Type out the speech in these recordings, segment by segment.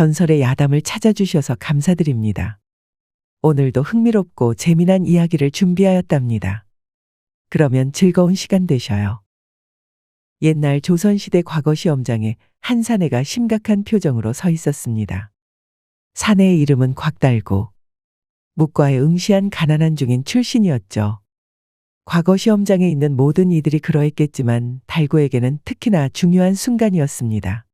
전설의 야담을 찾아주셔서 감사드립니다. 오늘도 흥미롭고 재미난 이야기를 준비하였답니다. 그러면 즐거운 시간 되셔요. 옛날 조선시대 과거 시험장에 한 사내가 심각한 표정으로 서 있었습니다. 사내의 이름은 곽달구. 묵과에 응시한 가난한 중인 출신이었죠. 과거 시험장에 있는 모든 이들이 그러했겠지만 달구에게는 특히나 중요한 순간이었습니다.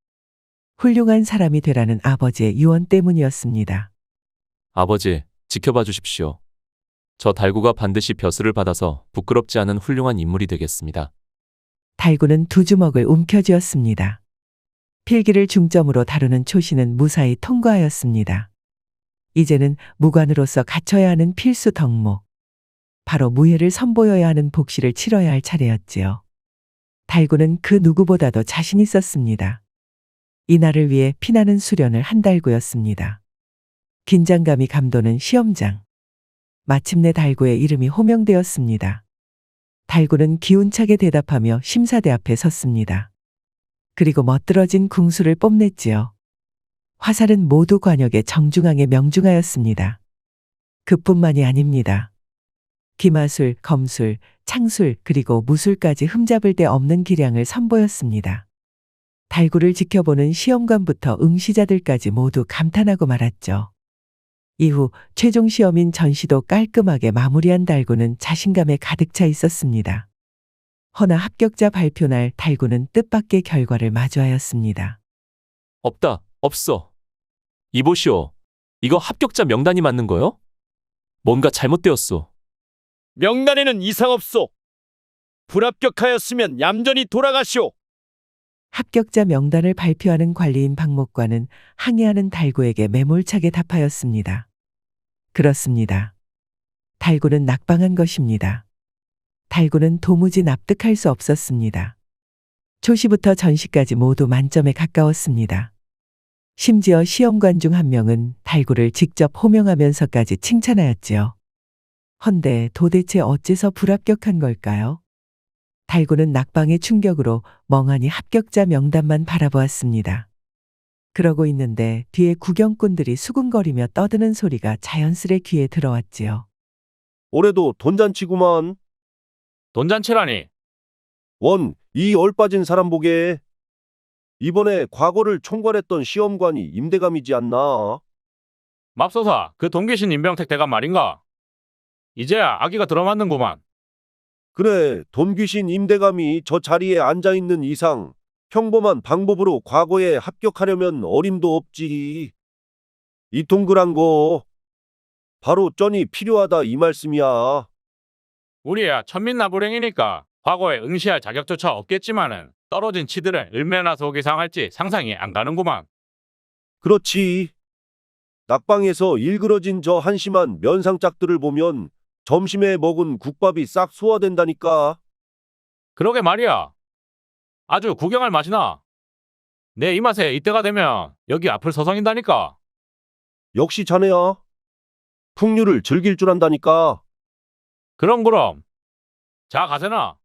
훌륭한 사람이 되라는 아버지의 유언 때문이었습니다. 아버지, 지켜봐 주십시오. 저 달구가 반드시 벼슬을 받아서 부끄럽지 않은 훌륭한 인물이 되겠습니다. 달구는 두 주먹을 움켜쥐었습니다. 필기를 중점으로 다루는 초시는 무사히 통과하였습니다. 이제는 무관으로서 갖춰야 하는 필수 덕목, 바로 무예를 선보여야 하는 복시를 치러야 할 차례였지요. 달구는 그 누구보다도 자신 있었습니다. 이날을 위해 피나는 수련을 한 달구였습니다. 긴장감이 감도는 시험장. 마침내 달구의 이름이 호명되었습니다. 달구는 기운차게 대답하며 심사대 앞에 섰습니다. 그리고 멋들어진 궁수를 뽐냈지요. 화살은 모두 관역의 정중앙에 명중하였습니다. 그뿐만이 아닙니다. 기마술, 검술, 창술 그리고 무술까지 흠잡을 데 없는 기량을 선보였습니다. 달구를 지켜보는 시험관부터 응시자들까지 모두 감탄하고 말았죠. 이후 최종 시험인 전시도 깔끔하게 마무리한 달구는 자신감에 가득 차 있었습니다. 허나 합격자 발표 날 달구는 뜻밖의 결과를 마주하였습니다. 없다, 없어. 이보시오. 이거 합격자 명단이 맞는 거요? 뭔가 잘못되었소. 명단에는 이상 없소. 불합격하였으면 얌전히 돌아가시오. 합격자 명단을 발표하는 관리인 박목관은 항의하는 달구에게 매몰차게 답하였습니다. 그렇습니다. 달구는 낙방한 것입니다. 달구는 도무지 납득할 수 없었습니다. 초시부터 전시까지 모두 만점에 가까웠습니다. 심지어 시험관 중 한 명은 달구를 직접 호명하면서까지 칭찬하였지요. 헌데 도대체 어째서 불합격한 걸까요? 달구는 낙방의 충격으로 멍하니 합격자 명단만 바라보았습니다. 그러고 있는데 뒤에 구경꾼들이 수군거리며 떠드는 소리가 자연스레 귀에 들어왔지요. 올해도 돈잔치구만. 돈잔치라니. 이 얼빠진 사람 보게. 이번에 과거를 총괄했던 시험관이 임대감이지 않나? 맙소사, 그 동계신 임병택 대감 말인가? 이제야 아기가 들어맞는구만. 그래, 돈귀신 임대감이 저 자리에 앉아있는 이상 평범한 방법으로 과거에 합격하려면 어림도 없지. 이 동그란 거 바로 쩐이 필요하다 이 말씀이야. 우리야 천민나불행이니까 과거에 응시할 자격조차 없겠지만은 떨어진 치들을 얼마나 속이 상할지 상상이 안 가는구만. 그렇지. 낙방에서 일그러진 저 한심한 면상짝들을 보면 점심에 먹은 국밥이 싹 소화된다니까. 그러게 말이야. 아주 구경할 맛이나. 내 이 맛에 이때가 되면 여기 앞을 서성인다니까. 역시 자네야. 풍류를 즐길 줄 안다니까. 그럼. 자 가세나.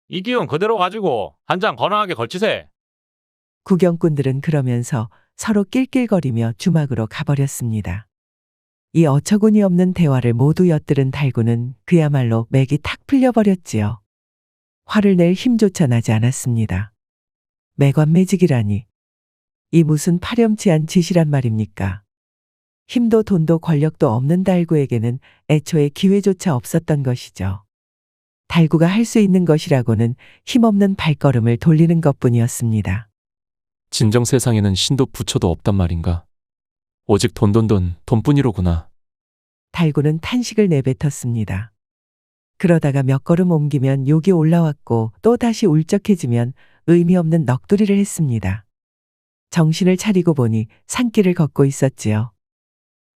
이 기운 그대로 가지고 한 장 거나하게 걸치세. 구경꾼들은 그러면서 서로 낄낄거리며 주막으로 가버렸습니다. 이 어처구니 없는 대화를 모두 엿들은 달구는 그야말로 맥이 탁 풀려버렸지요. 화를 낼 힘조차 나지 않았습니다. 매관매직이라니. 이 무슨 파렴치한 짓이란 말입니까? 힘도 돈도 권력도 없는 달구에게는 애초에 기회조차 없었던 것이죠. 달구가 할 수 있는 것이라고는 힘없는 발걸음을 돌리는 것뿐이었습니다. 진정 세상에는 신도 부처도 없단 말인가. 오직 돈뿐이로구나. 달구는 탄식을 내뱉었습니다. 그러다가 몇 걸음 옮기면 욕이 올라왔고 또 다시 울적해지면 의미 없는 넋두리를 했습니다. 정신을 차리고 보니 산길을 걷고 있었지요.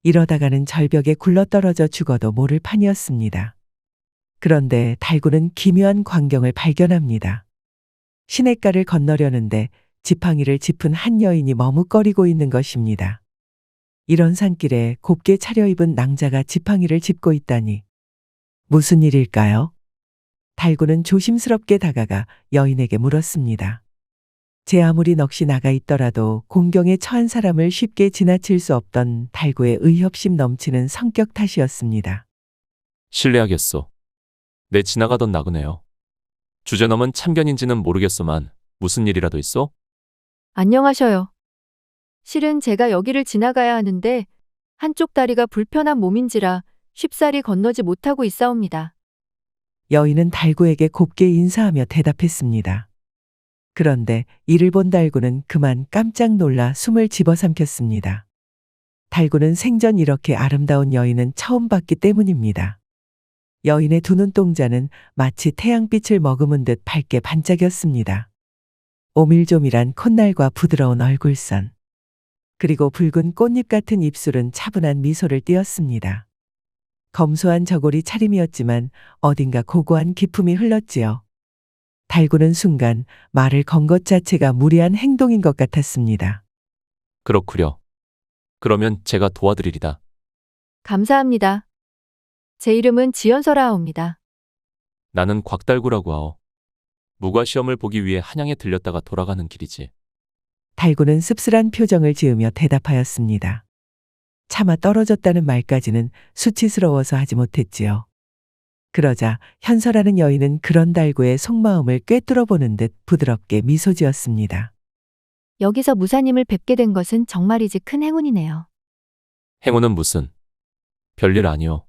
이러다가는 절벽에 굴러떨어져 죽어도 모를 판이었습니다. 그런데 달구는 기묘한 광경을 발견합니다. 시냇가를 건너려는데 지팡이를 짚은 한 여인이 머뭇거리고 있는 것입니다. 이런 산길에 곱게 차려입은 낭자가 지팡이를 짚고 있다니. 무슨 일일까요? 달구는 조심스럽게 다가가 여인에게 물었습니다. 제 아무리 넋이 나가 있더라도 공경에 처한 사람을 쉽게 지나칠 수 없던 달구의 의협심 넘치는 성격 탓이었습니다. 실례하겠소. 내 지나가던 나그네요. 주제넘은 참견인지는 모르겠소만 무슨 일이라도 있어? 안녕하셔요. 실은 제가 여기를 지나가야 하는데 한쪽 다리가 불편한 몸인지라 쉽사리 건너지 못하고 있사옵니다. 여인은 달구에게 곱게 인사하며 대답했습니다. 그런데 이를 본 달구는 그만 깜짝 놀라 숨을 집어삼켰습니다. 달구는 생전 이렇게 아름다운 여인은 처음 봤기 때문입니다. 여인의 두 눈동자는 마치 태양빛을 머금은 듯 밝게 반짝였습니다. 오밀조밀한 콧날과 부드러운 얼굴선, 그리고 붉은 꽃잎 같은 입술은 차분한 미소를 띄었습니다. 검소한 저고리 차림이었지만 어딘가 고고한 기품이 흘렀지요. 달구는 순간 말을 건 것 자체가 무리한 행동인 것 같았습니다. 그렇구려. 그러면 제가 도와드리리다. 감사합니다. 제 이름은 지연설아옵니다. 나는 곽달구라고 하오. 무과시험을 보기 위해 한양에 들렸다가 돌아가는 길이지. 달구는 씁쓸한 표정을 지으며 대답하였습니다. 차마 떨어졌다는 말까지는 수치스러워서 하지 못했지요. 그러자 현서라는 여인은 그런 달구의 속마음을 꿰뚫어 보는 듯 부드럽게 미소 지었습니다. 여기서 무사님을 뵙게 된 것은 정말이지 큰 행운이네요. 행운은 무슨? 별일 아니오.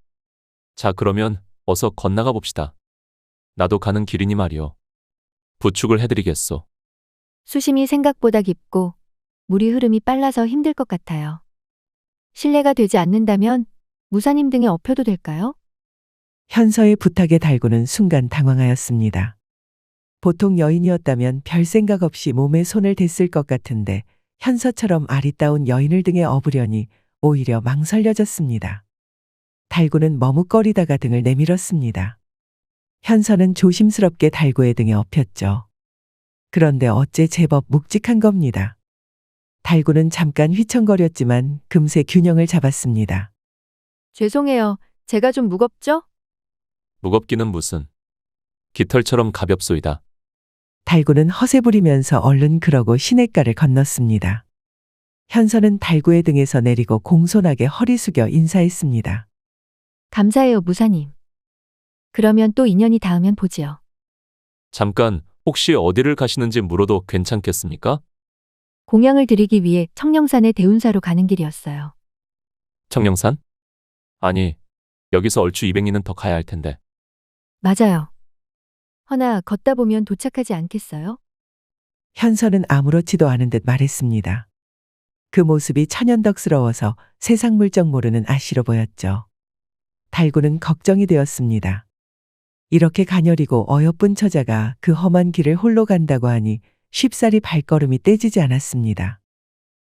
자, 그러면 어서 건너가 봅시다. 나도 가는 길이니 말이오. 부축을 해드리겠소. 수심이 생각보다 깊고 물이 흐름이 빨라서 힘들 것 같아요. 실례가 되지 않는다면 무사님 등에 업혀도 될까요? 현서의 부탁에 달구는 순간 당황하였습니다. 보통 여인이었다면 별 생각 없이 몸에 손을 댔을 것 같은데 현서처럼 아리따운 여인을 등에 업으려니 오히려 망설여졌습니다. 달구는 머뭇거리다가 등을 내밀었습니다. 현서는 조심스럽게 달구의 등에 업혔죠. 그런데 어째 제법 묵직한 겁니다. 달구는 잠깐 휘청거렸지만 금세 균형을 잡았습니다. 죄송해요. 제가 좀 무겁죠? 무겁기는 무슨. 깃털처럼 가볍소이다. 달구는 허세 부리면서 얼른 그러고 시냇가를 건넜습니다. 현서는 달구의 등에서 내리고 공손하게 허리 숙여 인사했습니다. 감사해요, 무사님. 그러면 또 인연이 닿으면 보지요. 잠깐 혹시 어디를 가시는지 물어도 괜찮겠습니까? 공양을 드리기 위해 청령산의 대운사로 가는 길이었어요. 청령산? 아니, 여기서 얼추 200리는 더 가야 할 텐데. 맞아요. 허나 걷다 보면 도착하지 않겠어요? 현서는 아무렇지도 않은 듯 말했습니다. 그 모습이 천연덕스러워서 세상 물정 모르는 아씨로 보였죠. 달구는 걱정이 되었습니다. 이렇게 가녀리고 어여쁜 처자가 그 험한 길을 홀로 간다고 하니 쉽사리 발걸음이 떼지지 않았습니다.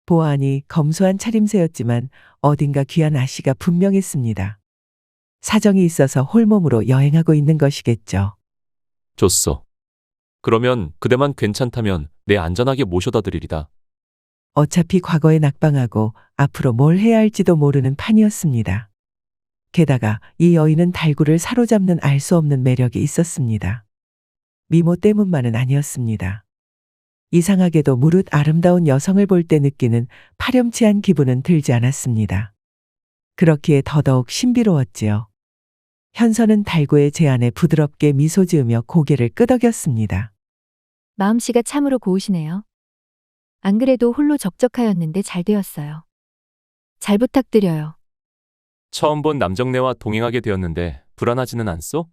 보아하니 검소한 차림새였지만 어딘가 귀한 아씨가 분명했습니다. 사정이 있어서 홀몸으로 여행하고 있는 것이겠죠. 좋소. 그러면 그대만 괜찮다면 내 안전하게 모셔다 드리리다. 어차피 과거에 낙방하고 앞으로 뭘 해야 할지도 모르는 판이었습니다. 게다가 이 여인은 달구를 사로잡는 알 수 없는 매력이 있었습니다. 미모 때문만은 아니었습니다. 이상하게도 무릇 아름다운 여성을 볼 때 느끼는 파렴치한 기분은 들지 않았습니다. 그렇기에 더더욱 신비로웠지요. 현서는 달구의 제안에 부드럽게 미소 지으며 고개를 끄덕였습니다. 마음씨가 참으로 고우시네요. 안 그래도 홀로 적적하였는데 잘 되었어요. 잘 부탁드려요. 처음 본 남정네와 동행하게 되었는데 불안하지는 않소?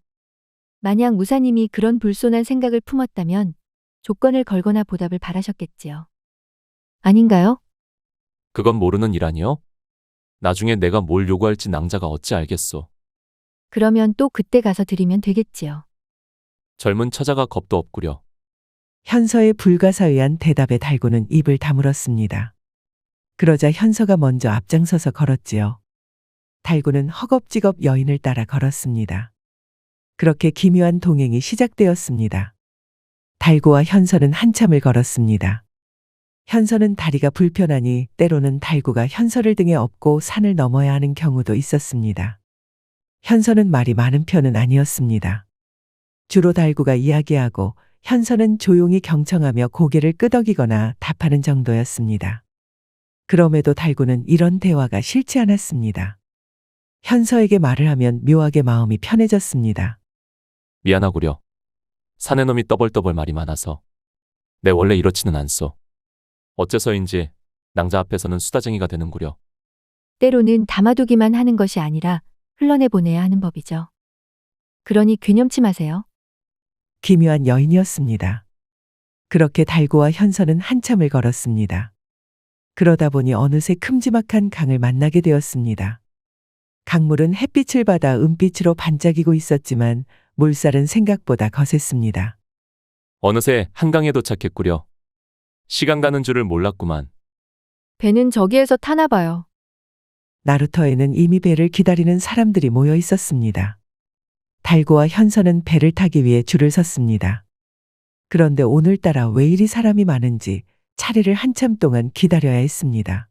만약 무사님이 그런 불손한 생각을 품었다면 조건을 걸거나 보답을 바라셨겠지요. 아닌가요? 그건 모르는 일 아니요? 나중에 내가 뭘 요구할지 낭자가 어찌 알겠소. 그러면 또 그때 가서 드리면 되겠지요. 젊은 처자가 겁도 없구려. 현서의 불가사의한 대답에 달구는 입을 다물었습니다. 그러자 현서가 먼저 앞장서서 걸었지요. 달구는 허겁지겁 여인을 따라 걸었습니다. 그렇게 기묘한 동행이 시작되었습니다. 달구와 현서는 한참을 걸었습니다. 현서는 다리가 불편하니 때로는 달구가 현서를 등에 업고 산을 넘어야 하는 경우도 있었습니다. 현서는 말이 많은 편은 아니었습니다. 주로 달구가 이야기하고 현서는 조용히 경청하며 고개를 끄덕이거나 답하는 정도였습니다. 그럼에도 달구는 이런 대화가 싫지 않았습니다. 현서에게 말을 하면 묘하게 마음이 편해졌습니다. 미안하구려. 사내놈이 떠벌떠벌 말이 많아서. 내 원래 이렇지는 않소. 어째서인지 낭자 앞에서는 수다쟁이가 되는구려. 때로는 담아두기만 하는 것이 아니라 흘러내보내야 하는 법이죠. 그러니 괴념치 마세요. 기묘한 여인이었습니다. 그렇게 달구와 현서는 한참을 걸었습니다. 그러다 보니 어느새 큼지막한 강을 만나게 되었습니다. 강물은 햇빛을 받아 은빛으로 반짝이고 있었지만 물살은 생각보다 거셌습니다. 어느새 한강에 도착했구려. 시간 가는 줄을 몰랐구만. 배는 저기에서 타나 봐요. 나루터에는 이미 배를 기다리는 사람들이 모여 있었습니다. 달구와 현서는 배를 타기 위해 줄을 섰습니다. 그런데 오늘따라 왜 이리 사람이 많은지 차례를 한참 동안 기다려야 했습니다.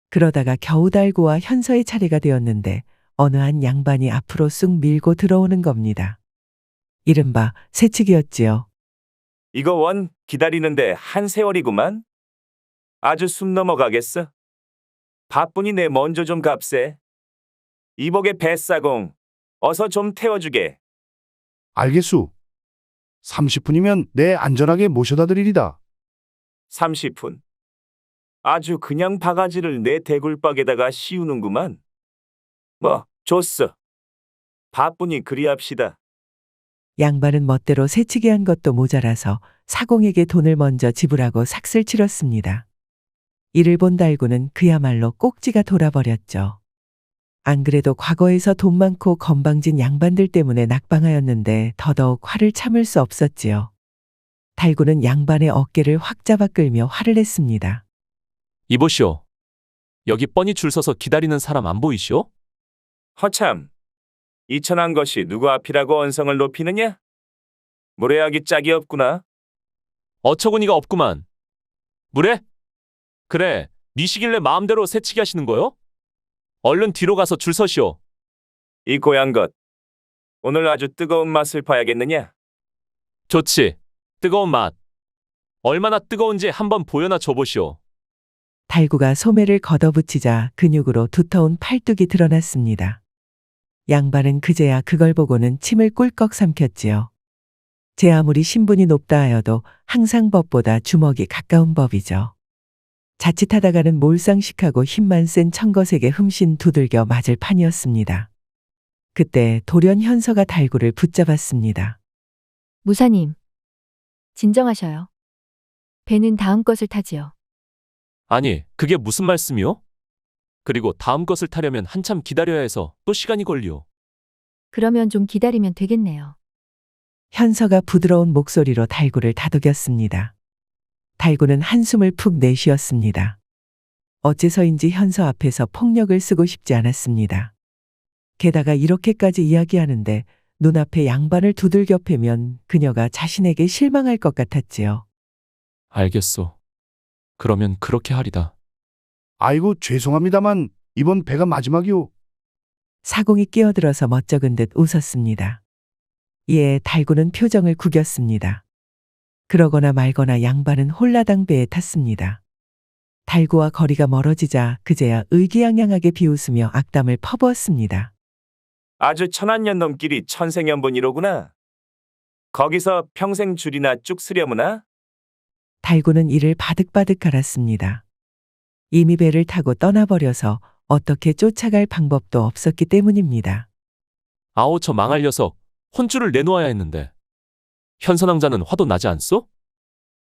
그러다가 겨우 달구와 현서의 차례가 되었는데 어느 한 양반이 앞으로 쑥 밀고 들어오는 겁니다. 이른바 새치기였지요. 이거 원 기다리는데 한 세월이구만. 아주 숨 넘어가겠어. 바쁘니 내 먼저 좀 값세. 이복의 뱃사공 어서 좀 태워주게. 알겠수. 30분이면 내 안전하게 모셔다 드리리다. 30분. 아주 그냥 바가지를 내 대굴박에다가 씌우는구만. 뭐 좋소. 바쁘니 그리합시다. 양반은 멋대로 새치기 한 것도 모자라서 사공에게 돈을 먼저 지불하고 삭슬 치렀습니다. 이를 본 달구는 그야말로 꼭지가 돌아버렸죠. 안 그래도 과거에서 돈 많고 건방진 양반들 때문에 낙방하였는데 더더욱 화를 참을 수 없었지요. 달구는 양반의 어깨를 확 잡아 끌며 화를 냈습니다. 이보시오. 여기 뻔히 줄 서서 기다리는 사람 안 보이시오? 허참. 이천한 것이 누구 앞이라고 언성을 높이느냐? 무례하기 짝이 없구나. 어처구니가 없구만. 무례? 그래, 니시길래 마음대로 새치기 하시는 거요? 얼른 뒤로 가서 줄 서시오. 이 고향 것. 오늘 아주 뜨거운 맛을 봐야겠느냐? 좋지. 뜨거운 맛. 얼마나 뜨거운지 한번 보여나 줘보시오. 달구가 소매를 걷어붙이자 근육으로 두터운 팔뚝이 드러났습니다. 양반은 그제야 그걸 보고는 침을 꿀꺽 삼켰지요. 제 아무리 신분이 높다 하여도 항상 법보다 주먹이 가까운 법이죠. 자칫하다가는 몰상식하고 힘만 센 청거색에 흠씬 두들겨 맞을 판이었습니다. 그때 돌연 현서가 달구를 붙잡았습니다. 무사님. 진정하셔요. 배는 다음 것을 타지요. 아니, 그게 무슨 말씀이요? 그리고 다음 것을 타려면 한참 기다려야 해서 또 시간이 걸리오. 그러면 좀 기다리면 되겠네요. 현서가 부드러운 목소리로 달구를 다독였습니다. 달구는 한숨을 푹 내쉬었습니다. 어째서인지 현서 앞에서 폭력을 쓰고 싶지 않았습니다. 게다가 이렇게까지 이야기하는데 눈앞에 양반을 두들겨 패면 그녀가 자신에게 실망할 것 같았지요. 알겠소. 그러면 그렇게 하리다. 아이고 죄송합니다만 이번 배가 마지막이오. 사공이 끼어들어서 멋쩍은 듯 웃었습니다. 이에 달구는 표정을 구겼습니다. 그러거나 말거나 양반은 홀라당 배에 탔습니다. 달구와 거리가 멀어지자 그제야 의기양양하게 비웃으며 악담을 퍼부었습니다. 아주 천한년 넘길이 천생연분이로구나. 거기서 평생 줄이나 쭉 쓰려무나? 달구는 이를 바득바득 갈았습니다. 이미 배를 타고 떠나버려서 어떻게 쫓아갈 방법도 없었기 때문입니다. 아오, 저 망할 녀석. 혼쭐을 내놓아야 했는데. 현선왕자는 화도 나지 않소?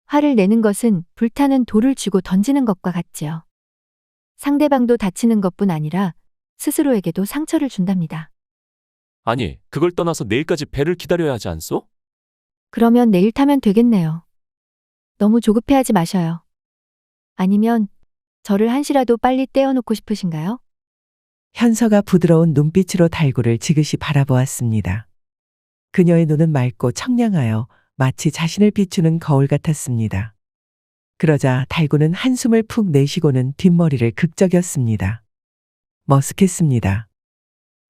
화를 내는 것은 불타는 돌을 쥐고 던지는 것과 같지요. 상대방도 다치는 것뿐 아니라 스스로에게도 상처를 준답니다. 아니, 그걸 떠나서 내일까지 배를 기다려야 하지 않소? 그러면 내일 타면 되겠네요. 너무 조급해하지 마셔요. 아니면 저를 한시라도 빨리 떼어놓고 싶으신가요? 현서가 부드러운 눈빛으로 달구를 지그시 바라보았습니다. 그녀의 눈은 맑고 청량하여 마치 자신을 비추는 거울 같았습니다. 그러자 달구는 한숨을 푹 내쉬고는 뒷머리를 극적였습니다. 머쓱했습니다.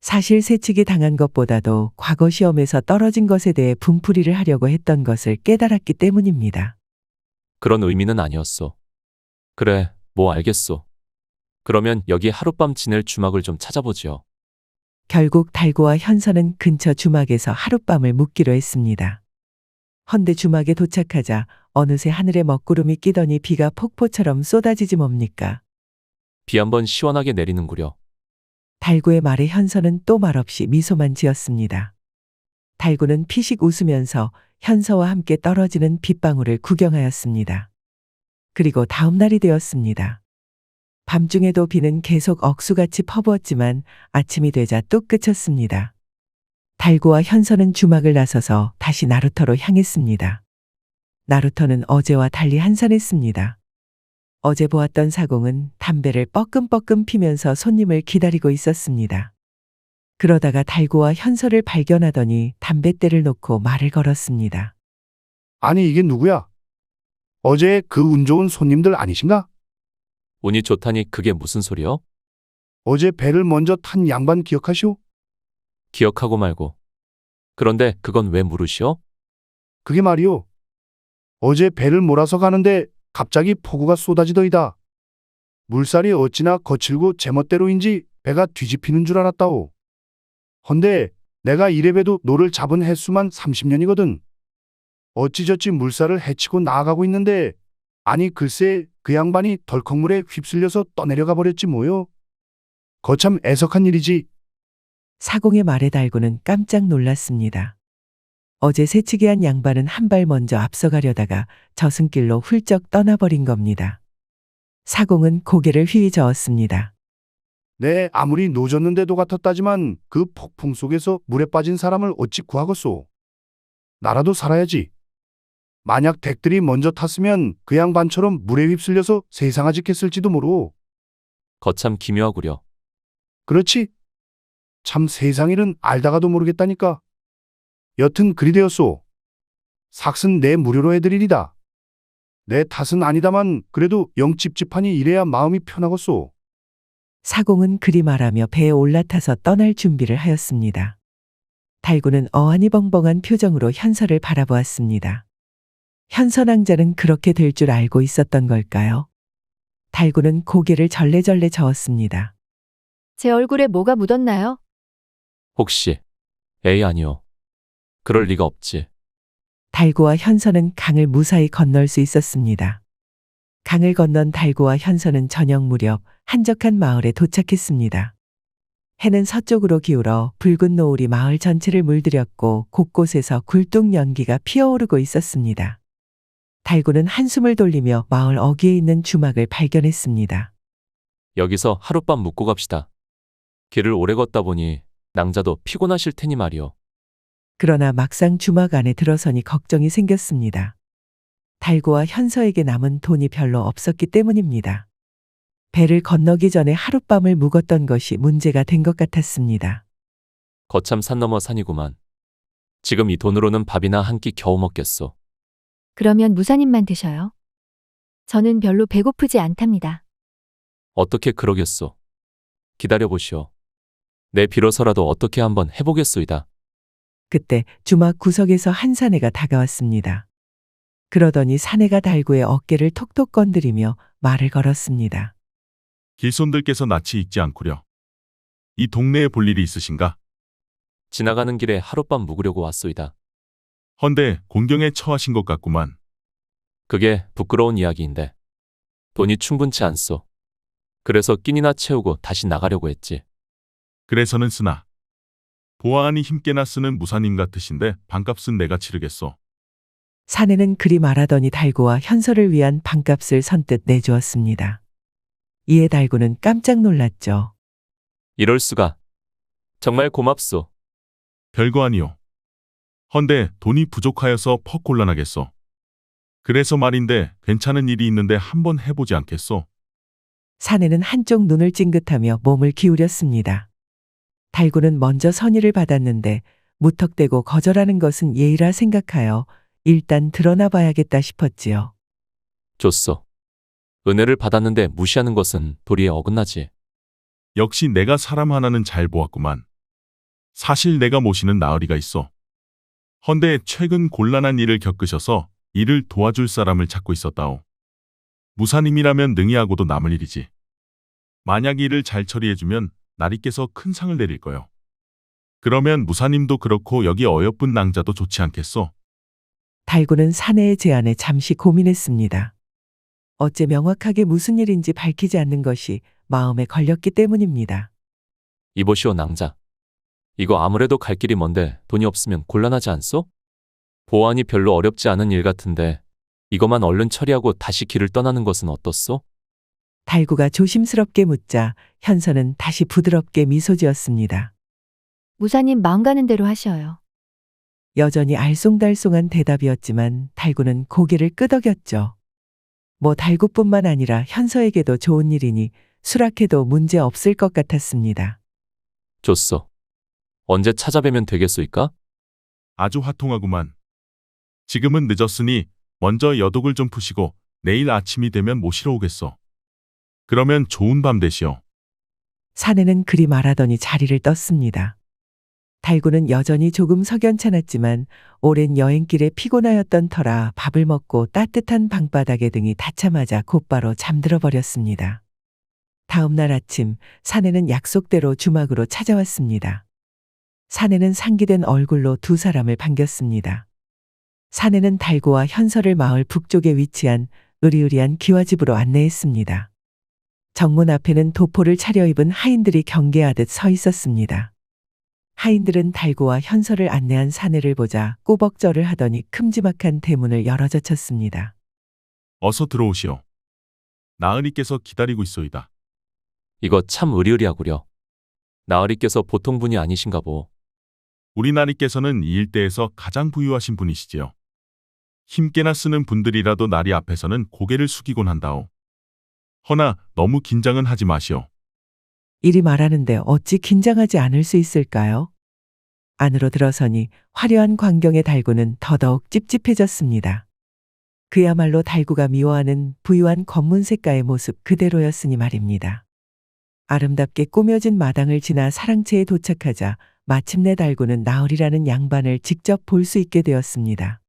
사실 새치기 당한 것보다도 과거 시험에서 떨어진 것에 대해 분풀이를 하려고 했던 것을 깨달았기 때문입니다. 그런 의미는 아니었소. 그래, 뭐 알겠소. 그러면 여기 하룻밤 지낼 주막을 좀 찾아보지요. 결국 달구와 현서는 근처 주막에서 하룻밤을 묵기로 했습니다. 헌데 주막에 도착하자 어느새 하늘에 먹구름이 끼더니 비가 폭포처럼 쏟아지지 뭡니까? 비 한번 시원하게 내리는구려. 달구의 말에 현서는 또 말없이 미소만 지었습니다. 달구는 피식 웃으면서 현서와 함께 떨어지는 빗방울을 구경하였습니다. 그리고 다음 날이 되었습니다. 밤중에도 비는 계속 억수같이 퍼부었지만 아침이 되자 뚝 그쳤습니다. 달구와 현서는 주막을 나서서 다시 나루터로 향했습니다. 나루터는 어제와 달리 한산했습니다. 어제 보았던 사공은 담배를 뻐끔뻐끔 피면서 손님을 기다리고 있었습니다. 그러다가 달구와 현서를 발견하더니 담뱃대를 놓고 말을 걸었습니다. 아니 이게 누구야? 어제 그 운 좋은 손님들 아니신가? 운이 좋다니 그게 무슨 소리요? 어제 배를 먼저 탄 양반 기억하시오? 기억하고 말고. 그런데 그건 왜 물으시오? 그게 말이오. 어제 배를 몰아서 가는데 갑자기 폭우가 쏟아지더이다. 물살이 어찌나 거칠고 제멋대로인지 배가 뒤집히는 줄 알았다오. 헌데 내가 이래봬도 노를 잡은 횟수만 30년이거든. 어찌저찌 물살을 헤치고 나아가고 있는데 아니 글쎄 그 양반이 덜컥물에 휩쓸려서 떠내려가 버렸지 뭐요. 거참 애석한 일이지. 사공의 말에 달구는 깜짝 놀랐습니다. 어제 새치기한 양반은 한 발 먼저 앞서가려다가 저승길로 훌쩍 떠나버린 겁니다. 사공은 고개를 휘 저었습니다. 내 아무리 노졌는데도 같았다지만 그 폭풍 속에서 물에 빠진 사람을 어찌 구하겠소. 나라도 살아야지. 만약 댁들이 먼저 탔으면 그 양반처럼 물에 휩쓸려서 세상아직했을지도 모르오. 거참 기묘하구려. 그렇지? 참 세상일은 알다가도 모르겠다니까. 여튼 그리 되었소. 삭슨 내 무료로 해드리리다. 내 탓은 아니다만 그래도 영 찝찝하니 이래야 마음이 편하겠소. 사공은 그리 말하며 배에 올라타서 떠날 준비를 하였습니다. 달구는 어안이 벙벙한 표정으로 현서를 바라보았습니다. 현서 낭자는 그렇게 될 줄 알고 있었던 걸까요? 달구는 고개를 절레절레 저었습니다. 제 얼굴에 뭐가 묻었나요? 혹시 에이 아니요. 그럴 리가 없지. 달구와 현서는 강을 무사히 건널 수 있었습니다. 강을 건넌 달구와 현서는 저녁 무렵 한적한 마을에 도착했습니다. 해는 서쪽으로 기울어 붉은 노을이 마을 전체를 물들였고 곳곳에서 굴뚝 연기가 피어오르고 있었습니다. 달구는 한숨을 돌리며 마을 어귀에 있는 주막을 발견했습니다. 여기서 하룻밤 묵고 갑시다. 길을 오래 걷다 보니 낭자도 피곤하실 테니 말이요. 그러나 막상 주막 안에 들어서니 걱정이 생겼습니다. 달구와 현서에게 남은 돈이 별로 없었기 때문입니다. 배를 건너기 전에 하룻밤을 묵었던 것이 문제가 된 것 같았습니다. 거참 산 넘어 산이구만. 지금 이 돈으로는 밥이나 한 끼 겨우 먹겠소. 그러면 무사님만 드셔요. 저는 별로 배고프지 않답니다. 어떻게 그러겠소. 기다려보시오. 내 비로서라도 어떻게 한번 해보겠소이다. 그때 주막 구석에서 한 사내가 다가왔습니다. 그러더니 사내가 달구의 어깨를 톡톡 건드리며 말을 걸었습니다. 길손들께서 낯이 익지 않구려. 이 동네에 볼 일이 있으신가? 지나가는 길에 하룻밤 묵으려고 왔소이다. 헌데 곤경에 처하신 것 같구만. 그게 부끄러운 이야기인데 돈이 충분치 않소. 그래서 끼니나 채우고 다시 나가려고 했지. 그래서는 쓰나. 보아하니 힘께나 쓰는 무사님 같으신데 반값은 내가 치르겠소. 사내는 그리 말하더니 달구와 현서를 위한 반값을 선뜻 내주었습니다. 이에 달구는 깜짝 놀랐죠. 이럴 수가. 정말 고맙소. 별거 아니오. 헌데 돈이 부족하여서 퍽 곤란하겠소. 그래서 말인데 괜찮은 일이 있는데 한번 해보지 않겠소? 사내는 한쪽 눈을 찡긋하며 몸을 기울였습니다. 달구는 먼저 선의를 받았는데 무턱대고 거절하는 것은 예의라 생각하여 일단 드러나 봐야겠다 싶었지요. 좋소. 은혜를 받았는데 무시하는 것은 도리에 어긋나지. 역시 내가 사람 하나는 잘 보았구만. 사실 내가 모시는 나으리가 있어. 헌데 최근 곤란한 일을 겪으셔서 이를 도와줄 사람을 찾고 있었다오. 무사님이라면 능히 하고도 남을 일이지. 만약 이를 잘 처리해주면 나리께서 큰 상을 내릴 거요. 그러면 무사님도 그렇고 여기 어여쁜 낭자도 좋지 않겠소? 달구는 사내의 제안에 잠시 고민했습니다. 어째 명확하게 무슨 일인지 밝히지 않는 것이 마음에 걸렸기 때문입니다. 이보시오 낭자. 이거 아무래도 갈 길이 먼데 돈이 없으면 곤란하지 않소? 보안이 별로 어렵지 않은 일 같은데 이것만 얼른 처리하고 다시 길을 떠나는 것은 어떻소? 달구가 조심스럽게 묻자 현서는 다시 부드럽게 미소 지었습니다. 무사님 마음 가는 대로 하셔요. 여전히 알쏭달쏭한 대답이었지만 달구는 고개를 끄덕였죠. 뭐 달구뿐만 아니라 현서에게도 좋은 일이니 수락해도 문제 없을 것 같았습니다. 좋소. 언제 찾아뵈면 되겠소이까? 아주 화통하구만. 지금은 늦었으니 먼저 여독을 좀 푸시고 내일 아침이 되면 모시러 오겠소. 그러면 좋은 밤 되시오. 사내는 그리 말하더니 자리를 떴습니다. 달구는 여전히 조금 석연찮았지만 오랜 여행길에 피곤하였던 터라 밥을 먹고 따뜻한 방바닥에 등이 닿자마자 곧바로 잠들어 버렸습니다. 다음 날 아침 사내는 약속대로 주막으로 찾아왔습니다. 사내는 상기된 얼굴로 두 사람을 반겼습니다. 사내는 달구와 현서를 마을 북쪽에 위치한 으리으리한 기와집으로 안내했습니다. 정문 앞에는 도포를 차려입은 하인들이 경계하듯 서 있었습니다. 하인들은 달구와 현서를 안내한 사내를 보자 꾸벅절을 하더니 큼지막한 대문을 열어젖혔습니다. 어서 들어오시오. 나으리께서 기다리고 있소이다. 이거 참 으리으리하구려. 나으리께서 보통 분이 아니신가 보. 우리 나리께서는 이 일대에서 가장 부유하신 분이시지요. 힘께나 쓰는 분들이라도 나리 앞에서는 고개를 숙이곤 한다오. 허나 너무 긴장은 하지 마시오. 이리 말하는데 어찌 긴장하지 않을 수 있을까요? 안으로 들어서니 화려한 광경의 달구는 더더욱 찝찝해졌습니다. 그야말로 달구가 미워하는 부유한 검문색가의 모습 그대로였으니 말입니다. 아름답게 꾸며진 마당을 지나 사랑채에 도착하자 마침내 달구는 나으리라는 양반을 직접 볼 수 있게 되었습니다.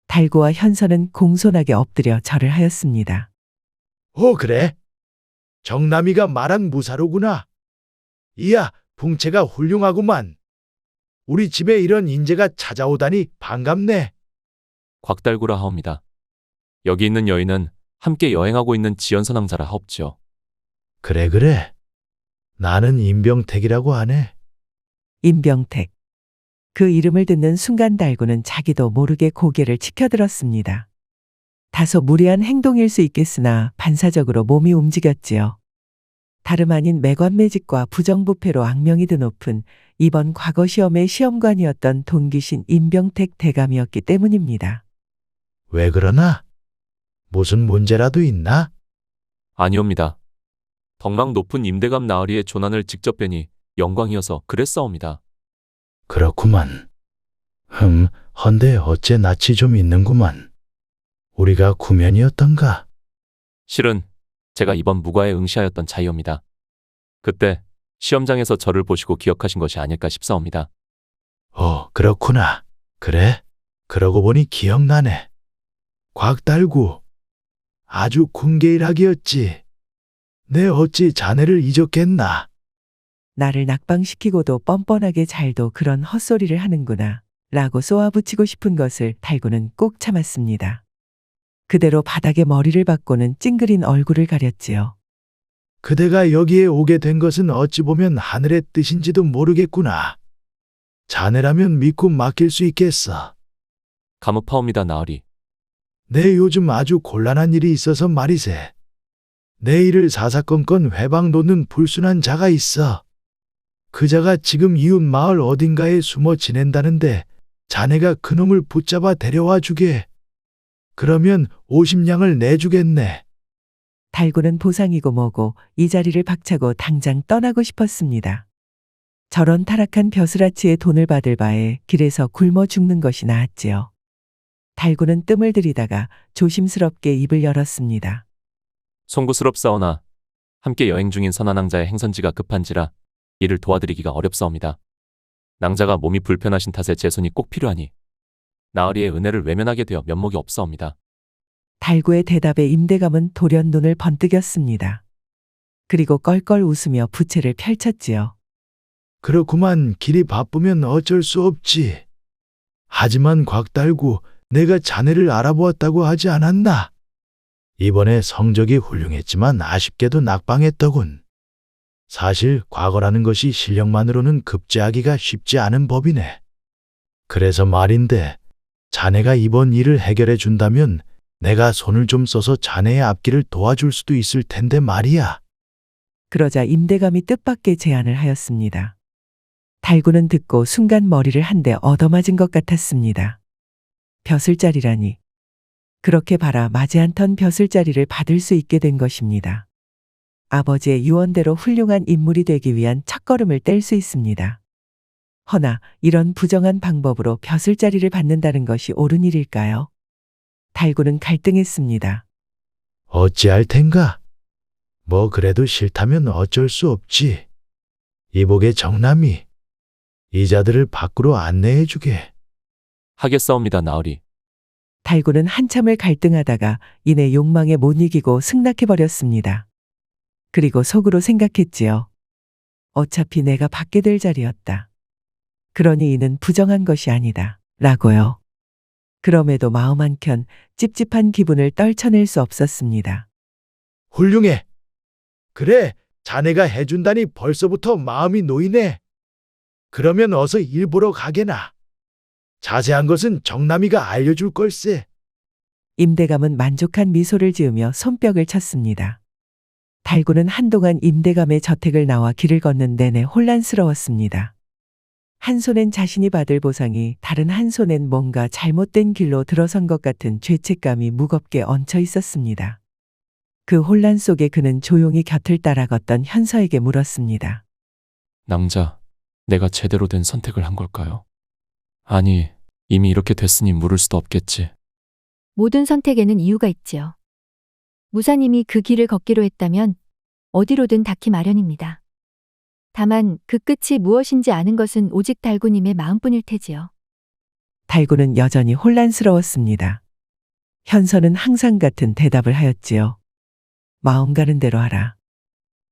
달구와 현서는 공손하게 엎드려 절을 하였습니다. 그래? 정남이가 말한 무사로구나. 이야, 풍채가 훌륭하구만. 우리 집에 이런 인재가 찾아오다니 반갑네. 곽달구라 하옵니다. 여기 있는 여인은 함께 여행하고 있는 지연선왕자라 하옵지요. 그래. 나는 임병택이라고 하네. 임병택. 그 이름을 듣는 순간 달구는 자기도 모르게 고개를 치켜들었습니다. 다소 무리한 행동일 수 있겠으나 반사적으로 몸이 움직였지요. 다름 아닌 매관매직과 부정부패로 악명이 드높은 이번 과거 시험의 시험관이었던 동기신 임병택 대감이었기 때문입니다. 왜 그러나? 무슨 문제라도 있나? 아니옵니다. 덕망 높은 임대감 나으리의 조난을 직접 뵈니 영광이어서 그랬사옵니다. 그렇구만. 헌데 어째 낯이 좀 있는구만. 우리가 구면이었던가? 실은 제가 이번 무과에 응시하였던 자이옵니다. 그때 시험장에서 저를 보시고 기억하신 것이 아닐까 싶사옵니다. 그렇구나. 그래? 그러고 보니 기억나네. 곽달구. 아주 군계일학이었지. 내 어찌 자네를 잊었겠나? 나를 낙방시키고도 뻔뻔하게 잘도 그런 헛소리를 하는구나 라고 쏘아붙이고 싶은 것을 달구는 꼭 참았습니다. 그대로 바닥에 머리를 박고는 찡그린 얼굴을 가렸지요. 그대가 여기에 오게 된 것은 어찌 보면 하늘의 뜻인지도 모르겠구나. 자네라면 믿고 맡길 수 있겠어. 감업하옵니다 나으리. 내 요즘 아주 곤란한 일이 있어서 말이세. 내 일을 사사건건 회방 놓는 불순한 자가 있어. 그 자가 지금 이웃 마을 어딘가에 숨어 지낸다는데 자네가 그놈을 붙잡아 데려와 주게. 그러면 50냥을 내주겠네. 달구는 보상이고 뭐고 이 자리를 박차고 당장 떠나고 싶었습니다. 저런 타락한 벼슬아치의 돈을 받을 바에 길에서 굶어 죽는 것이 나았지요. 달구는 뜸을 들이다가 조심스럽게 입을 열었습니다. 송구스럽사오나 함께 여행 중인 선한왕자의 행선지가 급한지라 이를 도와드리기가 어렵사옵니다. 낭자가 몸이 불편하신 탓에 제 손이 꼭 필요하니 나으리의 은혜를 외면하게 되어 면목이 없사옵니다. 달구의 대답에 임대감은 돌연 눈을 번뜩였습니다. 그리고 껄껄 웃으며 부채를 펼쳤지요. 그렇구만 길이 바쁘면 어쩔 수 없지. 하지만 곽달구 내가 자네를 알아보았다고 하지 않았나? 이번에 성적이 훌륭했지만 아쉽게도 낙방했더군. 사실 과거라는 것이 실력만으로는 급제하기가 쉽지 않은 법이네. 그래서 말인데 자네가 이번 일을 해결해 준다면 내가 손을 좀 써서 자네의 앞길을 도와줄 수도 있을 텐데 말이야. 그러자 임대감이 뜻밖의 제안을 하였습니다. 달구는 듣고 순간 머리를 한 대 얻어맞은 것 같았습니다. 벼슬자리라니. 그렇게 바라 마지 않던 벼슬자리를 받을 수 있게 된 것입니다. 아버지의 유언대로 훌륭한 인물이 되기 위한 첫걸음을 뗄 수 있습니다. 허나 이런 부정한 방법으로 벼슬자리를 받는다는 것이 옳은 일일까요? 달구는 갈등했습니다. 어찌할 텐가? 뭐 그래도 싫다면 어쩔 수 없지. 이복의 정남이 이자들을 밖으로 안내해 주게. 하겠사옵니다, 나으리. 달구는 한참을 갈등하다가 이내 욕망에 못 이기고 승낙해버렸습니다. 그리고 속으로 생각했지요. 어차피 내가 받게 될 자리였다. 그러니 이는 부정한 것이 아니다. 라고요. 그럼에도 마음 한켠 찝찝한 기분을 떨쳐낼 수 없었습니다. 훌륭해. 그래, 자네가 해준다니 벌써부터 마음이 놓이네. 그러면 어서 일 보러 가게나. 자세한 것은 정남이가 알려줄 걸세. 임대감은 만족한 미소를 지으며 손뼉을 쳤습니다. 달구는 한동안 임대감의 저택을 나와 길을 걷는 내내 혼란스러웠습니다. 한 손엔 자신이 받을 보상이 다른 한 손엔 뭔가 잘못된 길로 들어선 것 같은 죄책감이 무겁게 얹혀 있었습니다. 그 혼란 속에 그는 조용히 곁을 따라 걷던 현서에게 물었습니다. 낭자, 내가 제대로 된 선택을 한 걸까요? 아니, 이미 이렇게 됐으니 물을 수도 없겠지. 모든 선택에는 이유가 있지요. 무사님이 그 길을 걷기로 했다면 어디로든 닿기 마련입니다. 다만 그 끝이 무엇인지 아는 것은 오직 달구님의 마음뿐일 테지요. 달구는 여전히 혼란스러웠습니다. 현서는 항상 같은 대답을 하였지요. 마음 가는 대로 하라.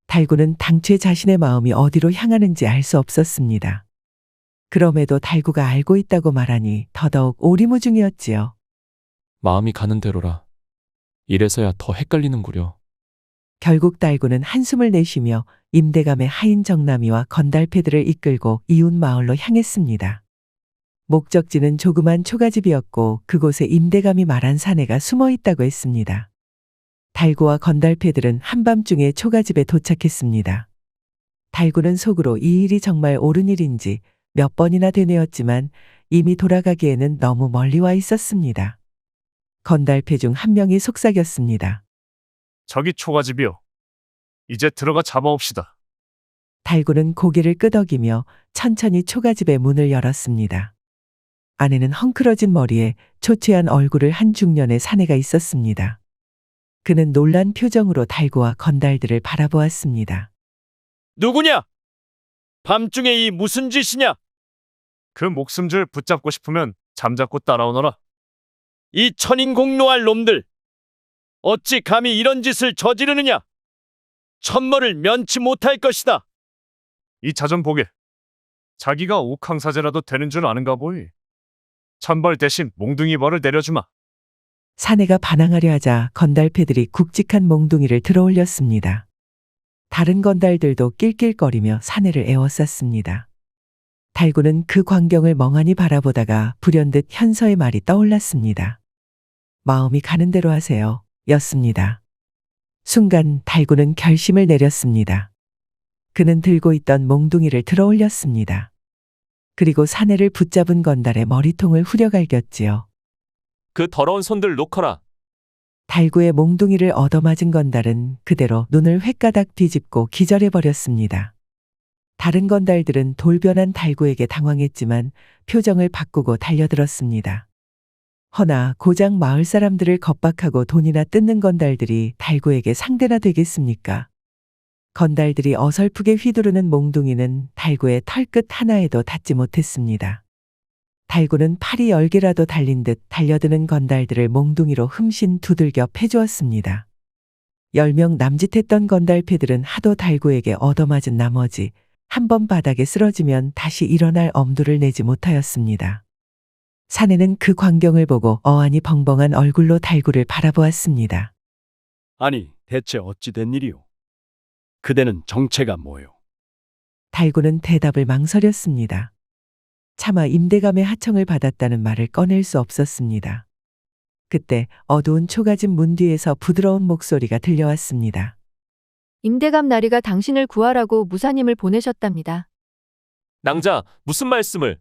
달구는 당최 자신의 마음이 어디로 향하는지 알 수 없었습니다. 그럼에도 달구가 알고 있다고 말하니 더더욱 오리무중이었지요. 마음이 가는 대로라. 이래서야 더 헷갈리는구려. 결국 달구는 한숨을 내쉬며 임대감의 하인 정남이와 건달패들을 이끌고 이웃 마을로 향했습니다. 목적지는 조그만 초가집이었고 그곳에 임대감이 말한 사내가 숨어 있다고 했습니다. 달구와 건달패들은 한밤중에 초가집에 도착했습니다. 달구는 속으로 이 일이 정말 옳은 일인지 몇 번이나 되뇌었지만 이미 돌아가기에는 너무 멀리 와 있었습니다. 건달패 중 한 명이 속삭였습니다. 저기 초가집이요. 이제 들어가 잡아옵시다. 달구는 고개를 끄덕이며 천천히 초가집의 문을 열었습니다. 안에는 헝클어진 머리에 초췌한 얼굴을 한 중년의 사내가 있었습니다. 그는 놀란 표정으로 달구와 건달들을 바라보았습니다. 누구냐? 밤중에 이 무슨 짓이냐? 그 목숨줄 붙잡고 싶으면 잠자코 따라오너라. 이 천인공노할 놈들! 어찌 감히 이런 짓을 저지르느냐? 천벌을 면치 못할 것이다. 이 자 좀 보게. 자기가 옥황사제라도 되는 줄 아는가 보이. 천벌 대신 몽둥이 벌을 내려주마. 사내가 반항하려 하자 건달패들이 굵직한 몽둥이를 들어올렸습니다. 다른 건달들도 낄낄거리며 사내를 에워쌌습니다. 달구는 그 광경을 멍하니 바라보다가 불현듯 현서의 말이 떠올랐습니다. 마음이 가는 대로 하세요. 였습니다. 순간 달구는 결심을 내렸습니다. 그는 들고 있던 몽둥이를 들어올렸습니다. 그리고 사내를 붙잡은 건달의 머리통을 후려갈겼지요. 그 더러운 손들 놓거라. 달구의 몽둥이를 얻어맞은 건달은 그대로 눈을 횟가닥 뒤집고 기절해버렸습니다. 다른 건달들은 돌변한 달구에게 당황했지만 표정을 바꾸고 달려들었습니다. 허나 고작 마을 사람들을 겁박하고 돈이나 뜯는 건달들이 달구에게 상대나 되겠습니까? 건달들이 어설프게 휘두르는 몽둥이는 달구의 털끝 하나에도 닿지 못했습니다. 달구는 팔이 10개라도 달린 듯 달려드는 건달들을 몽둥이로 흠씬 두들겨 패주었습니다. 10명 남짓했던 건달패들은 하도 달구에게 얻어맞은 나머지 한 번 바닥에 쓰러지면 다시 일어날 엄두를 내지 못하였습니다. 사내는 그 광경을 보고 어안이 벙벙한 얼굴로 달구를 바라보았습니다. 아니, 대체 어찌 된 일이오? 그대는 정체가 뭐요? 달구는 대답을 망설였습니다. 차마 임대감의 하청을 받았다는 말을 꺼낼 수 없었습니다. 그때 어두운 초가집 문 뒤에서 부드러운 목소리가 들려왔습니다. 임대감 나리가 당신을 구하라고 무사님을 보내셨답니다. 낭자, 무슨 말씀을?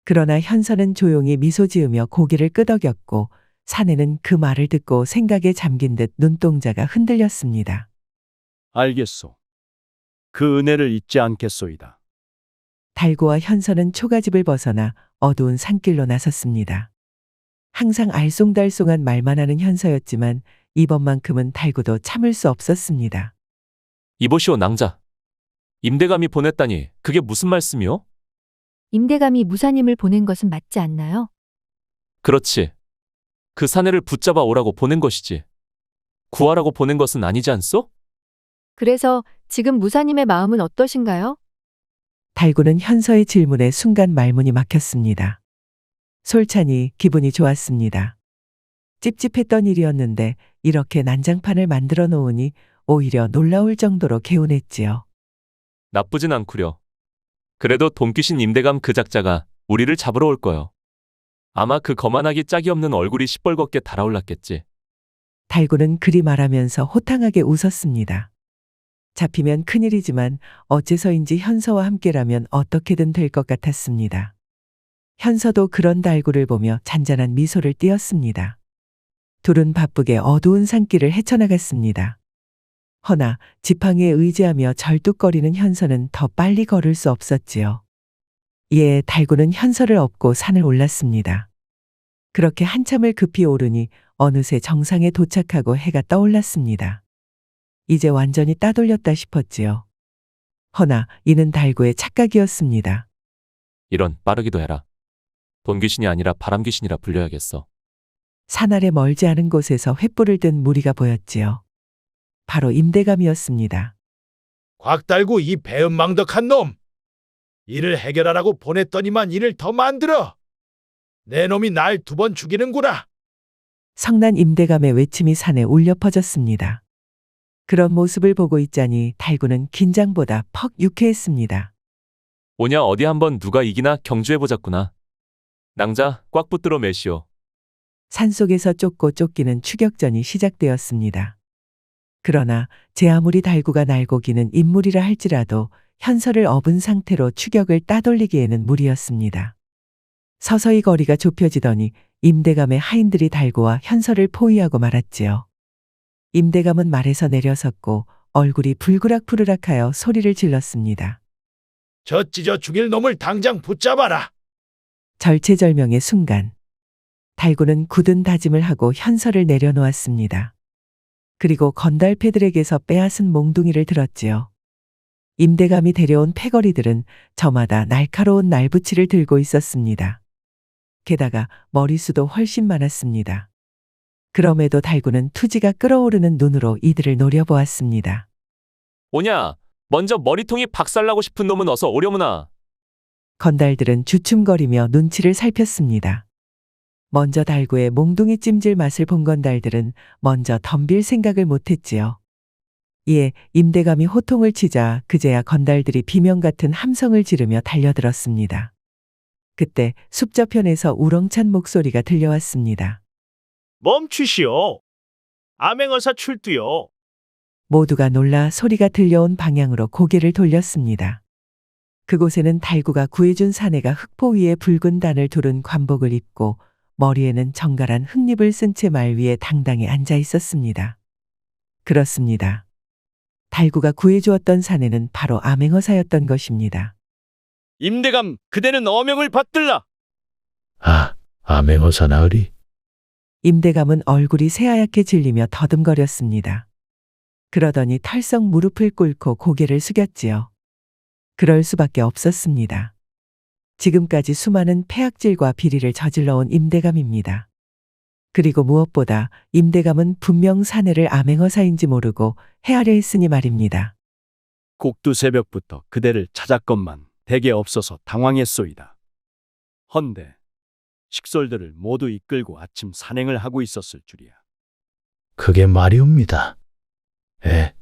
그러나 현서는 조용히 미소 지으며 고개를 끄덕였고 사내는 그 말을 듣고 생각에 잠긴 듯 눈동자가 흔들렸습니다. 알겠소. 그 은혜를 잊지 않겠소이다. 달구와 현서는 초가집을 벗어나 어두운 산길로 나섰습니다. 항상 알쏭달쏭한 말만 하는 현서였지만 이번만큼은 달구도 참을 수 없었습니다. 이보시오, 낭자. 임대감이 보냈다니 그게 무슨 말씀이요? 임대감이 무사님을 보낸 것은 맞지 않나요? 그렇지. 그 사내를 붙잡아 오라고 보낸 것이지. 구하라고 보낸 것은 아니지 않소? 그래서 지금 무사님의 마음은 어떠신가요? 달구는 현서의 질문에 순간 말문이 막혔습니다. 솔찬히 기분이 좋았습니다. 찝찝했던 일이었는데 이렇게 난장판을 만들어 놓으니 오히려 놀라울 정도로 개운했지요. 나쁘진 않구려. 그래도 돈귀신 임대감 그 작자가 우리를 잡으러 올 거요. 아마 그 거만하기 짝이 없는 얼굴이 시뻘겋게 달아올랐겠지. 달구는 그리 말하면서 호탕하게 웃었습니다. 잡히면 큰일이지만 어째서인지 현서와 함께라면 어떻게든 될 것 같았습니다. 현서도 그런 달구를 보며 잔잔한 미소를 띄었습니다. 둘은 바쁘게 어두운 산길을 헤쳐나갔습니다. 허나 지팡이에 의지하며 절뚝거리는 현서는 더 빨리 걸을 수 없었지요. 이에 달구는 현서를 업고 산을 올랐습니다. 그렇게 한참을 급히 오르니 어느새 정상에 도착하고 해가 떠올랐습니다. 이제 완전히 따돌렸다 싶었지요. 허나 이는 달구의 착각이었습니다. 이런, 빠르기도 해라. 돈귀신이 아니라 바람귀신이라 불려야겠어. 산 아래 멀지 않은 곳에서 횃불을 든 무리가 보였지요. 바로 임대감이었습니다. 곽달구 이 배은망덕한 놈! 일을 해결하라고 보냈더니만 일을 더 만들어! 내 놈이 날 2번 죽이는구나! 성난 임대감의 외침이 산에 울려 퍼졌습니다. 그런 모습을 보고 있자니 달구는 긴장보다 퍽 유쾌했습니다. 오냐 어디 한번 누가 이기나 경주해보자꾸나. 낭자, 꽉 붙들어 매시오. 산속에서 쫓고 쫓기는 추격전이 시작되었습니다. 그러나 제 아무리 달구가 날고 기는 인물이라 할지라도 현서를 업은 상태로 추격을 따돌리기에는 무리였습니다. 서서히 거리가 좁혀지더니 임대감의 하인들이 달구와 현서를 포위하고 말았지요. 임대감은 말에서 내려섰고 얼굴이 불그락푸르락하여 소리를 질렀습니다. 저 찢어 죽일 놈을 당장 붙잡아라! 절체절명의 순간 달구는 굳은 다짐을 하고 현서를 내려놓았습니다. 그리고 건달패들에게서 빼앗은 몽둥이를 들었지요. 임대감이 데려온 패거리들은 저마다 날카로운 날붙이를 들고 있었습니다. 게다가 머리수도 훨씬 많았습니다. 그럼에도 달구는 투지가 끓어오르는 눈으로 이들을 노려보았습니다. 오냐, 먼저 머리통이 박살나고 싶은 놈은 어서 오려무나. 건달들은 주춤거리며 눈치를 살폈습니다. 먼저 달구의 몽둥이 찜질 맛을 본 건달들은 먼저 덤빌 생각을 못했지요. 이에 임대감이 호통을 치자 그제야 건달들이 비명 같은 함성을 지르며 달려들었습니다. 그때 숲저편에서 우렁찬 목소리가 들려왔습니다. 멈추시오. 암행어사 출두요. 모두가 놀라 소리가 들려온 방향으로 고개를 돌렸습니다. 그곳에는 달구가 구해준 사내가 흙포 위에 붉은 단을 두른 관복을 입고 머리에는 정갈한 흙잎을 쓴 채 말 위에 당당히 앉아 있었습니다. 그렇습니다. 달구가 구해주었던 사내는 바로 암행어사였던 것입니다. 임대감, 그대는 어명을 받들라. 암행어사 나으리. 임대감은 얼굴이 새하얗게 질리며 더듬거렸습니다. 그러더니 털썩 무릎을 꿇고 고개를 숙였지요. 그럴 수밖에 없었습니다. 지금까지 수많은 폐악질과 비리를 저질러온 임대감입니다. 그리고 무엇보다 임대감은 분명 사내를 암행어사인지 모르고 헤아려 했으니 말입니다. 꼭두 새벽부터 그대를 찾았건만 댁에 없어서 당황했소이다. 헌데 식솔들을 모두 이끌고 아침 산행을 하고 있었을 줄이야. 그게 말이옵니다.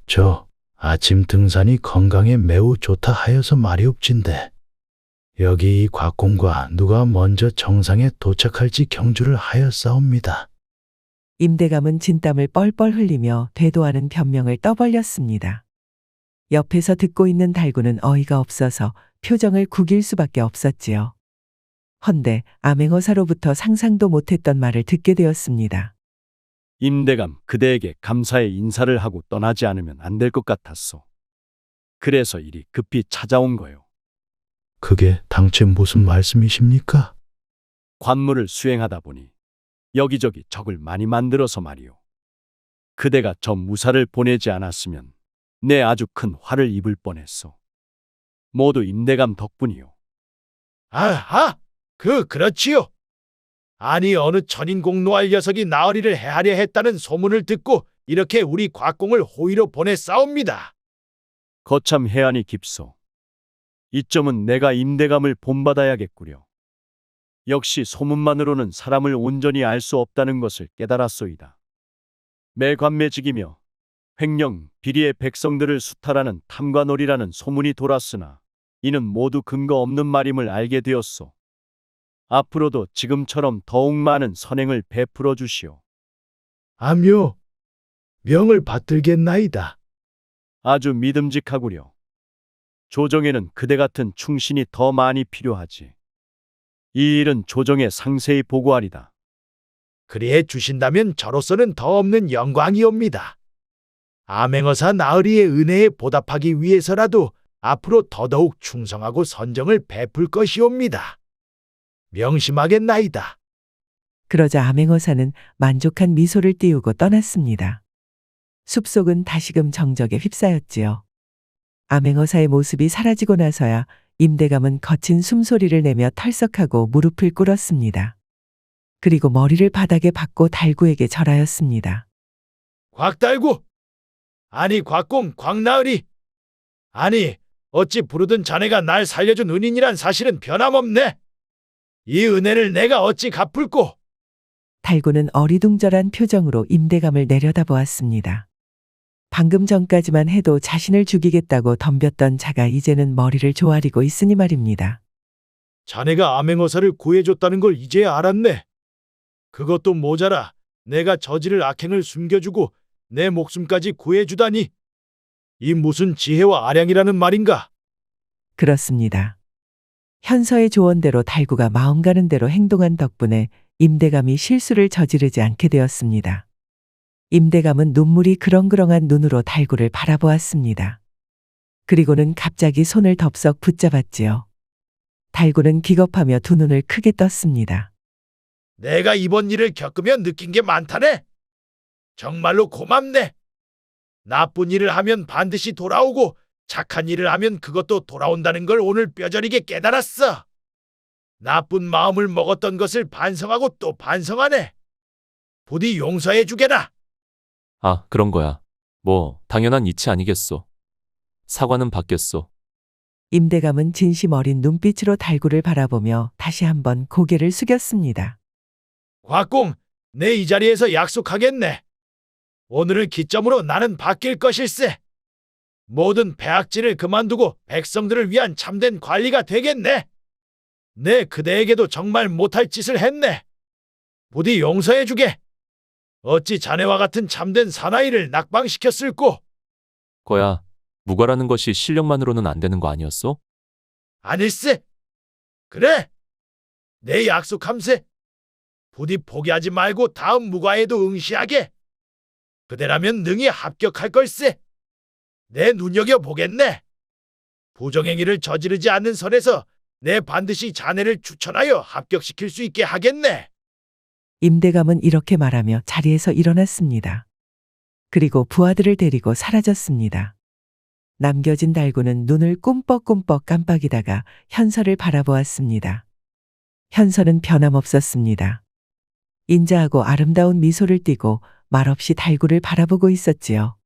저 아침 등산이 건강에 매우 좋다 하여서 말이옵진데 여기 이 곽공과 누가 먼저 정상에 도착할지 경주를 하였사옵니다. 임대감은 진땀을 뻘뻘 흘리며 되도 않은 변명을 떠벌렸습니다. 옆에서 듣고 있는 달구는 어이가 없어서 표정을 구길 수밖에 없었지요. 헌데 암행어사로부터 상상도 못했던 말을 듣게 되었습니다. 임대감 그대에게 감사의 인사를 하고 떠나지 않으면 안 될 것 같았소. 그래서 이리 급히 찾아온 거요. 그게 당최 무슨 말씀이십니까? 관무를 수행하다 보니 여기저기 적을 많이 만들어서 말이오. 그대가 저 무사를 보내지 않았으면 내 아주 큰 화를 입을 뻔했소. 모두 임대감 덕분이오. 아하! 그렇지요. 아니 어느 천인공노할 녀석이 나으리를 해하려 했다는 소문을 듣고 이렇게 우리 곽공을 호위로 보냈사옵니다. 거참 해안이 깊소. 이점은 내가 임대감을 본받아야겠구려. 역시 소문만으로는 사람을 온전히 알 수 없다는 것을 깨달았소이다. 매관매직이며 횡령, 비리의 백성들을 수탈하는 탐관오리라는 소문이 돌았으나 이는 모두 근거 없는 말임을 알게 되었소. 앞으로도 지금처럼 더욱 많은 선행을 베풀어 주시오. 아묘, 명을 받들겠나이다. 아주 믿음직하구려. 조정에는 그대 같은 충신이 더 많이 필요하지. 이 일은 조정에 상세히 보고하리다. 그리해 주신다면 저로서는 더 없는 영광이옵니다. 암행어사 나으리의 은혜에 보답하기 위해서라도 앞으로 더더욱 충성하고 선정을 베풀 것이옵니다. 명심하겠나이다. 그러자 암행어사는 만족한 미소를 띄우고 떠났습니다. 숲속은 다시금 정적에 휩싸였지요. 암행어사의 모습이 사라지고 나서야 임대감은 거친 숨소리를 내며 털썩하고 무릎을 꿇었습니다. 그리고 머리를 바닥에 박고 달구에게 절하였습니다. 곽달구! 아니 곽공, 곽나으리! 아니 어찌 부르던 자네가 날 살려준 은인이란 사실은 변함없네. 이 은혜를 내가 어찌 갚을꼬? 달구는 어리둥절한 표정으로 임대감을 내려다보았습니다. 방금 전까지만 해도 자신을 죽이겠다고 덤볐던 자가 이제는 머리를 조아리고 있으니 말입니다. 자네가 암행어사를 구해줬다는 걸 이제야 알았네. 그것도 모자라 내가 저지를 악행을 숨겨주고 내 목숨까지 구해주다니. 이 무슨 지혜와 아량이라는 말인가? 그렇습니다. 현서의 조언대로 달구가 마음 가는 대로 행동한 덕분에 임대감이 실수를 저지르지 않게 되었습니다. 임대감은 눈물이 그렁그렁한 눈으로 달구를 바라보았습니다. 그리고는 갑자기 손을 덥석 붙잡았지요. 달구는 기겁하며 두 눈을 크게 떴습니다. 내가 이번 일을 겪으며 느낀 게 많다네. 정말로 고맙네. 나쁜 일을 하면 반드시 돌아오고 착한 일을 하면 그것도 돌아온다는 걸 오늘 뼈저리게 깨달았어. 나쁜 마음을 먹었던 것을 반성하고 또 반성하네. 부디 용서해 주게나. 아, 그런 거야. 뭐 당연한 이치 아니겠소. 사과는 받겠소. 임대감은 진심 어린 눈빛으로 달구를 바라보며 다시 한번 고개를 숙였습니다. 곽공, 내 이 자리에서 약속하겠네. 오늘을 기점으로 나는 바뀔 것일세. 모든 폐악질을 그만두고 백성들을 위한 참된 관리가 되겠네. 내 그대에게도 정말 못할 짓을 했네. 부디 용서해 주게. 어찌 자네와 같은 참된 사나이를 낙방시켰을꼬? 거야, 무과라는 것이 실력만으로는 안 되는 거 아니었소? 아닐세. 그래. 내 약속함세. 부디 포기하지 말고 다음 무과에도 응시하게. 그대라면 능히 합격할 걸세. 내 눈여겨보겠네. 부정행위를 저지르지 않는 선에서 내 반드시 자네를 추천하여 합격시킬 수 있게 하겠네. 임대감은 이렇게 말하며 자리에서 일어났습니다. 그리고 부하들을 데리고 사라졌습니다. 남겨진 달구는 눈을 꿈뻑꿈뻑 깜빡이다가 현서를 바라보았습니다. 현서는 변함없었습니다. 인자하고 아름다운 미소를 띠고 말없이 달구를 바라보고 있었지요.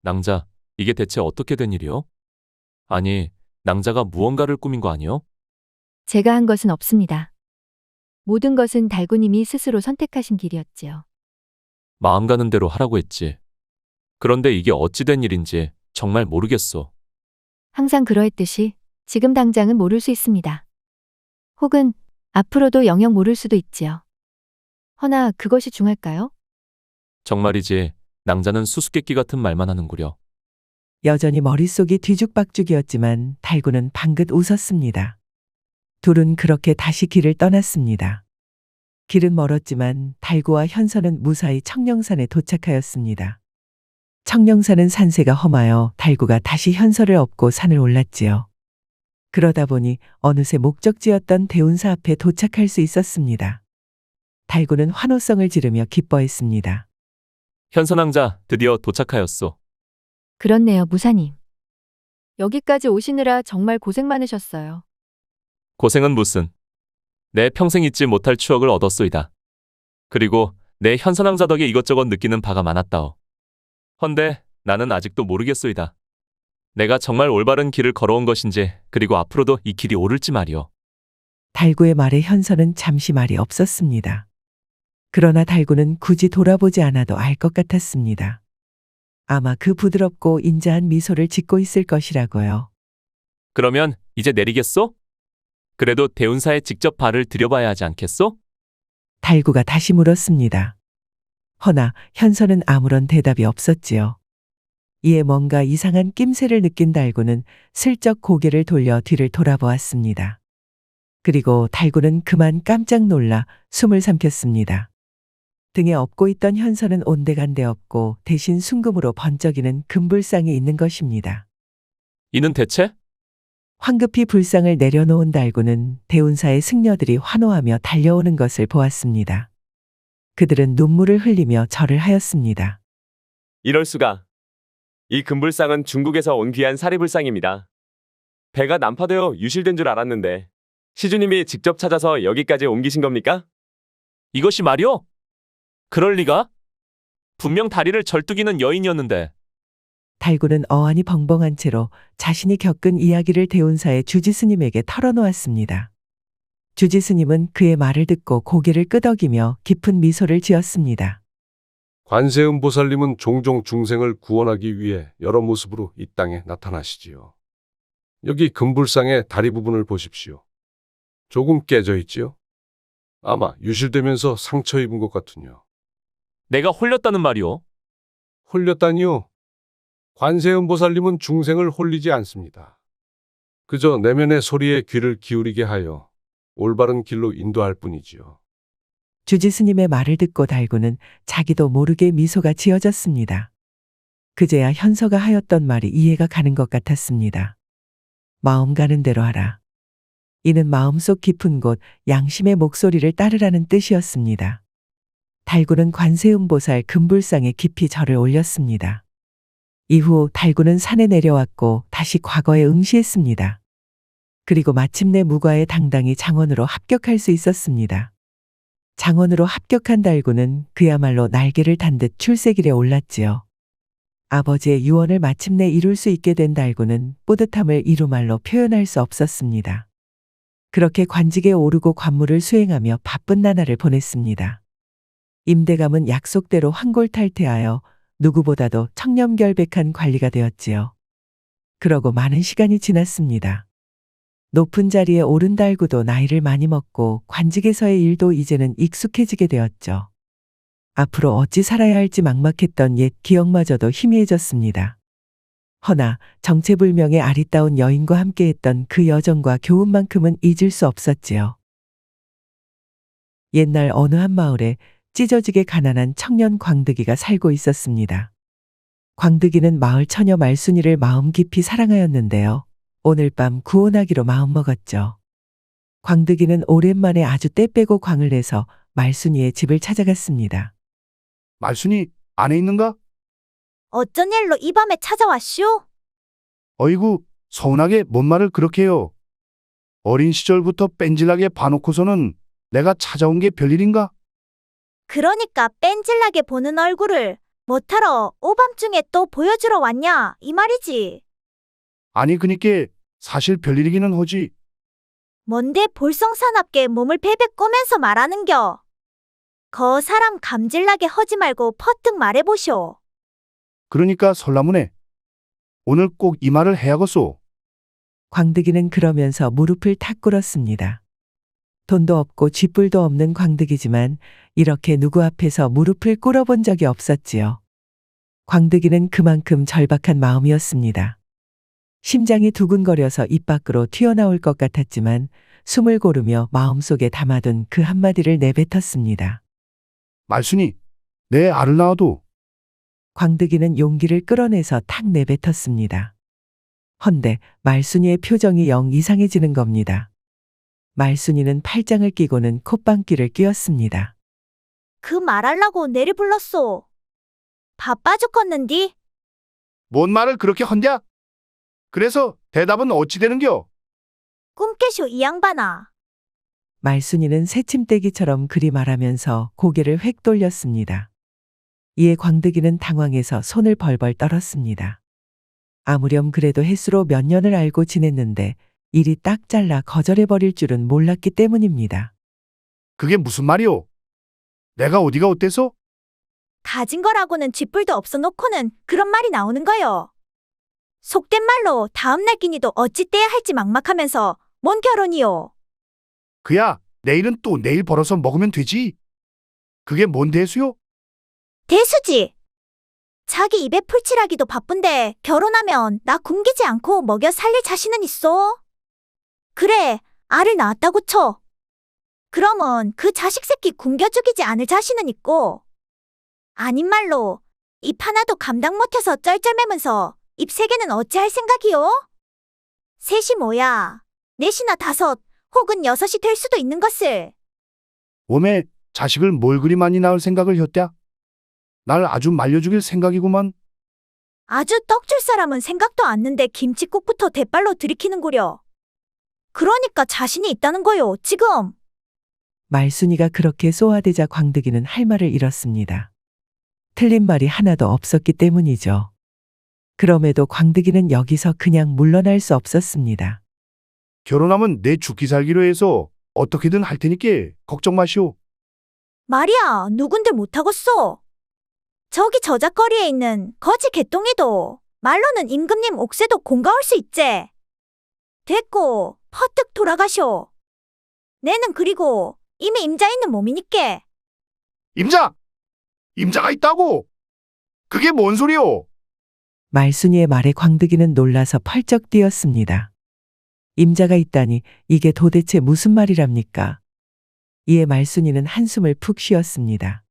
낭자, 이게 대체 어떻게 된 일이요? 아니, 낭자가 무언가를 꾸민 거 아니요? 제가 한 것은 없습니다. 모든 것은 달구님이 스스로 선택하신 길이었지요. 마음 가는 대로 하라고 했지. 그런데 이게 어찌 된 일인지 정말 모르겠어. 항상 그러했듯이 지금 당장은 모를 수 있습니다. 혹은 앞으로도 영영 모를 수도 있지요. 허나 그것이 중할까요? 정말이지, 낭자는 수수께끼 같은 말만 하는구려. 여전히 머릿속이 뒤죽박죽이었지만 달구는 방긋 웃었습니다. 둘은 그렇게 다시 길을 떠났습니다. 길은 멀었지만 달구와 현서는 무사히 청령산에 도착하였습니다. 청령산은 산세가 험하여 달구가 다시 현서를 업고 산을 올랐지요. 그러다 보니 어느새 목적지였던 대운사 앞에 도착할 수 있었습니다. 달구는 환호성을 지르며 기뻐했습니다. 현선왕자, 드디어 도착하였소. 그렇네요, 무사님. 여기까지 오시느라 정말 고생 많으셨어요. 고생은 무슨. 내 평생 잊지 못할 추억을 얻었소이다. 그리고 내 현선왕자 덕에 이것저것 느끼는 바가 많았다오. 헌데 나는 아직도 모르겠소이다. 내가 정말 올바른 길을 걸어온 것인지, 그리고 앞으로도 이 길이 옳을지 말이오. 달구의 말에 현서는 잠시 말이 없었습니다. 그러나 달구는 굳이 돌아보지 않아도 알 것 같았습니다. 아마 그 부드럽고 인자한 미소를 짓고 있을 것이라고요. 그러면 이제 내리겠소? 그래도 대운사에 직접 발을 들여봐야 하지 않겠소? 달구가 다시 물었습니다. 허나 현서는 아무런 대답이 없었지요. 이에 뭔가 이상한 낌새를 느낀 달구는 슬쩍 고개를 돌려 뒤를 돌아보았습니다. 그리고 달구는 그만 깜짝 놀라 숨을 삼켰습니다. 등에 업고 있던 현서는 온데간데 없고 대신 순금으로 번쩍이는 금불상이 있는 것입니다. 이는 대체? 황급히 불상을 내려놓은 달구는 대운사의 승려들이 환호하며 달려오는 것을 보았습니다. 그들은 눈물을 흘리며 절을 하였습니다. 이럴 수가. 이 금불상은 중국에서 온 귀한 사리불상입니다. 배가 난파되어 유실된 줄 알았는데 시주님이 직접 찾아서 여기까지 옮기신 겁니까? 이것이 말이오? 그럴 리가? 분명 다리를 절뚝이는 여인이었는데. 달구는 어안이 벙벙한 채로 자신이 겪은 이야기를 대운사의 주지스님에게 털어놓았습니다. 주지스님은 그의 말을 듣고 고개를 끄덕이며 깊은 미소를 지었습니다. 관세음 보살님은 종종 중생을 구원하기 위해 여러 모습으로 이 땅에 나타나시지요. 여기 금불상의 다리 부분을 보십시오. 조금 깨져 있지요? 아마 유실되면서 상처 입은 것 같으뇨. 내가 홀렸다는 말이오? 홀렸다니요? 관세음 보살님은 중생을 홀리지 않습니다. 그저 내면의 소리에 귀를 기울이게 하여 올바른 길로 인도할 뿐이지요. 주지스님의 말을 듣고 달구는 자기도 모르게 미소가 지어졌습니다. 그제야 현서가 하였던 말이 이해가 가는 것 같았습니다. 마음 가는 대로 하라. 이는 마음속 깊은 곳 양심의 목소리를 따르라는 뜻이었습니다. 달구는 관세음보살 금불상에 깊이 절을 올렸습니다. 이후 달구는 산에 내려왔고 다시 과거에 응시했습니다. 그리고 마침내 무과에 당당히 장원으로 합격할 수 있었습니다. 장원으로 합격한 달구는 그야말로 날개를 단 듯 출세길에 올랐지요. 아버지의 유언을 마침내 이룰 수 있게 된 달구는 뿌듯함을 이루말로 표현할 수 없었습니다. 그렇게 관직에 오르고 관무를 수행하며 바쁜 나날을 보냈습니다. 임대감은 약속대로 환골탈태하여 누구보다도 청렴결백한 관리가 되었지요. 그러고 많은 시간이 지났습니다. 높은 자리에 오른 달구도 나이를 많이 먹고 관직에서의 일도 이제는 익숙해지게 되었죠. 앞으로 어찌 살아야 할지 막막했던 옛 기억마저도 희미해졌습니다. 허나 정체불명의 아리따운 여인과 함께했던 그 여정과 교훈만큼은 잊을 수 없었지요. 옛날 어느 한 마을에 찢어지게 가난한 청년 광득이가 살고 있었습니다. 광득이는 마을 처녀 말순이를 마음 깊이 사랑하였는데요. 오늘 밤 구혼하기로 마음먹었죠. 광득이는 오랜만에 아주 때 빼고 광을 내서 말순이의 집을 찾아갔습니다. 말순이 안에 있는가? 어쩐 일로 이 밤에 찾아왔슈? 어이구, 서운하게 뭔 말을 그렇게 해요. 어린 시절부터 뺀질나게 봐놓고서는 내가 찾아온 게 별일인가? 그러니까 뺀질나게 보는 얼굴을 뭐하러 오밤중에 또 보여주러 왔냐 이 말이지. 아니 그니께 사실 별일이기는 하지. 뭔데 볼썽사납게 몸을 베베 꼬면서 말하는겨. 거 사람 감질나게 허지 말고 퍼뜩 말해보쇼. 그러니까 설라문에 오늘 꼭 이 말을 해야겠소. 광득이는 그러면서 무릎을 탁 꿇었습니다. 돈도 없고 쥐뿔도 없는 광득이지만 이렇게 누구 앞에서 무릎을 꿇어본 적이 없었지요. 광득이는 그만큼 절박한 마음이었습니다. 심장이 두근거려서 입 밖으로 튀어나올 것 같았지만 숨을 고르며 마음속에 담아둔 그 한마디를 내뱉었습니다. 말순이, 내 알을 낳아도. 광득이는 용기를 끌어내서 탁 내뱉었습니다. 헌데 말순이의 표정이 영 이상해지는 겁니다. 말순이는 팔짱을 끼고는 콧방귀를 뀌었습니다. 그 말하려고 내리 불렀소. 바빠 죽겠는디? 뭔 말을 그렇게 헌냐? 그래서 대답은 어찌 되는겨? 꿈깨쇼 이 양반아. 말순이는 새침대기처럼 그리 말하면서 고개를 획 돌렸습니다. 이에 광득이는 당황해서 손을 벌벌 떨었습니다. 아무렴 그래도 햇수로 몇 년을 알고 지냈는데 일이 딱 잘라 거절해버릴 줄은 몰랐기 때문입니다. 그게 무슨 말이오? 내가 어디가 어때서? 가진 거라고는 쥐뿔도 없어 놓고는 그런 말이 나오는 거요. 속된 말로 다음날 끼니도 어찌 떼야 할지 막막하면서 뭔 결혼이요. 그야 내일은 또 내일 벌어서 먹으면 되지. 그게 뭔 대수요? 대수지. 자기 입에 풀칠하기도 바쁜데 결혼하면 나 굶기지 않고 먹여 살릴 자신은 있어? 그래, 알을 낳았다고 쳐. 그러면 그 자식 새끼 굶겨 죽이지 않을 자신은 있고. 아닌 말로 입 하나도 감당 못해서 쩔쩔매면서 입 세 개는 어찌할 생각이요? 셋이 뭐야? 넷이나 다섯 혹은 여섯이 될 수도 있는 것을. 웜에 자식을 뭘 그리 많이 낳을 생각을 했랴? 날 아주 말려 죽일 생각이구만. 아주 떡줄 사람은 생각도 않는데 김칫국부터 대빨로 들이키는구려. 그러니까 자신이 있다는 거요, 지금. 말순이가 그렇게 쏘아대자 광득이는 할 말을 잃었습니다. 틀린 말이 하나도 없었기 때문이죠. 그럼에도 광득이는 여기서 그냥 물러날 수 없었습니다. 결혼하면 내 죽기 살기로 해서 어떻게든 할 테니께 걱정 마시오. 말이야, 누군들 못하겠어. 저기 저작거리에 있는 거지 개똥이도 말로는 임금님 옥새도 공가올 수 있제. 됐고 퍼뜩 돌아가쇼. 내는 그리고 이미 임자 있는 몸이니께. 임자! 임자가 있다고! 그게 뭔 소리요? 말순이의 말에 광득이는 놀라서 펄쩍 뛰었습니다. 임자가 있다니 이게 도대체 무슨 말이랍니까? 이에 말순이는 한숨을 푹 쉬었습니다.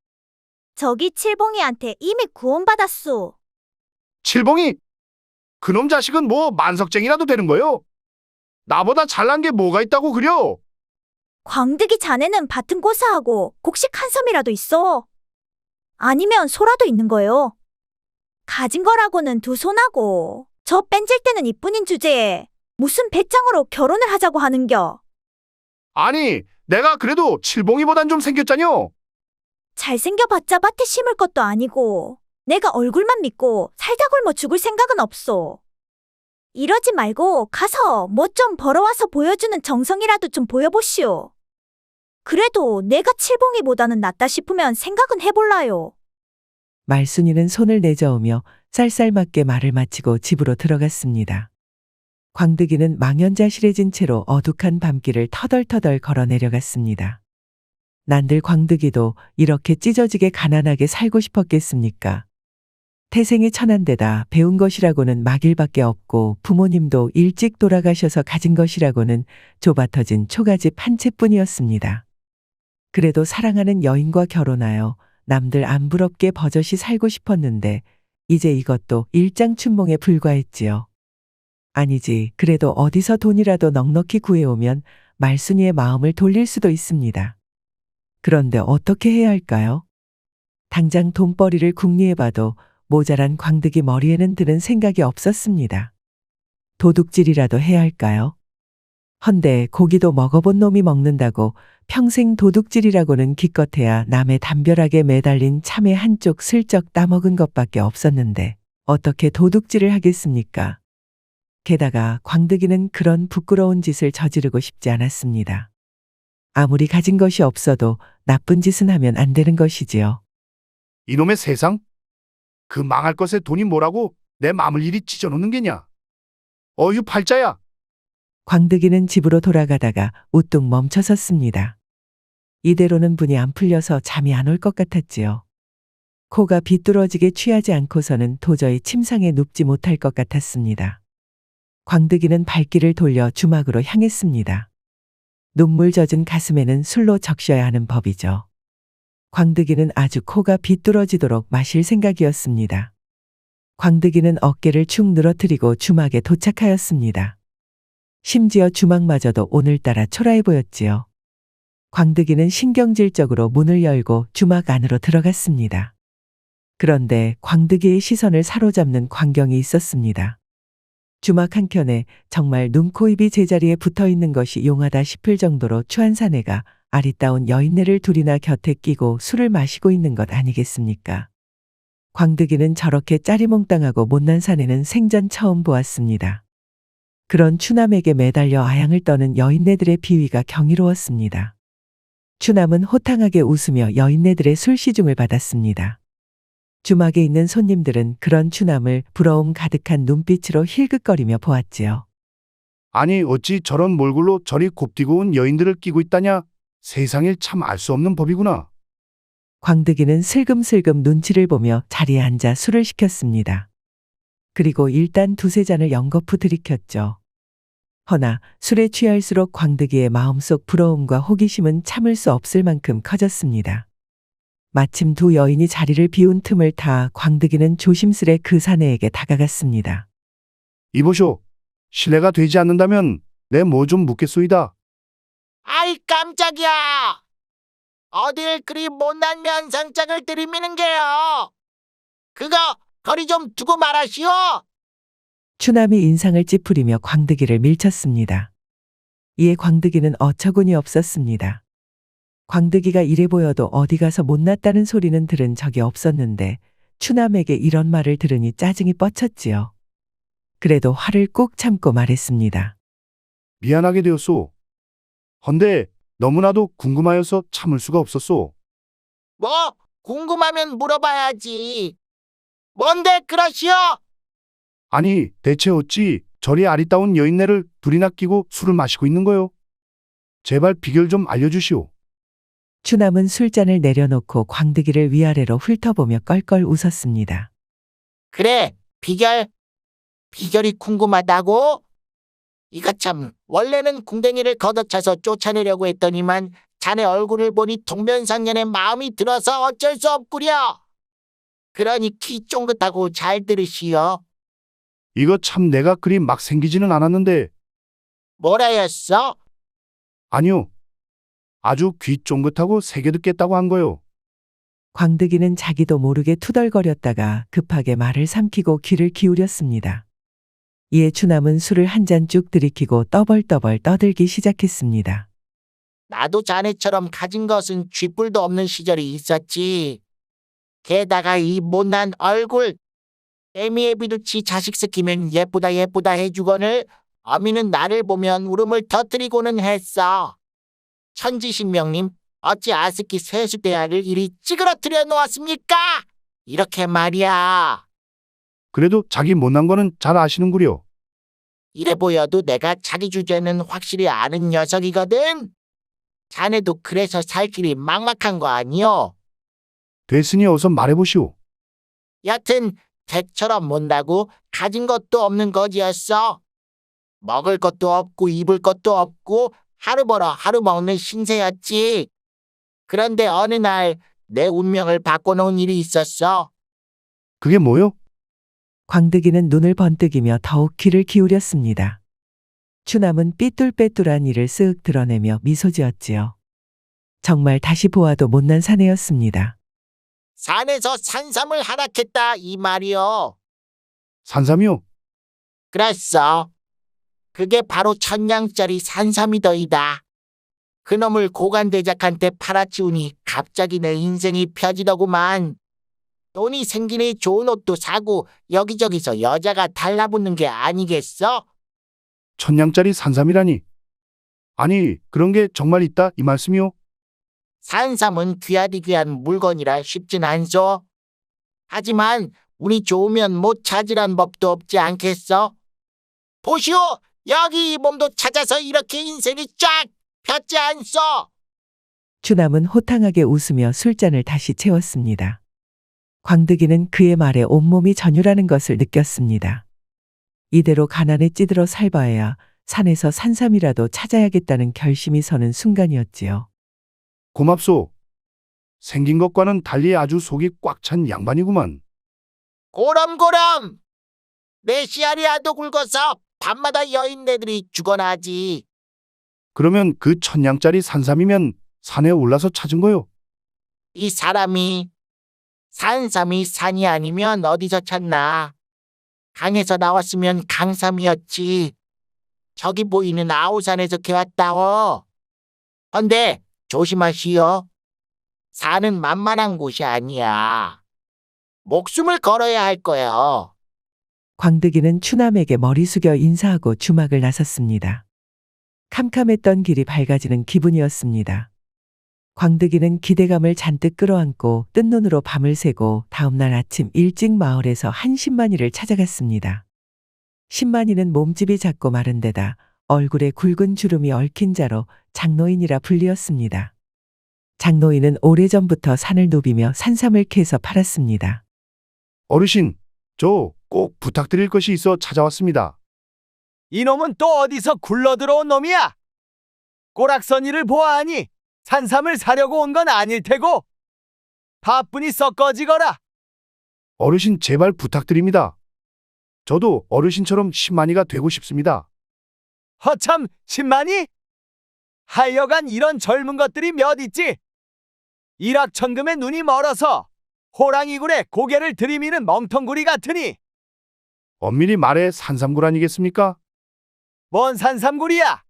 저기 칠봉이한테 이미 구원받았소. 칠봉이? 그놈 자식은 뭐 만석쟁이라도 되는 거요? 나보다 잘난 게 뭐가 있다고 그려? 광득이 자네는 밭은 고사하고 곡식 한 섬이라도 있어. 아니면 소라도 있는 거요. 가진 거라고는 두 손하고 저 뺀질 때는 이뿐인 주제에 무슨 배짱으로 결혼을 하자고 하는겨. 아니, 내가 그래도 칠봉이보단 좀 생겼잖여. 잘생겨봤자 밭에 심을 것도 아니고 내가 얼굴만 믿고 살다 굶어 죽을 생각은 없소. 이러지 말고 가서 뭐 좀 벌어와서 보여주는 정성이라도 좀 보여보시오. 그래도 내가 칠봉이보다는 낫다 싶으면 생각은 해볼라요. 말순이는 손을 내저으며 쌀쌀맞게 말을 마치고 집으로 들어갔습니다. 광득이는 망연자실해진 채로 어둑한 밤길을 터덜터덜 걸어 내려갔습니다. 난들 광득이도 이렇게 찢어지게 가난하게 살고 싶었겠습니까? 태생이 천한데다 배운 것이라고는 막일밖에 없고 부모님도 일찍 돌아가셔서 가진 것이라고는 좁아터진 초가집 한 채뿐이었습니다. 그래도 사랑하는 여인과 결혼하여 남들 안 부럽게 버젓이 살고 싶었는데 이제 이것도 일장춘몽에 불과했지요. 아니지, 그래도 어디서 돈이라도 넉넉히 구해오면 말순이의 마음을 돌릴 수도 있습니다. 그런데 어떻게 해야 할까요? 당장 돈벌이를 궁리해봐도 모자란 광득이 머리에는 드는 생각이 없었습니다. 도둑질이라도 해야 할까요? 헌데 고기도 먹어본 놈이 먹는다고 평생 도둑질이라고는 기껏해야 남의 담벼락에 매달린 참외 한쪽 슬쩍 따먹은 것밖에 없었는데 어떻게 도둑질을 하겠습니까? 게다가 광득이는 그런 부끄러운 짓을 저지르고 싶지 않았습니다. 아무리 가진 것이 없어도 나쁜 짓은 하면 안 되는 것이지요. 이놈의 세상? 그 망할 것에 돈이 뭐라고 내 마음을 이리 찢어놓는 게냐? 어유 팔자야. 광득이는 집으로 돌아가다가 우뚝 멈춰섰습니다. 이대로는 분이 안 풀려서 잠이 안 올 것 같았지요. 코가 비뚤어지게 취하지 않고서는 도저히 침상에 눕지 못할 것 같았습니다. 광득이는 발길을 돌려 주막으로 향했습니다. 눈물 젖은 가슴에는 술로 적셔야 하는 법이죠. 광득이는 아주 코가 비뚤어지도록 마실 생각이었습니다. 광득이는 어깨를 축 늘어뜨리고 주막에 도착하였습니다. 심지어 주막마저도 오늘따라 초라해 보였지요. 광득이는 신경질적으로 문을 열고 주막 안으로 들어갔습니다. 그런데 광득이의 시선을 사로잡는 광경이 있었습니다. 주막 한켠에 정말 눈, 코, 입이 제자리에 붙어 있는 것이 용하다 싶을 정도로 추한 사내가 아리따운 여인네를 둘이나 곁에 끼고 술을 마시고 있는 것 아니겠습니까? 광득이는 저렇게 짜리몽땅하고 못난 사내는 생전 처음 보았습니다. 그런 추남에게 매달려 아양을 떠는 여인네들의 비위가 경이로웠습니다. 추남은 호탕하게 웃으며 여인네들의 술시중을 받았습니다. 주막에 있는 손님들은 그런 추남을 부러움 가득한 눈빛으로 힐끗거리며 보았지요. 아니 어찌 저런 몰골로 저리 곱디고 온 여인들을 끼고 있다냐? 세상에 참 알 수 없는 법이구나. 광득이는 슬금슬금 눈치를 보며 자리에 앉아 술을 시켰습니다. 그리고 일단 두세 잔을 연거푸 들이켰죠. 허나 술에 취할수록 광득이의 마음속 부러움과 호기심은 참을 수 없을 만큼 커졌습니다. 마침 두 여인이 자리를 비운 틈을 타 광득이는 조심스레 그 사내에게 다가갔습니다. 이보쇼, 실례가 되지 않는다면 내 뭐 좀 묻겠소이다. 아이 깜짝이야. 어딜 그리 못난 면상짝을 들이미는 게요. 그거 거리 좀 두고 말하시오. 추남이 인상을 찌푸리며 광득이를 밀쳤습니다. 이에 광득이는 어처구니 없었습니다. 광득이가 이래 보여도 어디 가서 못났다는 소리는 들은 적이 없었는데 추남에게 이런 말을 들으니 짜증이 뻗쳤지요. 그래도 화를 꾹 참고 말했습니다. 미안하게 되었소. 헌데 너무나도 궁금하여서 참을 수가 없었소. 뭐 궁금하면 물어봐야지. 뭔데 그러시오? 아니 대체 어찌 저리 아리따운 여인네를 둘이나 끼고 술을 마시고 있는 거요? 제발 비결 좀 알려주시오. 추남은 술잔을 내려놓고 광득이를 위아래로 훑어보며 껄껄 웃었습니다. 그래 비결이 궁금하다고? 이가 참 원래는 궁뎅이를 걷어차서 쫓아내려고 했더니만 자네 얼굴을 보니 동면상련의 마음이 들어서 어쩔 수 없구려. 그러니 키 쫑긋하고 잘 들으시오. 이거 참 내가 그리 막 생기지는 않았는데. 뭐라였어? 아니요. 아주 귀 쫑긋하고 새겨 듣겠다고 한 거요. 광득이는 자기도 모르게 투덜거렸다가 급하게 말을 삼키고 귀를 기울였습니다. 이에 추남은 술을 한 잔 쭉 들이키고 떠벌떠벌 떠들기 시작했습니다. 나도 자네처럼 가진 것은 쥐뿔도 없는 시절이 있었지. 게다가 이 못난 얼굴. 애미에 비두치 자식 시키면 예쁘다 해주거늘 어미는 나를 보면 울음을 터뜨리고는 했어. 천지신명님 어찌 아스키 세수대야를 이리 찌그러뜨려 놓았습니까? 이렇게 말이야. 그래도 자기 못난 거는 잘 아시는구려. 이래 보여도 내가 자기 주제는 확실히 아는 녀석이거든. 자네도 그래서 살 길이 막막한 거 아니오? 됐으니 어서 말해보시오. 여튼 객처럼 못나고 가진 것도 없는 거지였어. 먹을 것도 없고 입을 것도 없고 하루 벌어 하루 먹는 신세였지. 그런데 어느 날 내 운명을 바꿔놓은 일이 있었어. 그게 뭐요? 광득이는 눈을 번뜩이며 더욱 귀를 기울였습니다. 추남은 삐뚤빼뚤한 이를 쓱 드러내며 미소 지었지요. 정말 다시 보아도 못난 사내였습니다. 산에서 산삼을 하락했다 이 말이요. 산삼이요? 그랬어. 그게 바로 1000냥짜리 산삼이더이다. 그놈을 고관대작한테 팔아치우니 갑자기 내 인생이 펴지더구만. 돈이 생기니 좋은 옷도 사고 여기저기서 여자가 달라붙는 게 아니겠어? 1000냥짜리 산삼이라니. 아니, 그런 게 정말 있다 이 말씀이요? 산삼은 귀하디 귀한 물건이라 쉽진 않소. 하지만 운이 좋으면 못 찾으란 법도 없지 않겠어? 보시오! 여기 이 몸도 찾아서 이렇게 인생이 쫙 폈지 않소? 추남은 호탕하게 웃으며 술잔을 다시 채웠습니다. 광득이는 그의 말에 온몸이 전율하는 것을 느꼈습니다. 이대로 가난에 찌들어 살봐야 산에서 산삼이라도 찾아야겠다는 결심이 서는 순간이었지요. 고맙소. 생긴 것과는 달리 아주 속이 꽉 찬 양반이구만. 고럼고럼! 내 씨알이라도 굵어서 밤마다 여인네들이 죽어나지. 그러면 그 1000냥짜리 산삼이면 산에 올라서 찾은 거요? 이 사람이 산삼이 산이 아니면 어디서 찾나. 강에서 나왔으면 강삼이었지. 저기 보이는 아우산에서 캐왔다오. 헌데 조심하시오. 산은 만만한 곳이 아니야. 목숨을 걸어야 할 거예요. 광득이는 추남에게 머리 숙여 인사하고 주막을 나섰습니다. 캄캄했던 길이 밝아지는 기분이었습니다. 광득이는 기대감을 잔뜩 끌어안고 뜬 눈으로 밤을 새고 다음날 아침 일찍 마을에서 한 신만이를 찾아갔습니다. 신만이는 몸집이 작고 마른 데다 얼굴에 굵은 주름이 얽힌 자로 장노인이라 불리었습니다. 장노인은 오래전부터 산을 누비며 산삼을 캐서 팔았습니다. 어르신, 저 꼭 부탁드릴 것이 있어 찾아왔습니다. 이놈은 또 어디서 굴러들어온 놈이야? 꼬락서니를 보아하니 산삼을 사려고 온 건 아닐 테고 바쁘니 썩 꺼지거라. 어르신 제발 부탁드립니다. 저도 어르신처럼 신만이가 되고 싶습니다. 허참 신만이? 하여간 이런 젊은 것들이 몇 있지? 일확천금에 눈이 멀어서 호랑이 굴에 고개를 들이미는 멍텅구리 같으니. 엄밀히 말해 산삼굴 아니겠습니까? 뭔 산삼굴이야?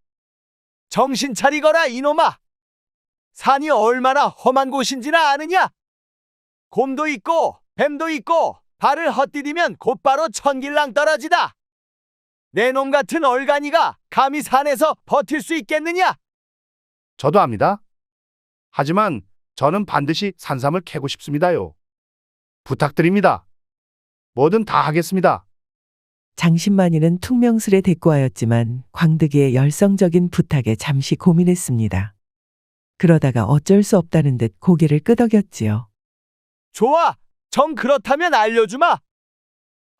정신 차리거라 이놈아. 산이 얼마나 험한 곳인지나 아느냐? 곰도 있고 뱀도 있고 발을 헛디디면 곧바로 천길랑 떨어지다. 내 놈 같은 얼간이가 감히 산에서 버틸 수 있겠느냐? 저도 압니다. 하지만 저는 반드시 산삼을 캐고 싶습니다요. 부탁드립니다. 뭐든 다 하겠습니다. 장신만이는 퉁명스레 대꾸하였지만 광득이의 열성적인 부탁에 잠시 고민했습니다. 그러다가 어쩔 수 없다는 듯 고개를 끄덕였지요. 좋아, 정 그렇다면 알려주마.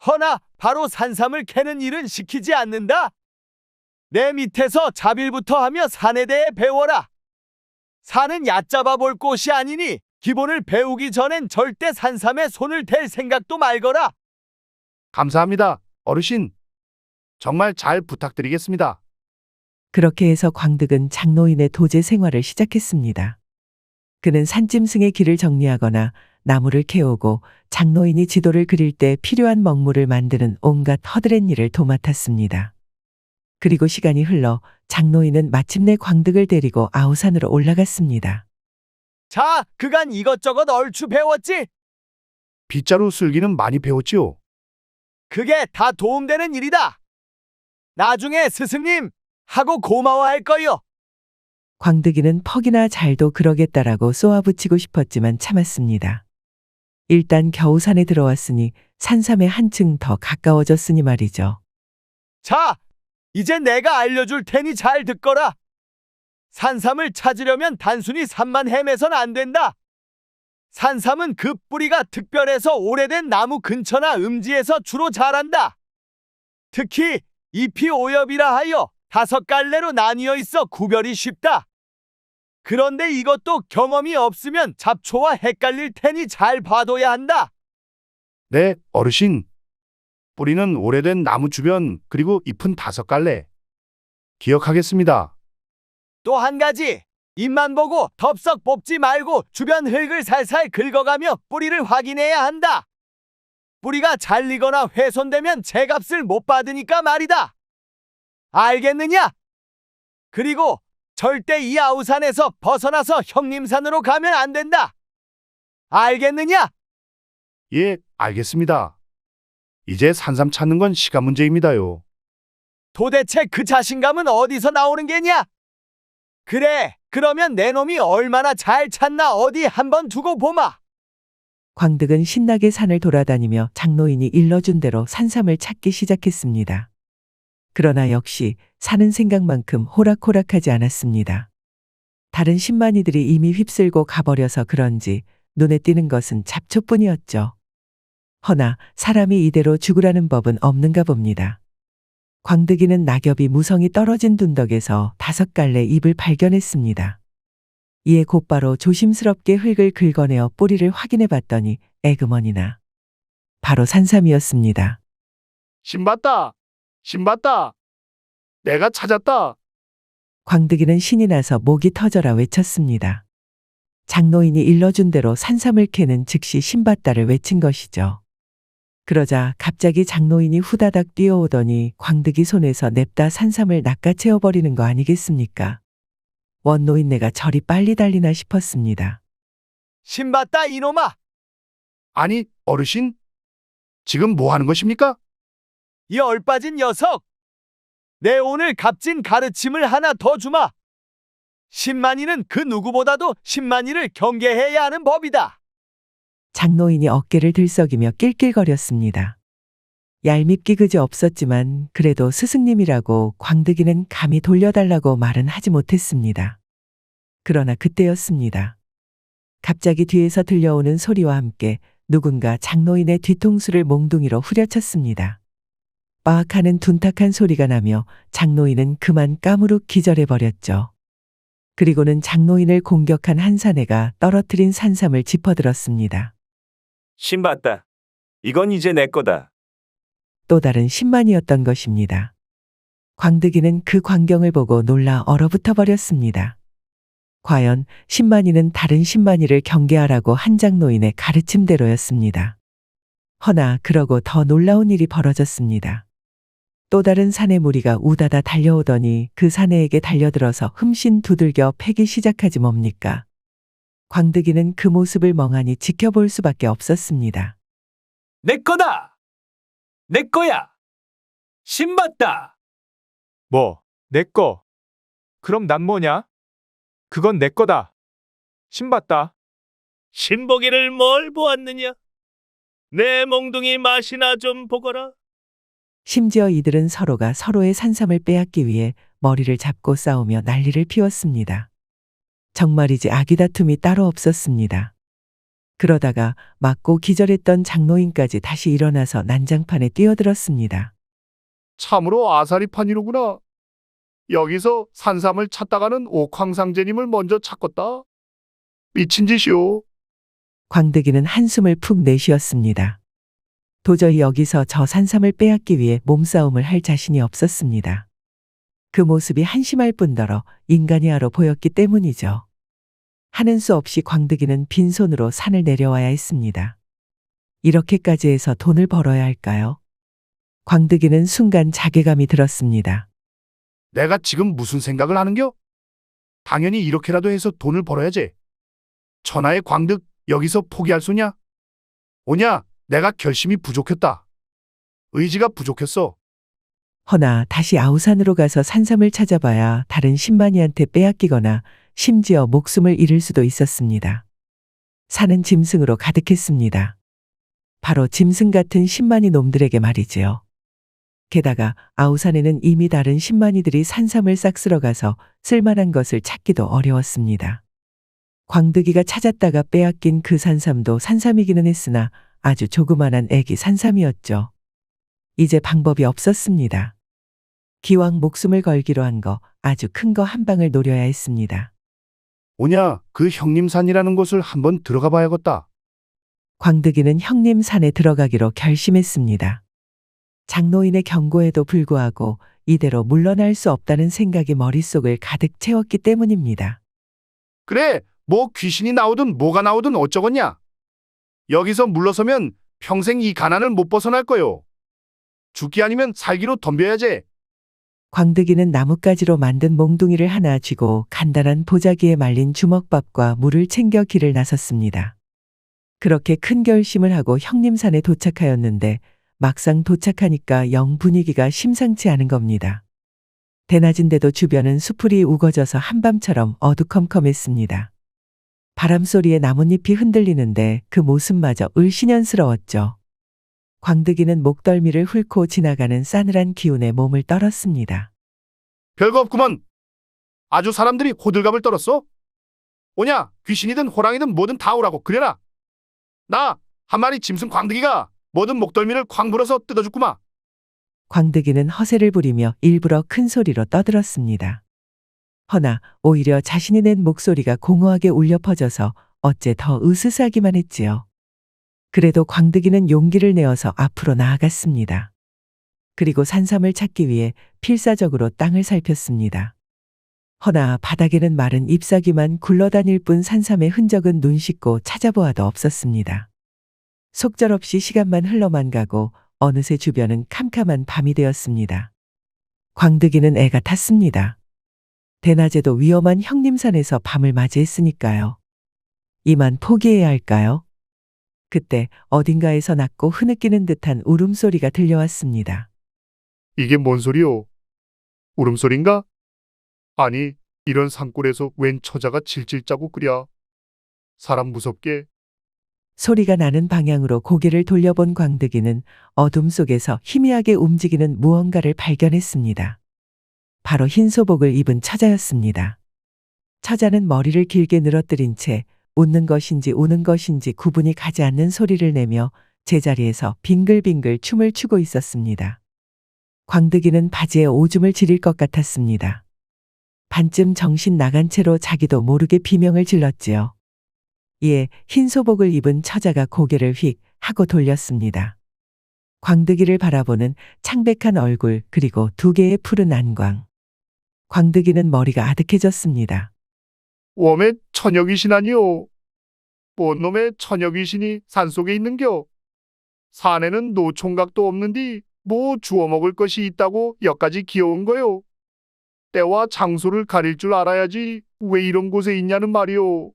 허나 바로 산삼을 캐는 일은 시키지 않는다. 내 밑에서 자빌부터 하며 산에 대해 배워라. 산은 얕잡아 볼 곳이 아니니 기본을 배우기 전엔 절대 산삼에 손을 댈 생각도 말거라. 감사합니다, 어르신. 정말 잘 부탁드리겠습니다. 그렇게 해서 광득은 장노인의 도제 생활을 시작했습니다. 그는 산짐승의 길을 정리하거나 나무를 캐오고 장노인이 지도를 그릴 때 필요한 먹물을 만드는 온갖 허드렛 일을 도맡았습니다. 그리고 시간이 흘러 장노인은 마침내 광득을 데리고 아우산으로 올라갔습니다. 자, 그간 이것저것 얼추 배웠지? 빗자루 쓸기는 많이 배웠지요. 그게 다 도움되는 일이다. 나중에 스승님 하고 고마워할 거요. 광득이는 퍽이나 잘도 그러겠다라고 쏘아붙이고 싶었지만 참았습니다. 일단 겨우 산에 들어왔으니 산삼에 한층 더 가까워졌으니 말이죠. 자, 이제 내가 알려줄 테니 잘 듣거라. 산삼을 찾으려면 단순히 산만 헤매선 안 된다. 산삼은 그 뿌리가 특별해서 오래된 나무 근처나 음지에서 주로 자란다. 특히 잎이 오엽이라 하여 5갈래로 나뉘어 있어 구별이 쉽다. 그런데 이것도 경험이 없으면 잡초와 헷갈릴 테니 잘 봐둬야 한다. 네, 어르신. 뿌리는 오래된 나무 주변 그리고 잎은 5갈래. 기억하겠습니다. 또 한 가지, 입만 보고 덥석 뽑지 말고 주변 흙을 살살 긁어가며 뿌리를 확인해야 한다. 뿌리가 잘리거나 훼손되면 제값을 못 받으니까 말이다. 알겠느냐? 그리고 절대 이 아우산에서 벗어나서 형님산으로 가면 안 된다. 알겠느냐? 예, 알겠습니다. 이제 산삼 찾는 건 시간 문제입니다요. 도대체 그 자신감은 어디서 나오는 게냐? 그래, 그러면 내 놈이 얼마나 잘 찾나 어디 한번 두고 보마. 광득은 신나게 산을 돌아다니며 장노인이 일러준 대로 산삼을 찾기 시작했습니다. 그러나 역시 사는 생각만큼 호락호락하지 않았습니다. 다른 신만이들이 이미 휩쓸고 가버려서 그런지 눈에 띄는 것은 잡초뿐이었죠. 허나 사람이 이대로 죽으라는 법은 없는가 봅니다. 광득이는 낙엽이 무성히 떨어진 둔덕에서 5갈래 잎을 발견했습니다. 이에 곧바로 조심스럽게 흙을 긁어내어 뿌리를 확인해 봤더니 에그머니나 바로 산삼이었습니다. 신봤다! 신봤다! 내가 찾았다! 광득이는 신이 나서 목이 터져라 외쳤습니다. 장노인이 일러준 대로 산삼을 캐는 즉시 신봤다를 외친 것이죠. 그러자 갑자기 장노인이 후다닥 뛰어오더니 광득이 손에서 냅다 산삼을 낚아채워버리는 거 아니겠습니까? 원노인네가 저리 빨리 달리나 싶었습니다. 신봤다 이놈아! 아니, 어르신? 지금 뭐 하는 것입니까? 이 얼빠진 녀석! 내 오늘 값진 가르침을 하나 더 주마! 신만이는 그 누구보다도 신만이를 경계해야 하는 법이다. 장노인이 어깨를 들썩이며 낄낄거렸습니다. 얄밉기 그지 없었지만 그래도 스승님이라고 광득이는 감히 돌려달라고 말은 하지 못했습니다. 그러나 그때였습니다. 갑자기 뒤에서 들려오는 소리와 함께 누군가 장노인의 뒤통수를 몽둥이로 후려쳤습니다. 빠악하는 둔탁한 소리가 나며 장노인은 그만 까무룩 기절해버렸죠. 그리고는 장노인을 공격한 한 사내가 떨어뜨린 산삼을 짚어들었습니다. 신봤다. 이건 이제 내 거다. 또 다른 신만이었던 것입니다. 광득이는 그 광경을 보고 놀라 얼어붙어 버렸습니다. 과연 신만이는 다른 신만이를 경계하라고 한 장노인의 가르침대로였습니다. 허나 그러고 더 놀라운 일이 벌어졌습니다. 또 다른 사내 무리가 우다다 달려오더니 그 사내에게 달려들어서 흠씬 두들겨 패기 시작하지 뭡니까? 광득이는 그 모습을 멍하니 지켜볼 수밖에 없었습니다. 내 거다! 내 거야! 신봤다! 뭐, 내 거? 그럼 난 뭐냐? 그건 내 거다. 신봤다. 신보기를 뭘 보았느냐? 내 몽둥이 맛이나 좀 보거라. 심지어 이들은 서로가 서로의 산삼을 빼앗기 위해 머리를 잡고 싸우며 난리를 피웠습니다. 정말이지 아기다툼이 따로 없었습니다. 그러다가 맞고 기절했던 장노인까지 다시 일어나서 난장판에 뛰어들었습니다. 참으로 아사리판이로구나. 여기서 산삼을 찾다가는 옥황상제님을 먼저 찾겄다. 미친 짓이오. 광득이는 한숨을 푹 내쉬었습니다. 도저히 여기서 저 산삼을 빼앗기 위해 몸싸움을 할 자신이 없었습니다. 그 모습이 한심할 뿐더러 인간이하러 보였기 때문이죠. 하는 수 없이 광득이는 빈손으로 산을 내려와야 했습니다. 이렇게까지 해서 돈을 벌어야 할까요? 광득이는 순간 자괴감이 들었습니다. 내가 지금 무슨 생각을 하는겨? 당연히 이렇게라도 해서 돈을 벌어야지. 천하의 광득 여기서 포기할 소냐? 오냐, 내가 결심이 부족했다. 의지가 부족했어. 허나 다시 아우산으로 가서 산삼을 찾아봐야 다른 신만이한테 빼앗기거나 심지어 목숨을 잃을 수도 있었습니다. 산은 짐승으로 가득했습니다. 바로 짐승 같은 신만이 놈들에게 말이지요. 게다가 아우산에는 이미 다른 신만이들이 산삼을 싹 쓸어가서 쓸만한 것을 찾기도 어려웠습니다. 광득이가 찾았다가 빼앗긴 그 산삼도 산삼이기는 했으나 아주 조그만한 애기 산삼이었죠. 이제 방법이 없었습니다. 기왕 목숨을 걸기로 한 거 아주 큰 거 한 방을 노려야 했습니다. 오냐, 그 형님산이라는 곳을 한번 들어가 봐야겠다. 광득이는 형님산에 들어가기로 결심했습니다. 장노인의 경고에도 불구하고 이대로 물러날 수 없다는 생각이 머릿속을 가득 채웠기 때문입니다. 그래, 뭐 귀신이 나오든 뭐가 나오든 어쩌겠냐. 여기서 물러서면 평생 이 가난을 못 벗어날 거요. 죽기 아니면 살기로 덤벼야지. 광득이는 나뭇가지로 만든 몽둥이를 하나 쥐고 간단한 보자기에 말린 주먹밥과 물을 챙겨 길을 나섰습니다. 그렇게 큰 결심을 하고 형림산에 도착하였는데 막상 도착하니까 영 분위기가 심상치 않은 겁니다. 대낮인데도 주변은 수풀이 우거져서 한밤처럼 어두컴컴했습니다. 바람소리에 나뭇잎이 흔들리는데 그 모습마저 을씨년스러웠죠. 광득이는 목덜미를 훑고 지나가는 싸늘한 기운에 몸을 떨었습니다. 별거 없구먼. 아주 사람들이 호들갑을 떨었어. 오냐, 귀신이든 호랑이든 뭐든 다 오라고 그래라. 나 한 마리 짐승 광득이가 뭐든 목덜미를 쾅 불어서 뜯어줄구마. 광득이는 허세를 부리며 일부러 큰 소리로 떠들었습니다. 허나 오히려 자신이 낸 목소리가 공허하게 울려 퍼져서 어째 더 으스스하기만 했지요. 그래도 광득이는 용기를 내어서 앞으로 나아갔습니다. 그리고 산삼을 찾기 위해 필사적으로 땅을 살폈습니다. 허나 바닥에는 마른 잎사귀만 굴러다닐 뿐 산삼의 흔적은 눈 씻고 찾아보아도 없었습니다. 속절없이 시간만 흘러만 가고 어느새 주변은 캄캄한 밤이 되었습니다. 광득이는 애가 탔습니다. 대낮에도 위험한 형림산에서 밤을 맞이했으니까요. 이만 포기해야 할까요? 그때 어딘가에서 낮고 흐느끼는 듯한 울음소리가 들려왔습니다. 이게 뭔 소리요? 울음소린가? 아니, 이런 산골에서 웬 처자가 질질 짜고 끓여. 사람 무섭게. 소리가 나는 방향으로 고개를 돌려본 광득이는 어둠 속에서 희미하게 움직이는 무언가를 발견했습니다. 바로 흰 소복을 입은 처자였습니다. 처자는 머리를 길게 늘어뜨린 채 웃는 것인지 우는 것인지 구분이 가지 않는 소리를 내며 제자리에서 빙글빙글 춤을 추고 있었습니다. 광득이는 바지에 오줌을 지릴 것 같았습니다. 반쯤 정신 나간 채로 자기도 모르게 비명을 질렀지요. 이에 흰 소복을 입은 처자가 고개를 휙 하고 돌렸습니다. 광득이를 바라보는 창백한 얼굴 그리고 두 개의 푸른 안광. 광득이는 머리가 아득해졌습니다. 웜의 처녀귀신 아니오. 뭔 놈의 처녀귀신이 산속에 있는겨. 산에는 노총각도 없는디 뭐 주워 먹을 것이 있다고 여기까지 기어온 거요. 때와 장소를 가릴 줄 알아야지 왜 이런 곳에 있냐는 말이오.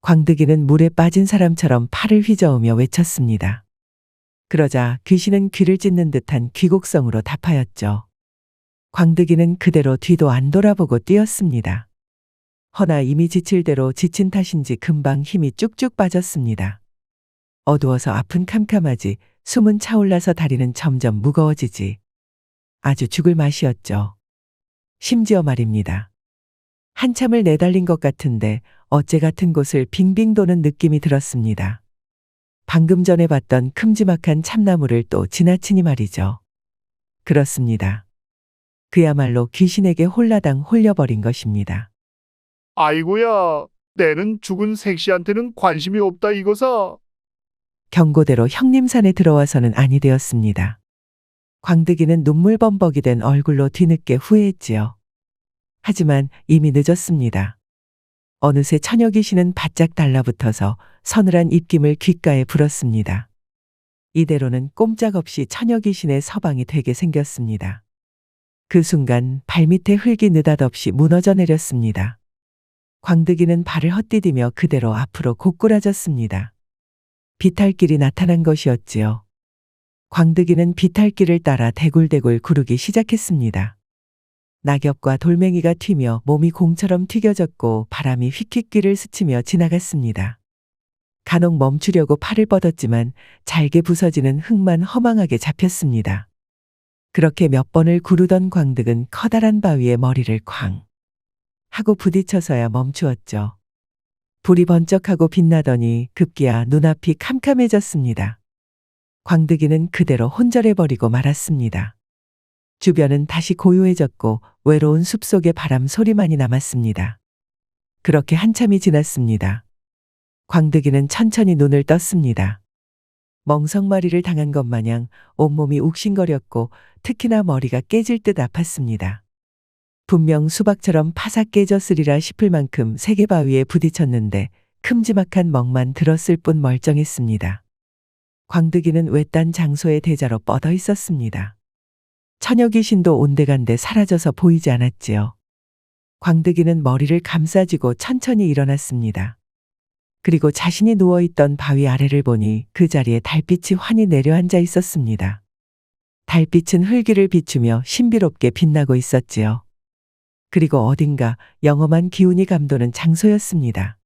광득이는 물에 빠진 사람처럼 팔을 휘저으며 외쳤습니다. 그러자 귀신은 귀를 찢는 듯한 귀곡성으로 답하였죠. 광득이는 그대로 뒤도 안 돌아보고 뛰었습니다. 허나 이미 지칠 대로 지친 탓인지 금방 힘이 쭉쭉 빠졌습니다. 어두워서 앞은 캄캄하지, 숨은 차올라서 다리는 점점 무거워지지. 아주 죽을 맛이었죠. 심지어 말입니다. 한참을 내달린 것 같은데 어째 같은 곳을 빙빙 도는 느낌이 들었습니다. 방금 전에 봤던 큼지막한 참나무를 또 지나치니 말이죠. 그렇습니다. 그야말로 귀신에게 홀라당 홀려버린 것입니다. 아이고야, 내는 죽은 색시한테는 관심이 없다 이거사. 경고대로 형림산에 들어와서는 아니 되었습니다. 광득이는 눈물 범벅이 된 얼굴로 뒤늦게 후회했지요. 하지만 이미 늦었습니다. 어느새 처녀 귀신은 바짝 달라붙어서 서늘한 입김을 귓가에 불었습니다. 이대로는 꼼짝없이 처녀 귀신의 서방이 되게 생겼습니다. 그 순간 발밑에 흙이 느닷없이 무너져 내렸습니다. 광득이는 발을 헛디디며 그대로 앞으로 고꾸라졌습니다. 비탈길이 나타난 것이었지요. 광득이는 비탈길을 따라 대굴대굴 구르기 시작했습니다. 낙엽과 돌멩이가 튀며 몸이 공처럼 튀겨졌고 바람이 휙휙 귀를 스치며 지나갔습니다. 간혹 멈추려고 팔을 뻗었지만 잘게 부서지는 흙만 허망하게 잡혔습니다. 그렇게 몇 번을 구르던 광득은 커다란 바위에 머리를 쾅 하고 부딪혀서야 멈추었죠. 불이 번쩍하고 빛나더니 급기야 눈앞이 캄캄해졌습니다. 광득이는 그대로 혼절해버리고 말았습니다. 주변은 다시 고요해졌고 외로운 숲속의 바람 소리만이 남았습니다. 그렇게 한참이 지났습니다. 광득이는 천천히 눈을 떴습니다. 멍석마리를 당한 것 마냥 온몸이 욱신거렸고 특히나 머리가 깨질 듯 아팠습니다. 분명 수박처럼 파삭 깨졌으리라 싶을 만큼 세계 바위에 부딪혔는데 큼지막한 멍만 들었을 뿐 멀쩡했습니다. 광득이는 외딴 장소의 대자로 뻗어 있었습니다. 처녀 귀신도 온데간데 사라져서 보이지 않았지요. 광득이는 머리를 감싸쥐고 천천히 일어났습니다. 그리고 자신이 누워있던 바위 아래를 보니 그 자리에 달빛이 환히 내려앉아 있었습니다. 달빛은 흙위를 비추며 신비롭게 빛나고 있었지요. 그리고 어딘가 영험한 기운이 감도는 장소였습니다.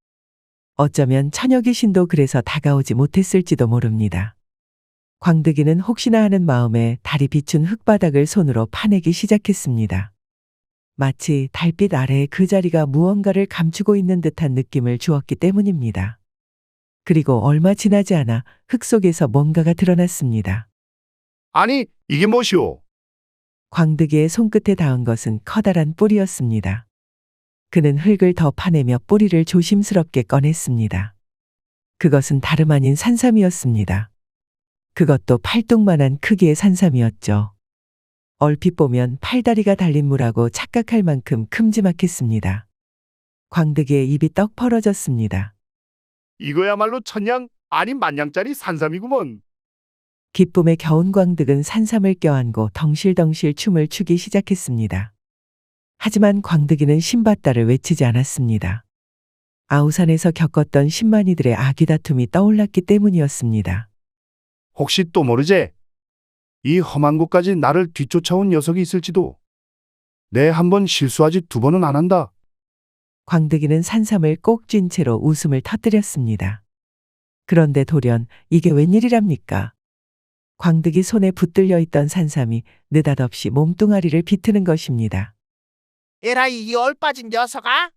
어쩌면 처녀 귀신도 그래서 다가오지 못했을지도 모릅니다. 광득이는 혹시나 하는 마음에 달이 비춘 흙바닥을 손으로 파내기 시작했습니다. 마치 달빛 아래에 그 자리가 무언가를 감추고 있는 듯한 느낌을 주었기 때문입니다. 그리고 얼마 지나지 않아 흙 속에서 뭔가가 드러났습니다. 아니, 이게 무엇이오? 광득이의 손끝에 닿은 것은 커다란 뿔이었습니다. 그는 흙을 더 파내며 뿌리를 조심스럽게 꺼냈습니다. 그것은 다름 아닌 산삼이었습니다. 그것도 팔뚝만한 크기의 산삼이었죠. 얼핏 보면 팔다리가 달린 무라고 착각할 만큼 큼지막했습니다. 광득이의 입이 떡 벌어졌습니다. 이거야말로 천냥 아니 만냥짜리 산삼이구먼. 기쁨에 겨운 광득은 산삼을 껴안고 덩실덩실 춤을 추기 시작했습니다. 하지만 광득이는 신밧달을 외치지 않았습니다. 아우산에서 겪었던 10만이들의 아귀 다툼이 떠올랐기 때문이었습니다. 혹시 또 모르제? 이 험한 곳까지 나를 뒤쫓아온 녀석이 있을지도. 내 한 번 실수하지 두 번은 안 한다. 광득이는 산삼을 꼭 쥔 채로 웃음을 터뜨렸습니다. 그런데 돌연 이게 웬일이랍니까? 광득이 손에 붙들려 있던 산삼이 느닷없이 몸뚱아리를 비트는 것입니다. 에라이 이 얼빠진 녀석아!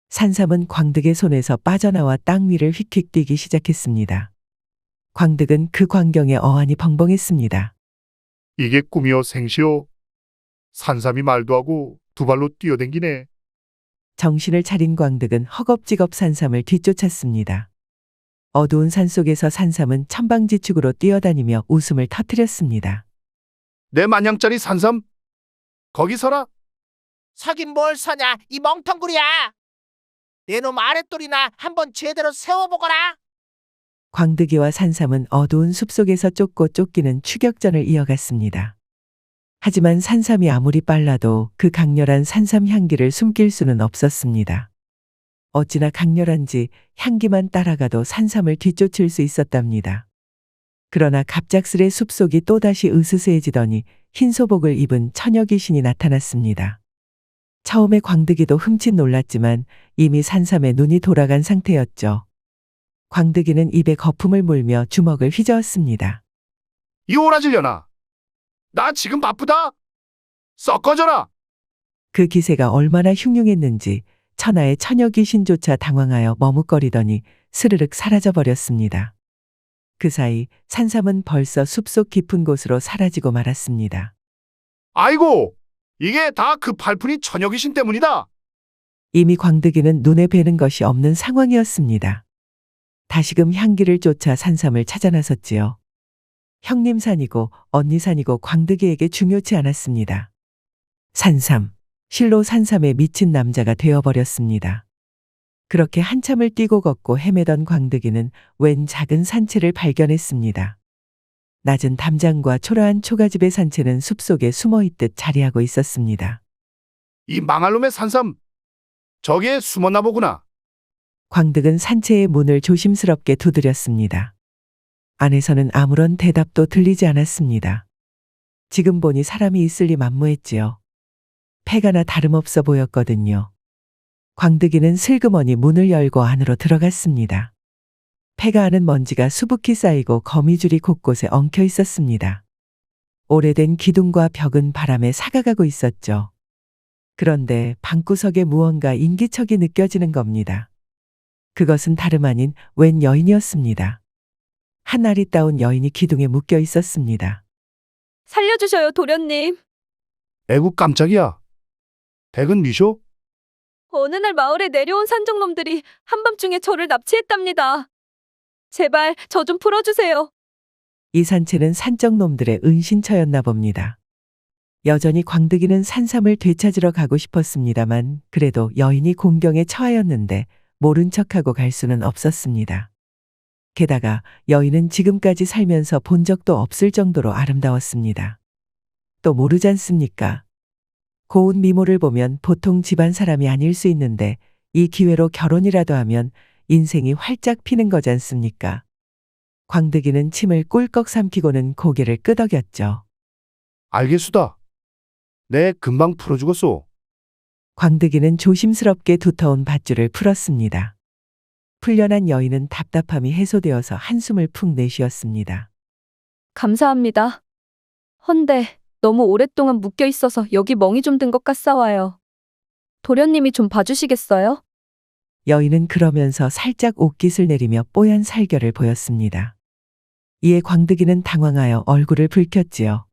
산삼은 광득의 손에서 빠져나와 땅 위를 휙휙 뛰기 시작했습니다. 광득은 그 광경에 어안이 벙벙했습니다. 이게 꿈이요 생시요? 산삼이 말도 하고 두 발로 뛰어댕기네. 정신을 차린 광득은 허겁지겁 산삼을 뒤쫓았습니다. 어두운 산속에서 산삼은 천방지축으로 뛰어다니며 웃음을 터뜨렸습니다. 내 만냥짜리 산삼? 거기 서라. 서긴 뭘 서냐 이 멍텅구리야! 내 놈 아랫돌이나 한번 제대로 세워보거라! 광득이와 산삼은 어두운 숲속에서 쫓고 쫓기는 추격전을 이어갔습니다. 하지만 산삼이 아무리 빨라도 그 강렬한 산삼 향기를 숨길 수는 없었습니다. 어찌나 강렬한지 향기만 따라가도 산삼을 뒤쫓을 수 있었답니다. 그러나 갑작스레 숲속이 또다시 으스스해지더니 흰 소복을 입은 처녀 귀신이 나타났습니다. 처음에 광득이도 흠칫 놀랐지만 이미 산삼에 눈이 돌아간 상태였죠. 광득이는 입에 거품을 물며 주먹을 휘저었습니다. 이 오라질려나. 나 지금 바쁘다. 썩 꺼져라. 그 기세가 얼마나 흉흉했는지 천하의 처녀 귀신조차 당황하여 머뭇거리더니 스르륵 사라져버렸습니다. 그 사이 산삼은 벌써 숲속 깊은 곳으로 사라지고 말았습니다. 아이고, 이게 다 그 팔푼이 처녀 귀신 때문이다. 이미 광득이는 눈에 뵈는 것이 없는 상황이었습니다. 다시금 향기를 쫓아 산삼을 찾아 나섰지요. 형님 산이고 언니 산이고 광득이에게 중요치 않았습니다. 산삼, 실로 산삼에 미친 남자가 되어버렸습니다. 그렇게 한참을 뛰고 걷고 헤매던 광득이는 웬 작은 산채를 발견했습니다. 낮은 담장과 초라한 초가집의 산채는 숲속에 숨어있듯 자리하고 있었습니다. 이 망할 놈의 산삼. 저기에 숨었나 보구나. 광득은 산채의 문을 조심스럽게 두드렸습니다. 안에서는 아무런 대답도 들리지 않았습니다. 지금 보니 사람이 있을 리 만무했지요. 폐가나 다름없어 보였거든요. 광득이는 슬그머니 문을 열고 안으로 들어갔습니다. 폐가 안은 먼지가 수북히 쌓이고 거미줄이 곳곳에 엉켜 있었습니다. 오래된 기둥과 벽은 바람에 사가가고 있었죠. 그런데 방구석에 무언가 인기척이 느껴지는 겁니다. 그것은 다름 아닌 웬 여인이었습니다. 한 아리따운 여인이 기둥에 묶여 있었습니다. 살려주셔요, 도련님. 애구 깜짝이야. 댁은 니쇼? 어느 날 마을에 내려온 산적놈들이 한밤중에 저를 납치했답니다. 제발 저 좀 풀어주세요. 이 산채는 산적놈들의 은신처였나 봅니다. 여전히 광득이는 산삼을 되찾으러 가고 싶었습니다만 그래도 여인이 공경에 처하였는데 모른 척하고 갈 수는 없었습니다. 게다가 여인은 지금까지 살면서 본 적도 없을 정도로 아름다웠습니다. 또 모르지 않습니까? 고운 미모를 보면 보통 집안 사람이 아닐 수 있는데 이 기회로 결혼이라도 하면 인생이 활짝 피는 거지 않습니까? 광득이는 침을 꿀꺽 삼키고는 고개를 끄덕였죠. 알겠수다. 내 금방 풀어주겠소. 광득이는 조심스럽게 두터운 밧줄을 풀었습니다. 풀려난 여인은 답답함이 해소되어서 한숨을 푹 내쉬었습니다. 감사합니다. 헌데 너무 오랫동안 묶여 있어서 여기 멍이 좀 든 것 같사와요. 도련님이 좀 봐주시겠어요? 여인은 그러면서 살짝 옷깃을 내리며 뽀얀 살결을 보였습니다. 이에 광득이는 당황하여 얼굴을 붉혔지요.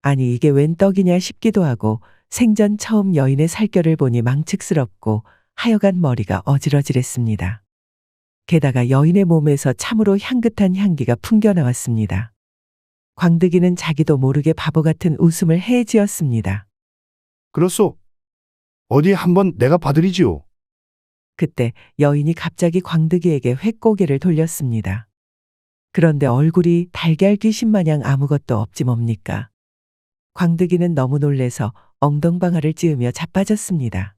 아니 이게 웬 떡이냐 싶기도 하고 생전 처음 여인의 살결을 보니 망측스럽고 하여간 머리가 어질어질했습니다. 게다가 여인의 몸에서 참으로 향긋한 향기가 풍겨나왔습니다. 광득이는 자기도 모르게 바보 같은 웃음을 해지었습니다. 그렇소. 어디 한번 내가 봐드리지요. 그때 여인이 갑자기 광득이에게 획고개를 돌렸습니다. 그런데 얼굴이 달걀 귀신 마냥 아무것도 없지 뭡니까? 광득이는 너무 놀래서 엉덩방아를 찌으며 자빠졌습니다.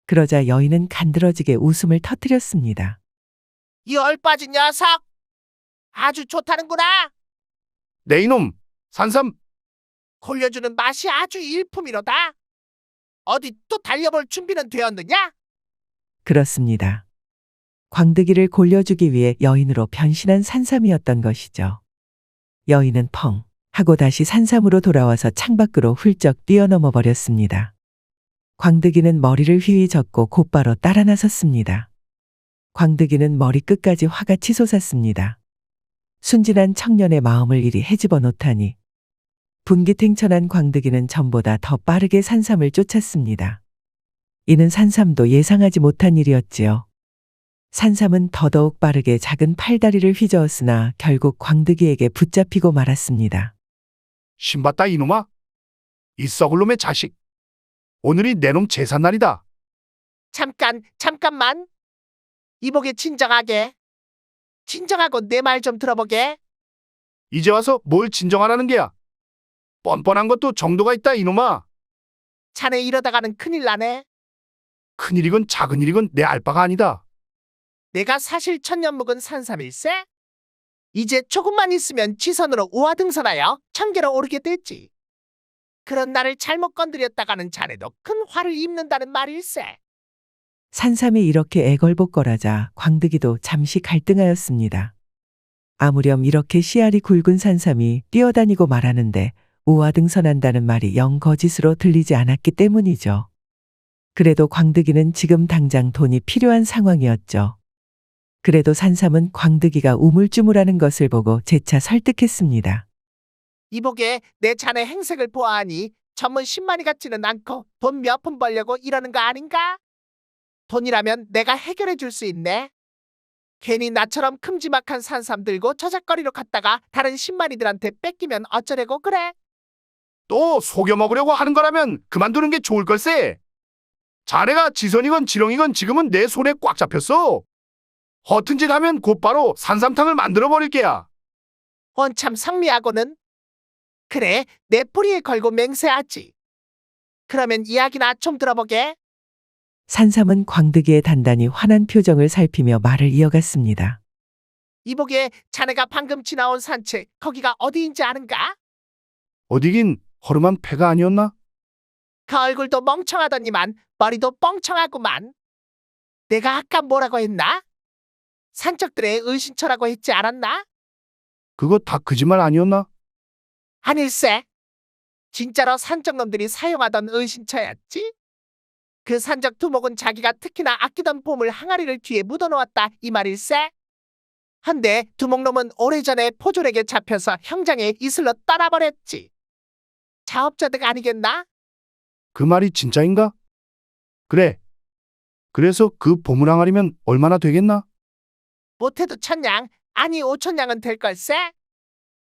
그러자 여인은 간드러지게 웃음을 터뜨렸습니다. 이 얼빠진 녀석! 아주 좋다는구나! 내 이놈, 산삼! 골려주는 맛이 아주 일품이로다. 어디 또 달려볼 준비는 되었느냐? 그렇습니다. 광득이를 골려주기 위해 여인으로 변신한 산삼이었던 것이죠. 여인은 펑 하고 다시 산삼으로 돌아와서 창밖으로 훌쩍 뛰어넘어 버렸습니다. 광득이는 머리를 휘휘 젓고 곧바로 따라 나섰습니다. 광득이는 머리끝까지 화가 치솟았습니다. 순진한 청년의 마음을 이리 헤집어 놓다니. 분기탱천한 광득이는 전보다 더 빠르게 산삼을 쫓았습니다. 이는 산삼도 예상하지 못한 일이었지요. 산삼은 더더욱 빠르게 작은 팔다리를 휘저었으나 결국 광득이에게 붙잡히고 말았습니다. 신봤다 이놈아. 이 썩을 놈의 자식. 오늘이 내 놈 제삿날이다. 잠깐만. 이보게 진정하게. 진정하고 내 말 좀 들어보게. 이제 와서 뭘 진정하라는 게야. 뻔뻔한 것도 정도가 있다 이놈아. 자네 이러다가는 큰일 나네. 큰일이건 작은일이건 내 알바가 아니다. 내가 사실 천년 묵은 산삼일세? 이제 조금만 있으면 지선으로 우하등선하여 천계로 오르게 됐지. 그런 나를 잘못 건드렸다가는 자네도 큰 화를 입는다는 말일세. 산삼이 이렇게 애걸복걸하자 광득이도 잠시 갈등하였습니다. 아무렴 이렇게 씨알이 굵은 산삼이 뛰어다니고 말하는데 우하등선한다는 말이 영 거짓으로 들리지 않았기 때문이죠. 그래도 광득이는 지금 당장 돈이 필요한 상황이었죠. 그래도 산삼은 광득이가 우물쭈물하는 것을 보고 재차 설득했습니다. 이보게 내 자네 행색을 보아하니 전문 신만이 같지는 않고 돈 몇 푼 벌려고 이러는 거 아닌가? 돈이라면 내가 해결해 줄 수 있네. 괜히 나처럼 큼지막한 산삼 들고 저작거리로 갔다가 다른 신만이들한테 뺏기면 어쩌려고 그래? 또 속여 먹으려고 하는 거라면 그만두는 게 좋을 걸세. 자네가 지선이건 지렁이건 지금은 내 손에 꽉 잡혔어. 허튼 짓 하면 곧바로 산삼탕을 만들어 버릴 게야. 원참 상미하고는. 그래, 내 뿌리에 걸고 맹세하지. 그러면 이야기나 좀 들어보게. 산삼은 광득이의 단단히 환한 표정을 살피며 말을 이어갔습니다. 이보게 자네가 방금 지나온 산책 거기가 어디인지 아는가? 어디긴 허름한 패가 아니었나? 그 얼굴도 멍청하더니만 머리도 뻥청하구만. 내가 아까 뭐라고 했나? 산적들의 의신처라고 했지 않았나? 그거 다 거짓말 아니었나? 아닐세. 진짜로 산적놈들이 사용하던 의신처였지? 그 산적 두목은 자기가 특히나 아끼던 보물 항아리를 뒤에 묻어놓았다 이 말일세. 한데 두목놈은 오래전에 포졸에게 잡혀서 형장에 이슬러 떠나버렸지. 자업자득 아니겠나? 그 말이 진짜인가? 그래. 그래서 그 보물 항아리면 얼마나 되겠나? 못해도 1000냥, 아니 5000냥은 될 걸세.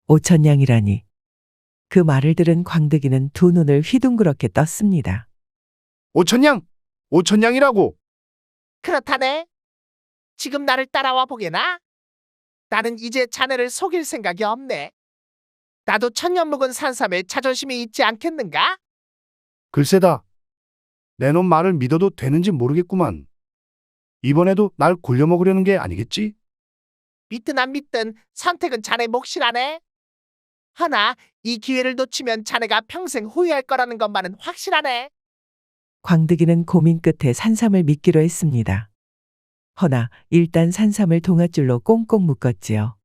5000냥이라니. 그 말을 들은 광득이는 두 눈을 휘둥그렇게 떴습니다. 5천냥! 5천냥이라고! 그렇다네. 지금 나를 따라와 보게나? 나는 이제 자네를 속일 생각이 없네. 나도 천년 묵은 산삼에 자존심이 있지 않겠는가? 글쎄다. 내 놈 말을 믿어도 되는지 모르겠구만. 이번에도 날 굴려먹으려는 게 아니겠지? 믿든 안 믿든 선택은 자네 몫이라네. 허나 이 기회를 놓치면 자네가 평생 후회할 거라는 것만은 확실하네. 광득이는 고민 끝에 산삼을 믿기로 했습니다. 허나 일단 산삼을 동아줄로 꽁꽁 묶었지요.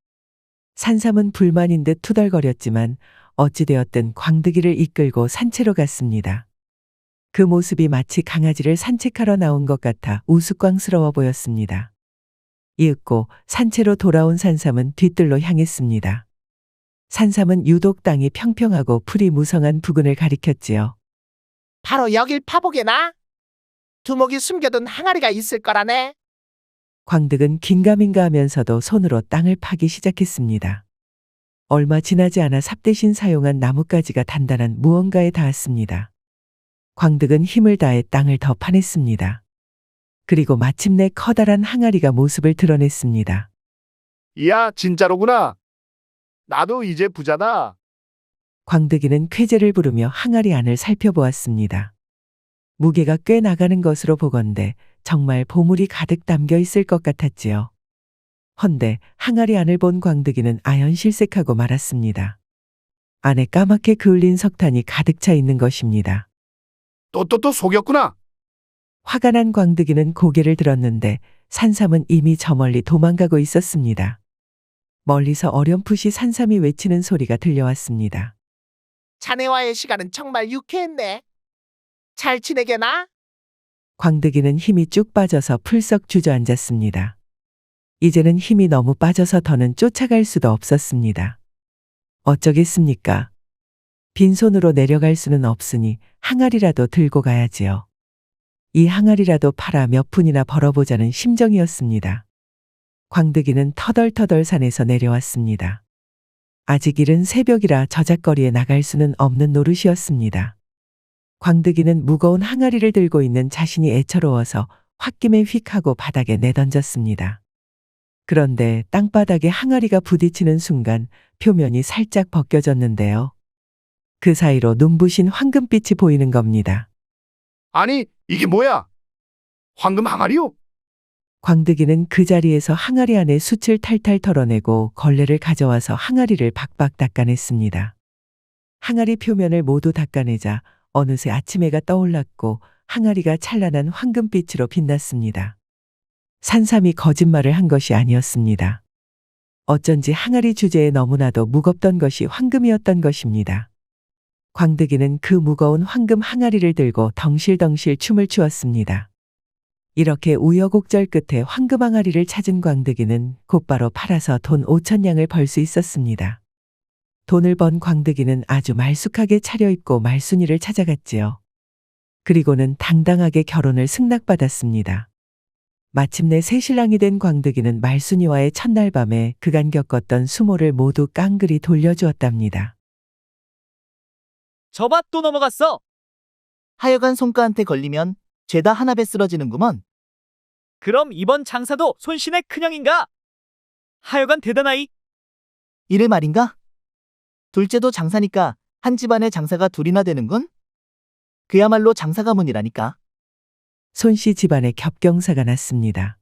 산삼은 불만인 듯 투덜거렸지만 어찌되었든 광득이를 이끌고 산채로 갔습니다. 그 모습이 마치 강아지를 산책하러 나온 것 같아 우스꽝스러워 보였습니다. 이윽고 산채로 돌아온 산삼은 뒤뜰로 향했습니다. 산삼은 유독 땅이 평평하고 풀이 무성한 부근을 가리켰지요. 바로 여길 파보게나? 두목이 숨겨둔 항아리가 있을 거라네. 광득은 긴가민가 하면서도 손으로 땅을 파기 시작했습니다. 얼마 지나지 않아 삽 대신 사용한 나뭇가지가 단단한 무언가에 닿았습니다. 광득은 힘을 다해 땅을 더 파냈습니다. 그리고 마침내 커다란 항아리가 모습을 드러냈습니다. 이야, 진짜로구나. 나도 이제 부자다. 광득이는 쾌재를 부르며 항아리 안을 살펴보았습니다. 무게가 꽤 나가는 것으로 보건대 정말 보물이 가득 담겨 있을 것 같았지요. 헌데 항아리 안을 본 광득이는 아연실색하고 말았습니다. 안에 까맣게 그을린 석탄이 가득 차 있는 것입니다. 또 속였구나. 화가 난 광득이는 고개를 들었는데 산삼은 이미 저 멀리 도망가고 있었습니다. 멀리서 어렴풋이 산삼이 외치는 소리가 들려왔습니다. 자네와의 시간은 정말 유쾌했네. 잘 지내게나? 광득이는 힘이 쭉 빠져서 풀썩 주저앉았습니다. 이제는 힘이 너무 빠져서 더는 쫓아갈 수도 없었습니다. 어쩌겠습니까? 빈손으로 내려갈 수는 없으니 항아리라도 들고 가야지요. 이 항아리라도 팔아 몇 푼이나 벌어보자는 심정이었습니다. 광득이는 터덜터덜 산에서 내려왔습니다. 아직 이른 새벽이라 저잣거리에 나갈 수는 없는 노릇이었습니다. 광득이는 무거운 항아리를 들고 있는 자신이 애처로워서 홧김에 휙 하고 바닥에 내던졌습니다. 그런데 땅바닥에 항아리가 부딪히는 순간 표면이 살짝 벗겨졌는데요. 그 사이로 눈부신 황금빛이 보이는 겁니다. 아니, 이게 뭐야? 황금 항아리요? 광득이는 그 자리에서 항아리 안에 숯을 탈탈 털어내고 걸레를 가져와서 항아리를 박박 닦아냈습니다. 항아리 표면을 모두 닦아내자 어느새 아침해가 떠올랐고 항아리가 찬란한 황금빛으로 빛났습니다. 산삼이 거짓말을 한 것이 아니었습니다. 어쩐지 항아리 주제에 너무나도 무겁던 것이 황금이었던 것입니다. 광득이는 그 무거운 황금 항아리를 들고 덩실덩실 춤을 추었습니다. 이렇게 우여곡절 끝에 황금 항아리를 찾은 광득이는 곧바로 팔아서 돈 5천냥을 벌 수 있었습니다. 돈을 번 광득이는 아주 말쑥하게 차려입고 말순이를 찾아갔지요. 그리고는 당당하게 결혼을 승낙받았습니다. 마침내 새신랑이 된 광득이는 말순이와의 첫날 밤에 그간 겪었던 수모를 모두 깡그리 돌려주었답니다. 저밭 또 넘어갔어. 하여간 손가한테 걸리면 죄다 하나배 쓰러지는구먼. 그럼 이번 장사도 손신의 큰형인가? 하여간 대단하이. 이래 말인가? 둘째도 장사니까 한 집안에 장사가 둘이나 되는군? 그야말로 장사 가문이라니까. 손씨 집안에 겹경사가 났습니다.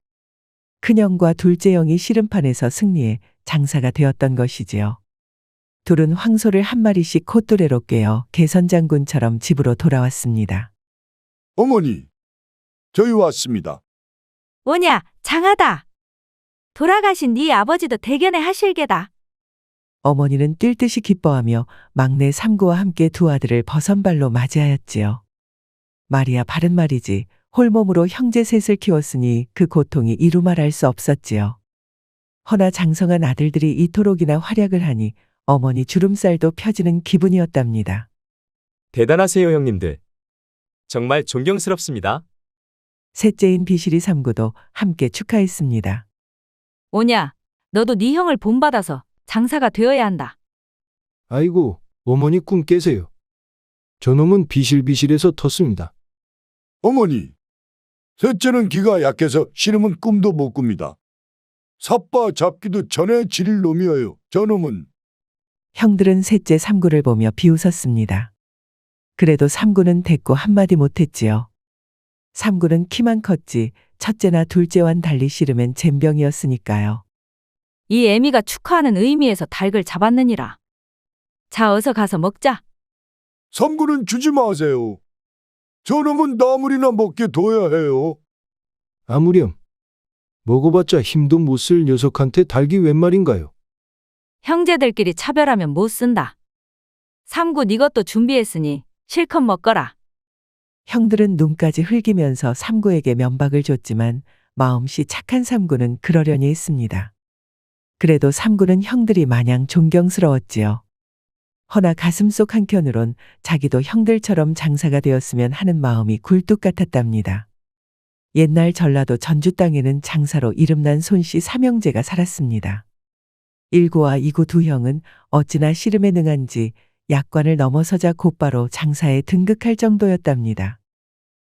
큰형과 둘째 형이 씨름판에서 승리해 장사가 되었던 것이지요. 둘은 황소를 한 마리씩 콧뚜레로 꿰어 개선장군처럼 집으로 돌아왔습니다. 어머니, 저희 왔습니다. 뭐냐, 장하다. 돌아가신 네 아버지도 대견해 하실게다. 어머니는 뛸 듯이 기뻐하며 막내 삼구와 함께 두 아들을 버선발로 맞이하였지요. 말이야 바른 말이지 홀몸으로 형제 셋을 키웠으니 그 고통이 이루 말할 수 없었지요. 허나 장성한 아들들이 이토록이나 활약을 하니 어머니 주름살도 펴지는 기분이었답니다. 대단하세요, 형님들. 정말 존경스럽습니다. 셋째인 비실이 삼구도 함께 축하했습니다. 뭐냐, 너도 네 형을 본받아서 장사가 되어야 한다. 아이고, 어머니 꿈 깨세요. 저놈은 비실비실해서 텄습니다. 어머니, 셋째는 기가 약해서 싫으면 꿈도 못 꿉니다. 삿바 잡기도 전에 지릴 놈이에요. 저놈은. 형들은 셋째 삼구를 보며 비웃었습니다. 그래도 삼구는 대꾸 한마디 못했지요. 삼구는 키만 컸지 첫째나 둘째와는 달리 싫으면 젬병이었으니까요. 이 애미가 축하하는 의미에서 닭을 잡았느니라. 자, 어서 가서 먹자. 삼구는 주지 마세요. 저놈은 나물이나 먹게 둬야 해요. 아무렴. 먹어봤자 힘도 못 쓸 녀석한테 닭이 웬 말인가요? 형제들끼리 차별하면 못 쓴다. 삼구 네 것도 준비했으니 실컷 먹거라. 형들은 눈까지 흘기면서 삼구에게 면박을 줬지만 마음씨 착한 삼구는 그러려니 했습니다. 그래도 삼구는 형들이 마냥 존경스러웠지요. 허나 가슴속 한켠으론 자기도 형들처럼 장사가 되었으면 하는 마음이 굴뚝 같았답니다. 옛날 전라도 전주 땅에는 장사로 이름난 손씨 삼형제가 살았습니다. 1구와 2구 두 형은 어찌나 씨름에 능한지 약관을 넘어서자 곧바로 장사에 등극할 정도였답니다.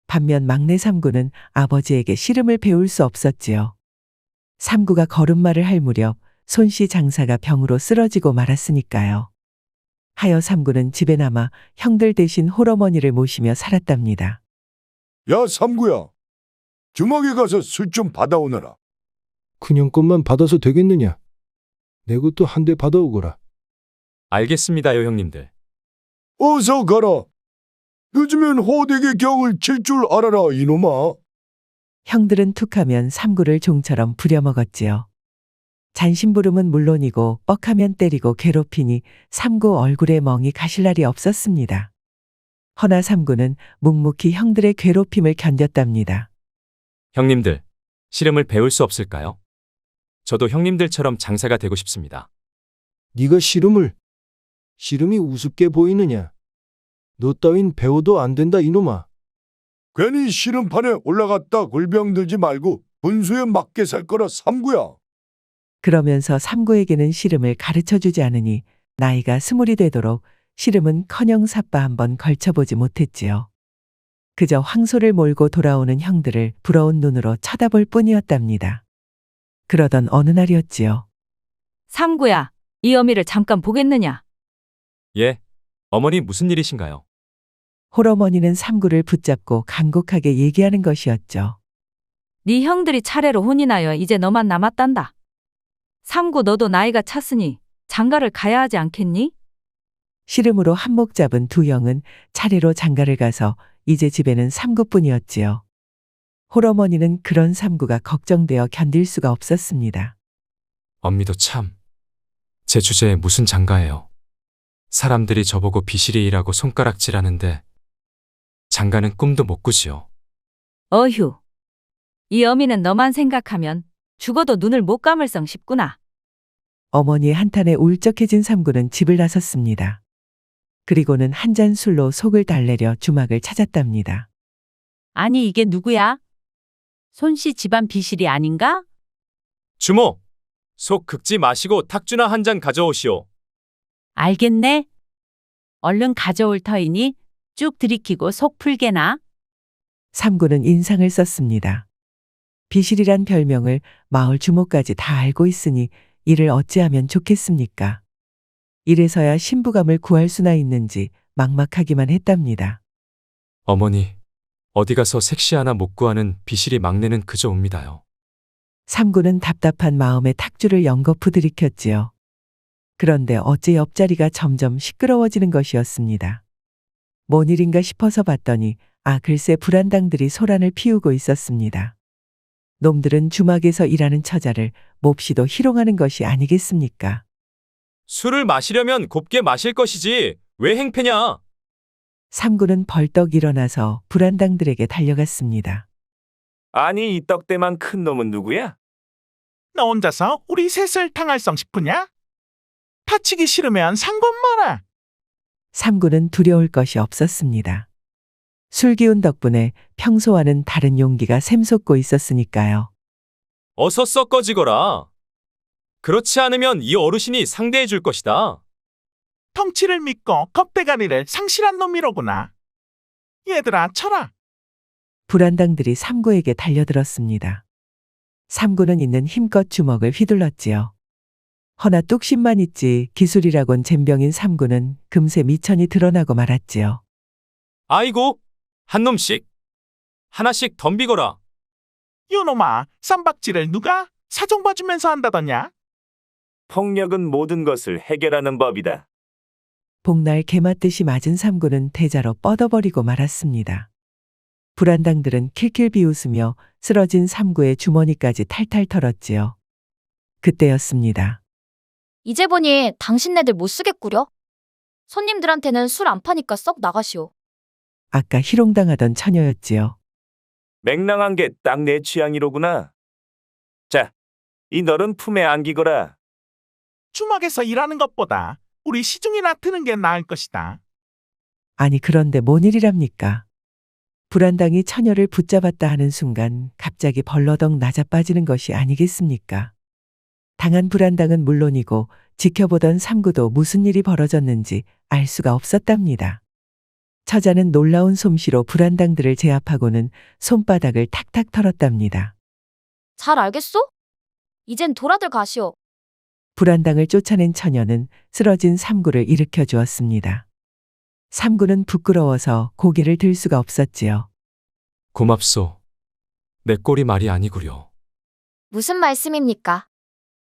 반면 막내 3구는 아버지에게 씨름을 배울 수 없었지요. 3구가 걸음마를 할 무렵 손씨 장사가 병으로 쓰러지고 말았으니까요. 하여 3구는 집에 남아 형들 대신 홀어머니를 모시며 살았답니다. 야, 삼구야. 주막에 가서 술 좀 받아오너라. 그냥 것만 받아서 되겠느냐? 내 것도 한 대 받아오거라. 알겠습니다요, 형님들. 어서 가라. 늦으면 호되게 경을 칠 줄 알아라, 이놈아. 형들은 툭하면 3구를 종처럼 부려먹었지요. 잔심부름은 물론이고 뻑하면 때리고 괴롭히니 3구 얼굴에 멍이 가실 날이 없었습니다. 허나 3구는 묵묵히 형들의 괴롭힘을 견뎠답니다. 형님들, 씨름을 배울 수 없을까요? 저도 형님들처럼 장사가 되고 싶습니다. 네가 씨름이 우습게 보이느냐? 너 따윈 배워도 안 된다, 이놈아. 괜히 씨름판에 올라갔다 골병 들지 말고 분수에 맞게 살 거라, 삼구야. 그러면서 3구에게는 씨름을 가르쳐주지 않으니 나이가 20이 되도록 씨름은커녕 삿바 한번 걸쳐보지 못했지요. 그저 황소를 몰고 돌아오는 형들을 부러운 눈으로 쳐다볼 뿐이었답니다. 그러던 어느 날이었지요. 삼구야, 이 어미를 잠깐 보겠느냐? 예, 어머니 무슨 일이신가요? 홀어머니는 3구를 붙잡고 간곡하게 얘기하는 것이었죠. 네 형들이 차례로 혼이 나여 이제 너만 남았단다. 삼구 너도 나이가 찼으니 장가를 가야 하지 않겠니? 씨름으로 한몫 잡은 두 형은 차례로 장가를 가서 이제 집에는 3구뿐이었지요. 홀어머니는 그런 3구가 걱정되어 견딜 수가 없었습니다. 엄미도 참. 제 주제에 무슨 장가예요. 사람들이 저보고 비실이라고 손가락질하는데 장가는 꿈도 못 꾸지요. 어휴. 이 어미는 너만 생각하면 죽어도 눈을 못 감을성 싶구나. 어머니의 한탄에 울적해진 3구는 집을 나섰습니다. 그리고는 한 잔 술로 속을 달래려 주막을 찾았답니다. 아니 이게 누구야? 손씨 집안 비실이 아닌가? 주모, 속 긁지 마시고 탁주나 한 잔 가져오시오. 알겠네. 얼른 가져올 터이니 쭉 들이키고 속 풀게나. 3구는 인상을 썼습니다. 비실이란 별명을 마을 주모까지 다 알고 있으니 이를 어찌하면 좋겠습니까? 이래서야 신부감을 구할 수나 있는지 막막하기만 했답니다. 어머니, 어디 가서 색시 하나 못 구하는 비실이 막내는 그저 옵니다요. 3구는 답답한 마음에 탁주를 연거푸 들이켰지요. 그런데 어째 옆자리가 점점 시끄러워지는 것이었습니다. 뭔 일인가 싶어서 봤더니 글쎄 불안당들이 소란을 피우고 있었습니다. 놈들은 주막에서 일하는 처자를 몹시도 희롱하는 것이 아니겠습니까? 술을 마시려면 곱게 마실 것이지 왜 행패냐? 3구는 벌떡 일어나서 불안당들에게 달려갔습니다. 아니 이 떡대만 큰 놈은 누구야? 너 혼자서 우리 셋을 당할성 싶으냐? 다치기 싫으면 상관 마라. 3구는 두려울 것이 없었습니다. 술 기운 덕분에 평소와는 다른 용기가 샘솟고 있었으니까요. 어서 썩어지거라. 그렇지 않으면 이 어르신이 상대해 줄 것이다. 덩치를 믿고 겁대가리를 상실한 놈이로구나. 얘들아, 쳐라. 불안당들이 삼구에게 달려들었습니다. 삼구는 있는 힘껏 주먹을 휘둘렀지요. 허나 뚝심만 있지 기술이라곤 젬병인 삼구는 금세 미천이 드러나고 말았지요. 아이고, 한 놈씩 하나씩 덤비거라. 요놈아, 쌈박질을 누가 사정 봐주면서 한다더냐? 폭력은 모든 것을 해결하는 법이다. 복날 개맞듯이 맞은 삼구는 대자로 뻗어버리고 말았습니다. 불안당들은 킬킬 비웃으며 쓰러진 삼구의 주머니까지 탈탈 털었지요. 그때였습니다. 이제 보니 당신네들 못 쓰겠구려. 손님들한테는 술 안 파니까 썩 나가시오. 아까 희롱당하던 처녀였지요. 맹랑한 게 딱 내 취향이로구나. 자, 이 너른 품에 안기거라. 주막에서 일하는 것보다 우리 시중이나 트는 게 나을 것이다. 아니 그런데 뭔 일이랍니까? 불안당이 처녀를 붙잡았다 하는 순간 갑자기 벌러덩 낮아빠지는 것이 아니겠습니까? 당한 불안당은 물론이고 지켜보던 삼구도 무슨 일이 벌어졌는지 알 수가 없었답니다. 처자는 놀라운 솜씨로 불안당들을 제압하고는 손바닥을 탁탁 털었답니다. 잘 알겠소? 이젠 돌아들 가시오. 불안당을 쫓아낸 처녀는 쓰러진 삼구를 일으켜 주었습니다. 삼구는 부끄러워서 고개를 들 수가 없었지요. 고맙소. 내 꼴이 말이 아니구려. 무슨 말씀입니까?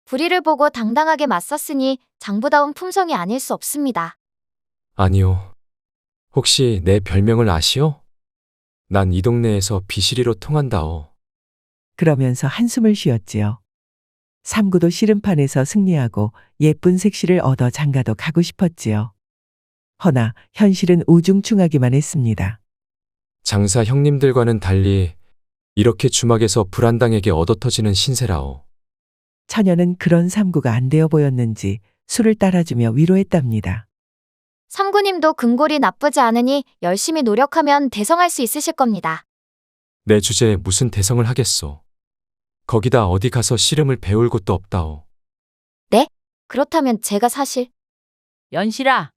불의를 보고 당당하게 맞섰으니 장부다운 품성이 아닐 수 없습니다. 아니요. 혹시 내 별명을 아시오? 난 이 동네에서 비실이로 통한다오. 그러면서 한숨을 쉬었지요. 삼구도 씨름판에서 승리하고 예쁜 색시를 얻어 장가도 가고 싶었지요. 허나 현실은 우중충하기만 했습니다. 장사 형님들과는 달리 이렇게 주막에서 불안당에게 얻어터지는 신세라오. 처녀는 그런 삼구가 안 되어 보였는지 술을 따라주며 위로했답니다. 삼구님도 근골이 나쁘지 않으니 열심히 노력하면 대성할 수 있으실 겁니다. 내 주제에 무슨 대성을 하겠소. 거기다 어디 가서 씨름을 배울 곳도 없다오. 네? 그렇다면 제가 사실 연실아,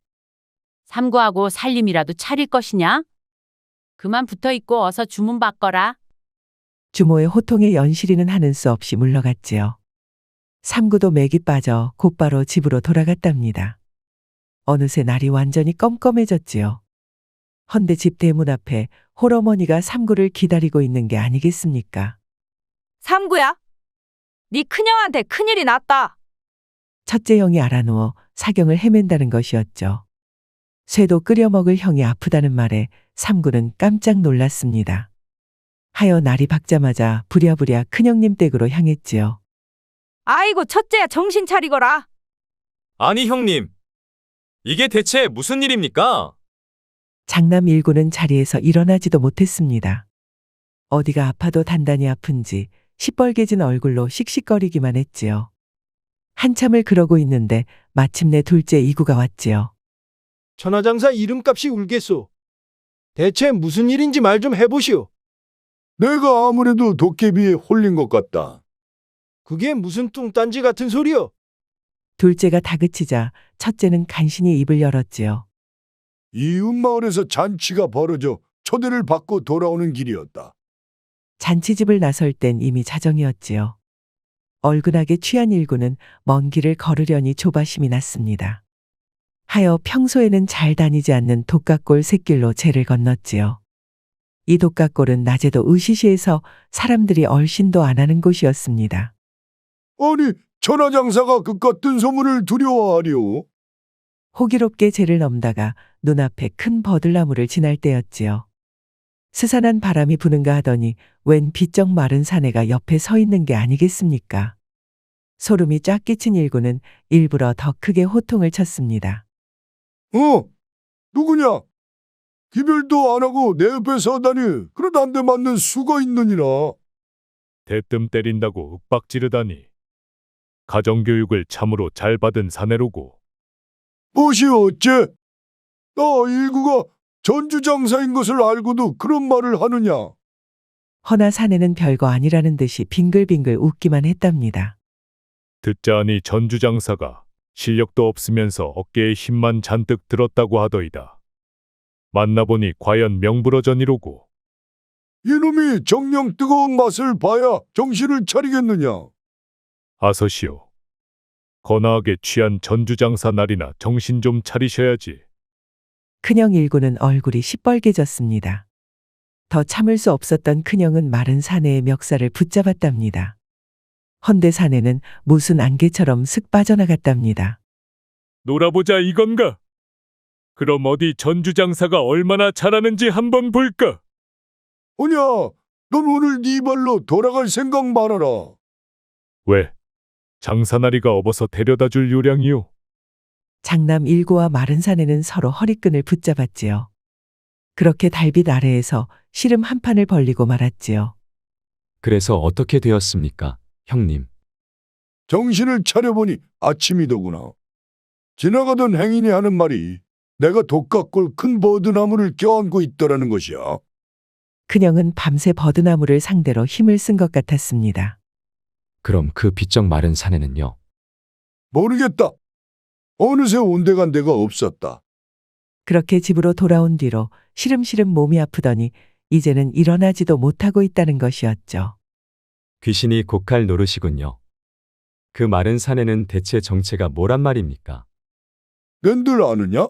삼구하고 살림이라도 차릴 것이냐? 그만 붙어있고 어서 주문 받거라. 주모의 호통에 연실이는 하는 수 없이 물러갔지요. 삼구도 맥이 빠져 곧바로 집으로 돌아갔답니다. 어느새 날이 완전히 껌껌해졌지요. 헌데 집 대문 앞에 홀어머니가 삼구를 기다리고 있는 게 아니겠습니까? 삼구야, 네 큰형한테 큰일이 났다. 첫째 형이 알아누워 사경을 헤맨다는 것이었죠. 쇠도 끓여 먹을 형이 아프다는 말에 삼구는 깜짝 놀랐습니다. 하여 날이 밝자마자 부랴부랴 큰형님 댁으로 향했지요. 아이고 첫째야, 정신 차리거라. 아니 형님, 이게 대체 무슨 일입니까? 장남 일구는 자리에서 일어나지도 못했습니다. 어디가 아파도 단단히 아픈지 시뻘개진 얼굴로 씩씩거리기만 했지요. 한참을 그러고 있는데 마침내 둘째 이구가 왔지요. 천하장사 이름값이 울겠소. 대체 무슨 일인지 말 좀 해보시오. 내가 아무래도 도깨비에 홀린 것 같다. 그게 무슨 뚱딴지 같은 소리여. 둘째가 다그치자 첫째는 간신히 입을 열었지요. 이웃 마을에서 잔치가 벌어져 초대를 받고 돌아오는 길이었다. 잔치집을 나설 땐 이미 자정이었지요. 얼근하게 취한 일구는 먼 길을 걸으려니 조바심이 났습니다. 하여 평소에는 잘 다니지 않는 독각골 샛길로 제를 건넜지요. 이 독각골은 낮에도 으시시해서 사람들이 얼씬도 안 하는 곳이었습니다. 아니, 천하장사가 그깟 뜬 소문을 두려워하리오. 호기롭게 제를 넘다가 눈앞에 큰 버들나무를 지날 때였지요. 스산한 바람이 부는가 하더니 웬 비쩍 마른 사내가 옆에 서 있는 게 아니겠습니까? 소름이 쫙 끼친 일구는 일부러 더 크게 호통을 쳤습니다. 누구냐? 기별도 안 하고 내 옆에 서다니 그러다 한 대 맞는 수가 있느니라. 대뜸 때린다고 윽박지르다니. 가정교육을 참으로 잘 받은 사내로고. 무엇이 어째? 나 일구가 전주장사인 것을 알고도 그런 말을 하느냐? 허나 사내는 별거 아니라는 듯이 빙글빙글 웃기만 했답니다. 듣자하니 전주장사가 실력도 없으면서 어깨에 힘만 잔뜩 들었다고 하더이다. 만나보니 과연 명불허전이로고. 이놈이 정령 뜨거운 맛을 봐야 정신을 차리겠느냐. 아서시오. 거나하게 취한 전주장사 날이나 정신 좀 차리셔야지. 큰형 일구는 얼굴이 시뻘개졌습니다. 더 참을 수 없었던 큰형은 마른 사내의 멱살을 붙잡았답니다. 헌데 사내는 무슨 안개처럼 슥 빠져나갔답니다. 놀아보자 이건가? 그럼 어디 전주장사가 얼마나 잘하는지 한번 볼까? 오냐, 넌 오늘 네 발로 돌아갈 생각 말아라. 왜? 장사나리가 업어서 데려다 줄 요량이요? 장남 일구와 마른 사내는 서로 허리끈을 붙잡았지요. 그렇게 달빛 아래에서 시름 한 판을 벌리고 말았지요. 그래서 어떻게 되었습니까, 형님? 정신을 차려보니 아침이더구나. 지나가던 행인이 하는 말이 내가 독각골 큰 버드나무를 껴안고 있더라는 것이야. 큰형은 밤새 버드나무를 상대로 힘을 쓴 것 같았습니다. 그럼 그 비쩍 마른 사내는요? 모르겠다. 어느새 온데간데가 없었다. 그렇게 집으로 돌아온 뒤로 시름시름 몸이 아프더니 이제는 일어나지도 못하고 있다는 것이었죠. 귀신이 곡할 노릇이군요. 그 마른 사내는 대체 정체가 뭐란 말입니까? 낸들 아느냐?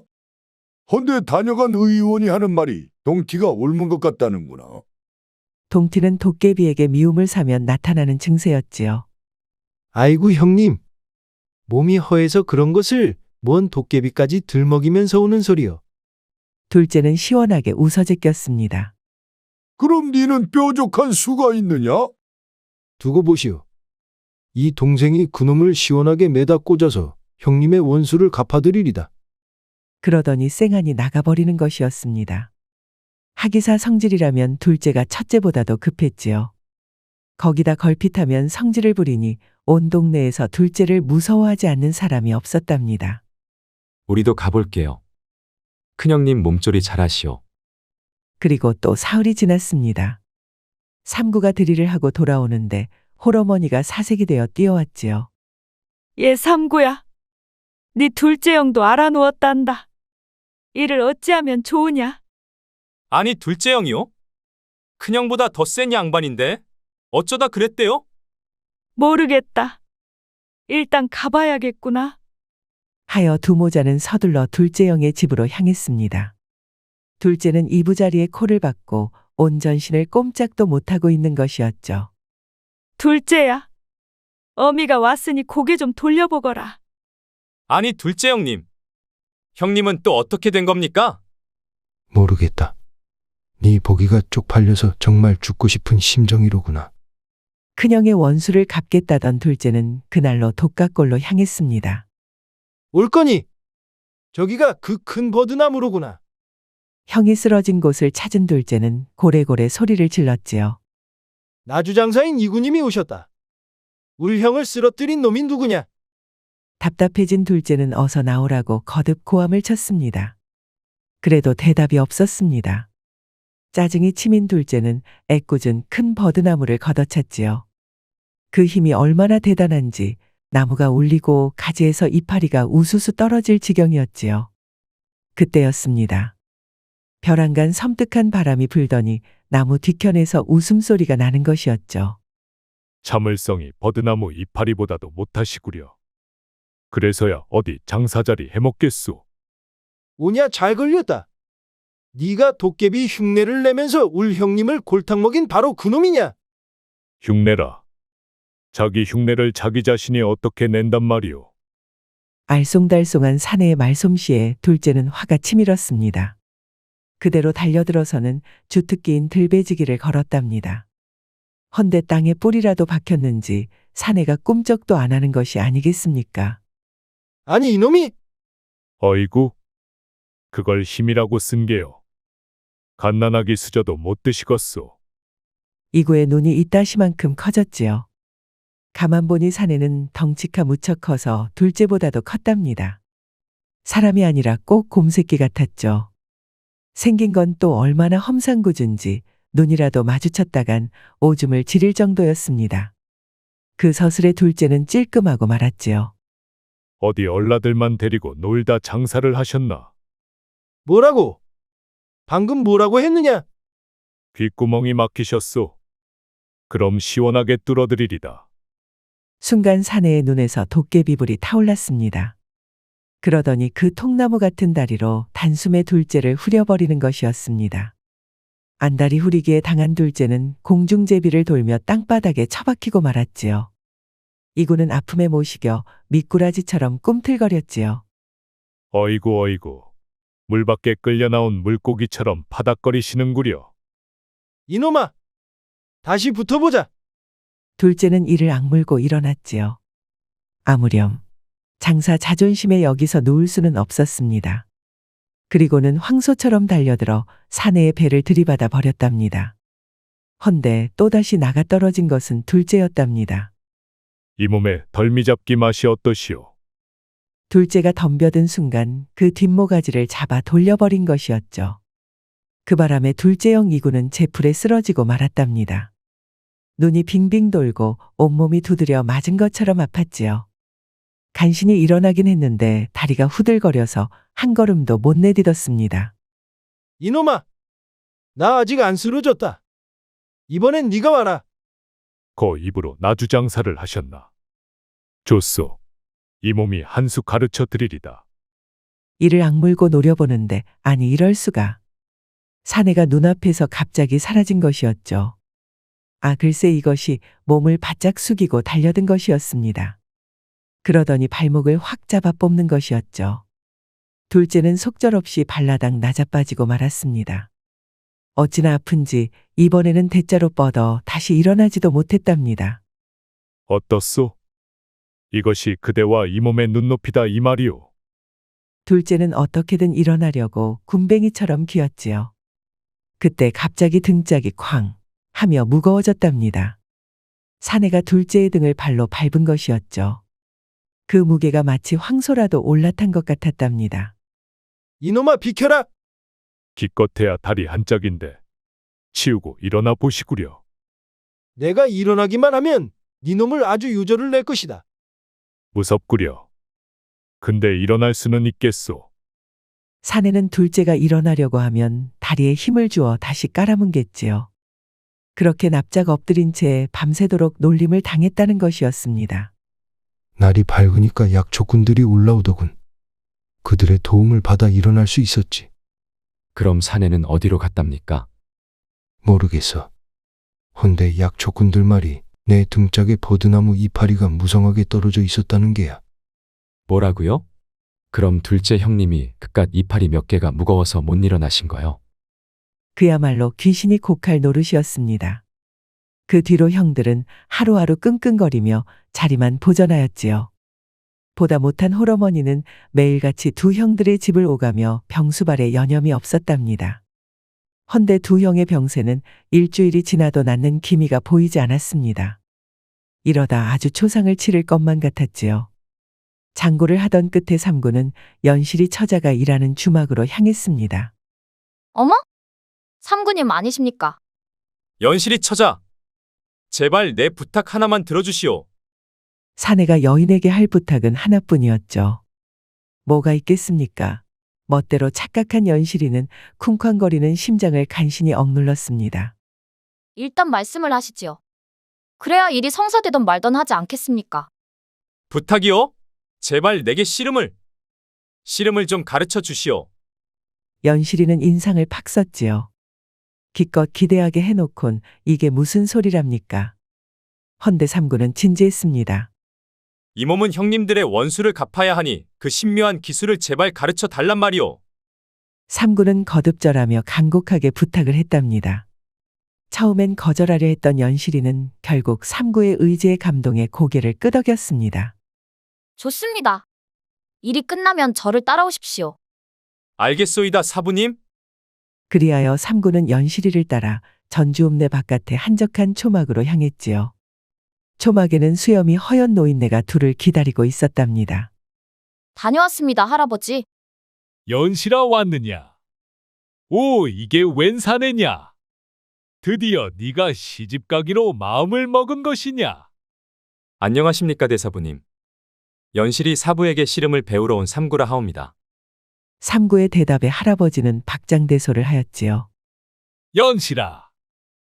헌데 다녀간 의원이 하는 말이 동티가 옮은 것 같다는구나. 동티는 도깨비에게 미움을 사면 나타나는 증세였지요. 아이고 형님. 몸이 허해서 그런 것을 뭔 도깨비까지 들먹이면서 오는 소리요. 둘째는 시원하게 웃어 제꼈습니다. 그럼 니는 뾰족한 수가 있느냐? 두고 보시오. 이 동생이 그놈을 시원하게 매다 꽂아서 형님의 원수를 갚아드리리다. 그러더니 쌩하니 나가버리는 것이었습니다. 하기사 성질이라면 둘째가 첫째보다도 급했지요. 거기다 걸핏하면 성질을 부리니 온 동네에서 둘째를 무서워하지 않는 사람이 없었답니다. 우리도 가볼게요. 큰형님 몸조리 잘하시오. 그리고 또 사흘이 지났습니다. 삼구가 들이를 하고 돌아오는데 홀어머니가 사색이 되어 뛰어왔지요. 얘 삼구야. 네 둘째 형도 알아놓았단다. 이를 어찌하면 좋으냐? 아니 둘째 형이요? 큰형보다 더 센 양반인데 어쩌다 그랬대요? 모르겠다. 일단 가봐야겠구나. 하여 두 모자는 서둘러 둘째 형의 집으로 향했습니다. 둘째는 이부자리에 코를 박고 온 전신을 꼼짝도 못하고 있는 것이었죠. 둘째야. 어미가 왔으니 고개 좀 돌려보거라. 아니 둘째 형님. 형님은 또 어떻게 된 겁니까? 모르겠다. 네 보기가 쪽팔려서 정말 죽고 싶은 심정이로구나. 큰형의 원수를 갚겠다던 둘째는 그날로 독각골로 향했습니다. 올거니 저기가 그 큰 버드나무로구나. 형이 쓰러진 곳을 찾은 둘째는 고래고래 소리를 질렀지요. 나주장사인 이구님이 오셨다. 울 형을 쓰러뜨린 놈이 누구냐? 답답해진 둘째는 어서 나오라고 거듭 고함을 쳤습니다. 그래도 대답이 없었습니다. 짜증이 치민 둘째는 애꿎은 큰 버드나무를 걷어찼지요. 그 힘이 얼마나 대단한지 나무가 울리고 가지에서 이파리가 우수수 떨어질 지경이었지요. 그때였습니다. 벼랑간 섬뜩한 바람이 불더니 나무 뒤편에서 웃음소리가 나는 것이었죠. 참을성이 버드나무 이파리보다도 못하시구려. 그래서야 어디 장사자리 해먹겠소. 오냐 잘 걸렸다. 네가 도깨비 흉내를 내면서 울 형님을 골탕 먹인 바로 그놈이냐? 흉내라. 자기 흉내를 자기 자신이 어떻게 낸단 말이오. 알쏭달쏭한 사내의 말솜씨에 둘째는 화가 치밀었습니다. 그대로 달려들어서는 주특기인 들배지기를 걸었답니다. 헌데 땅에 뿌리라도 박혔는지 사내가 꿈쩍도 안 하는 것이 아니겠습니까? 아니 이놈이! 어이구. 그걸 힘이라고 쓴 게요. 갓난아기 수저도 못 드시겠소. 이구의 눈이 이따시만큼 커졌지요. 가만 보니 사내는 덩치가 무척 커서 둘째보다도 컸답니다. 사람이 아니라 꼭 곰새끼 같았죠. 생긴 건 또 얼마나 험상궂은지 눈이라도 마주쳤다간 오줌을 지릴 정도였습니다. 그 서슬에 둘째는 찔끔하고 말았지요. 어디 얼라들만 데리고 놀다 장사를 하셨나? 뭐라고? 방금 뭐라고 했느냐? 귓구멍이 막히셨소. 그럼 시원하게 뚫어드리리다. 순간 사내의 눈에서 도깨비불이 타올랐습니다. 그러더니 그 통나무 같은 다리로 단숨에 둘째를 후려버리는 것이었습니다. 안달이 후리기에 당한 둘째는 공중제비를 돌며 땅바닥에 처박히고 말았지요. 이구는 아픔에 못 이겨 미꾸라지처럼 꿈틀거렸지요. 어이구 어이구. 물 밖에 끌려 나온 물고기처럼 파닥거리시는구려. 이놈아! 다시 붙어보자. 둘째는 이를 악물고 일어났지요. 아무렴 장사 자존심에 여기서 놓을 수는 없었습니다. 그리고는 황소처럼 달려들어 사내의 배를 들이받아 버렸답니다. 헌데 또다시 나가 떨어진 것은 둘째였답니다. 이 몸에 덜미잡기 맛이 어떠시오? 둘째가 덤벼든 순간 그 뒷모가지를 잡아 돌려버린 것이었죠. 그 바람에 둘째형 이구는 제풀에 쓰러지고 말았답니다. 눈이 빙빙 돌고 온몸이 두드려 맞은 것처럼 아팠지요. 간신히 일어나긴 했는데 다리가 후들거려서 한 걸음도 못 내딛었습니다. 이놈아! 나 아직 안 쓰러졌다. 이번엔 네가 와라. 거 입으로 나주 장사를 하셨나? 좋소. 이 몸이 한 수 가르쳐 드리리다. 이를 악물고 노려보는데 아니 이럴 수가. 사내가 눈앞에서 갑자기 사라진 것이었죠. 아 글쎄 이것이 몸을 바짝 숙이고 달려든 것이었습니다. 그러더니 발목을 확 잡아 뽑는 것이었죠. 둘째는 속절없이 발라당 낮아빠지고 말았습니다. 어찌나 아픈지 이번에는 대자로 뻗어 다시 일어나지도 못했답니다. 어떻소? 이것이 그대와 이 몸의 눈높이다 이 말이오. 둘째는 어떻게든 일어나려고 군뱅이처럼 기었지요. 그때 갑자기 등짝이 쾅 하며 무거워졌답니다. 사내가 둘째의 등을 발로 밟은 것이었죠. 그 무게가 마치 황소라도 올라탄 것 같았답니다. 이놈아 비켜라! 기껏해야 다리 한 짝인데 치우고 일어나 보시구려. 내가 일어나기만 하면 네 놈을 아주 유저를 낼 것이다. 무섭구려. 근데 일어날 수는 있겠소. 사내는 둘째가 일어나려고 하면 다리에 힘을 주어 다시 깔아뭉갰지요. 그렇게 납작 엎드린 채 밤새도록 놀림을 당했다는 것이었습니다. 날이 밝으니까 약초꾼들이 올라오더군. 그들의 도움을 받아 일어날 수 있었지. 그럼 사내는 어디로 갔답니까? 모르겠어. 헌데 약초꾼들 말이 내 등짝에 버드나무 이파리가 무성하게 떨어져 있었다는 게야. 뭐라고요? 그럼 둘째 형님이 그깟 이파리 몇 개가 무거워서 못 일어나신 거요? 그야말로 귀신이 곡할 노릇이었습니다. 그 뒤로 형들은 하루하루 끙끙거리며 자리만 보전하였지요. 보다 못한 홀어머니는 매일같이 두 형들의 집을 오가며 병수발에 여념이 없었답니다. 헌데 두 형의 병세는 일주일이 지나도 낫는 기미가 보이지 않았습니다. 이러다 아주 초상을 치를 것만 같았지요. 장고를 하던 끝에 삼구는 연실이 처자가 일하는 주막으로 향했습니다. 어머? 삼구님 아니십니까? 연실이 처자. 제발 내 부탁 하나만 들어주시오. 사내가 여인에게 할 부탁은 하나뿐이었죠. 뭐가 있겠습니까? 멋대로 착각한 연실이는 쿵쾅거리는 심장을 간신히 억눌렀습니다. 일단 말씀을 하시지요. 그래야 일이 성사되던 말던 하지 않겠습니까? 부탁이요? 제발 내게 씨름을 좀 가르쳐 주시오. 연실이는 인상을 팍 썼지요. 기껏 기대하게 해놓곤 이게 무슨 소리랍니까? 헌데 삼구는 진지했습니다. 이 몸은 형님들의 원수를 갚아야 하니 그 신묘한 기술을 제발 가르쳐 달란 말이오. 삼구는 거듭절하며 간곡하게 부탁을 했답니다. 처음엔 거절하려 했던 연실이는 결국 삼구의 의지에 감동해 고개를 끄덕였습니다. 좋습니다. 일이 끝나면 저를 따라오십시오. 알겠소이다 사부님. 그리하여 삼구는 연실이를 따라 전주읍내 바깥의 한적한 초막으로 향했지요. 초막에는 수염이 허연 노인네가 둘을 기다리고 있었답니다. 다녀왔습니다, 할아버지. 연실아 왔느냐? 오, 이게 웬 사내냐? 드디어 네가 시집 가기로 마음을 먹은 것이냐? 안녕하십니까 대사부님. 연실이 사부에게 씨름을 배우러 온 삼구라 하옵니다. 삼구의 대답에 할아버지는 박장대소를 하였지요. 연실아,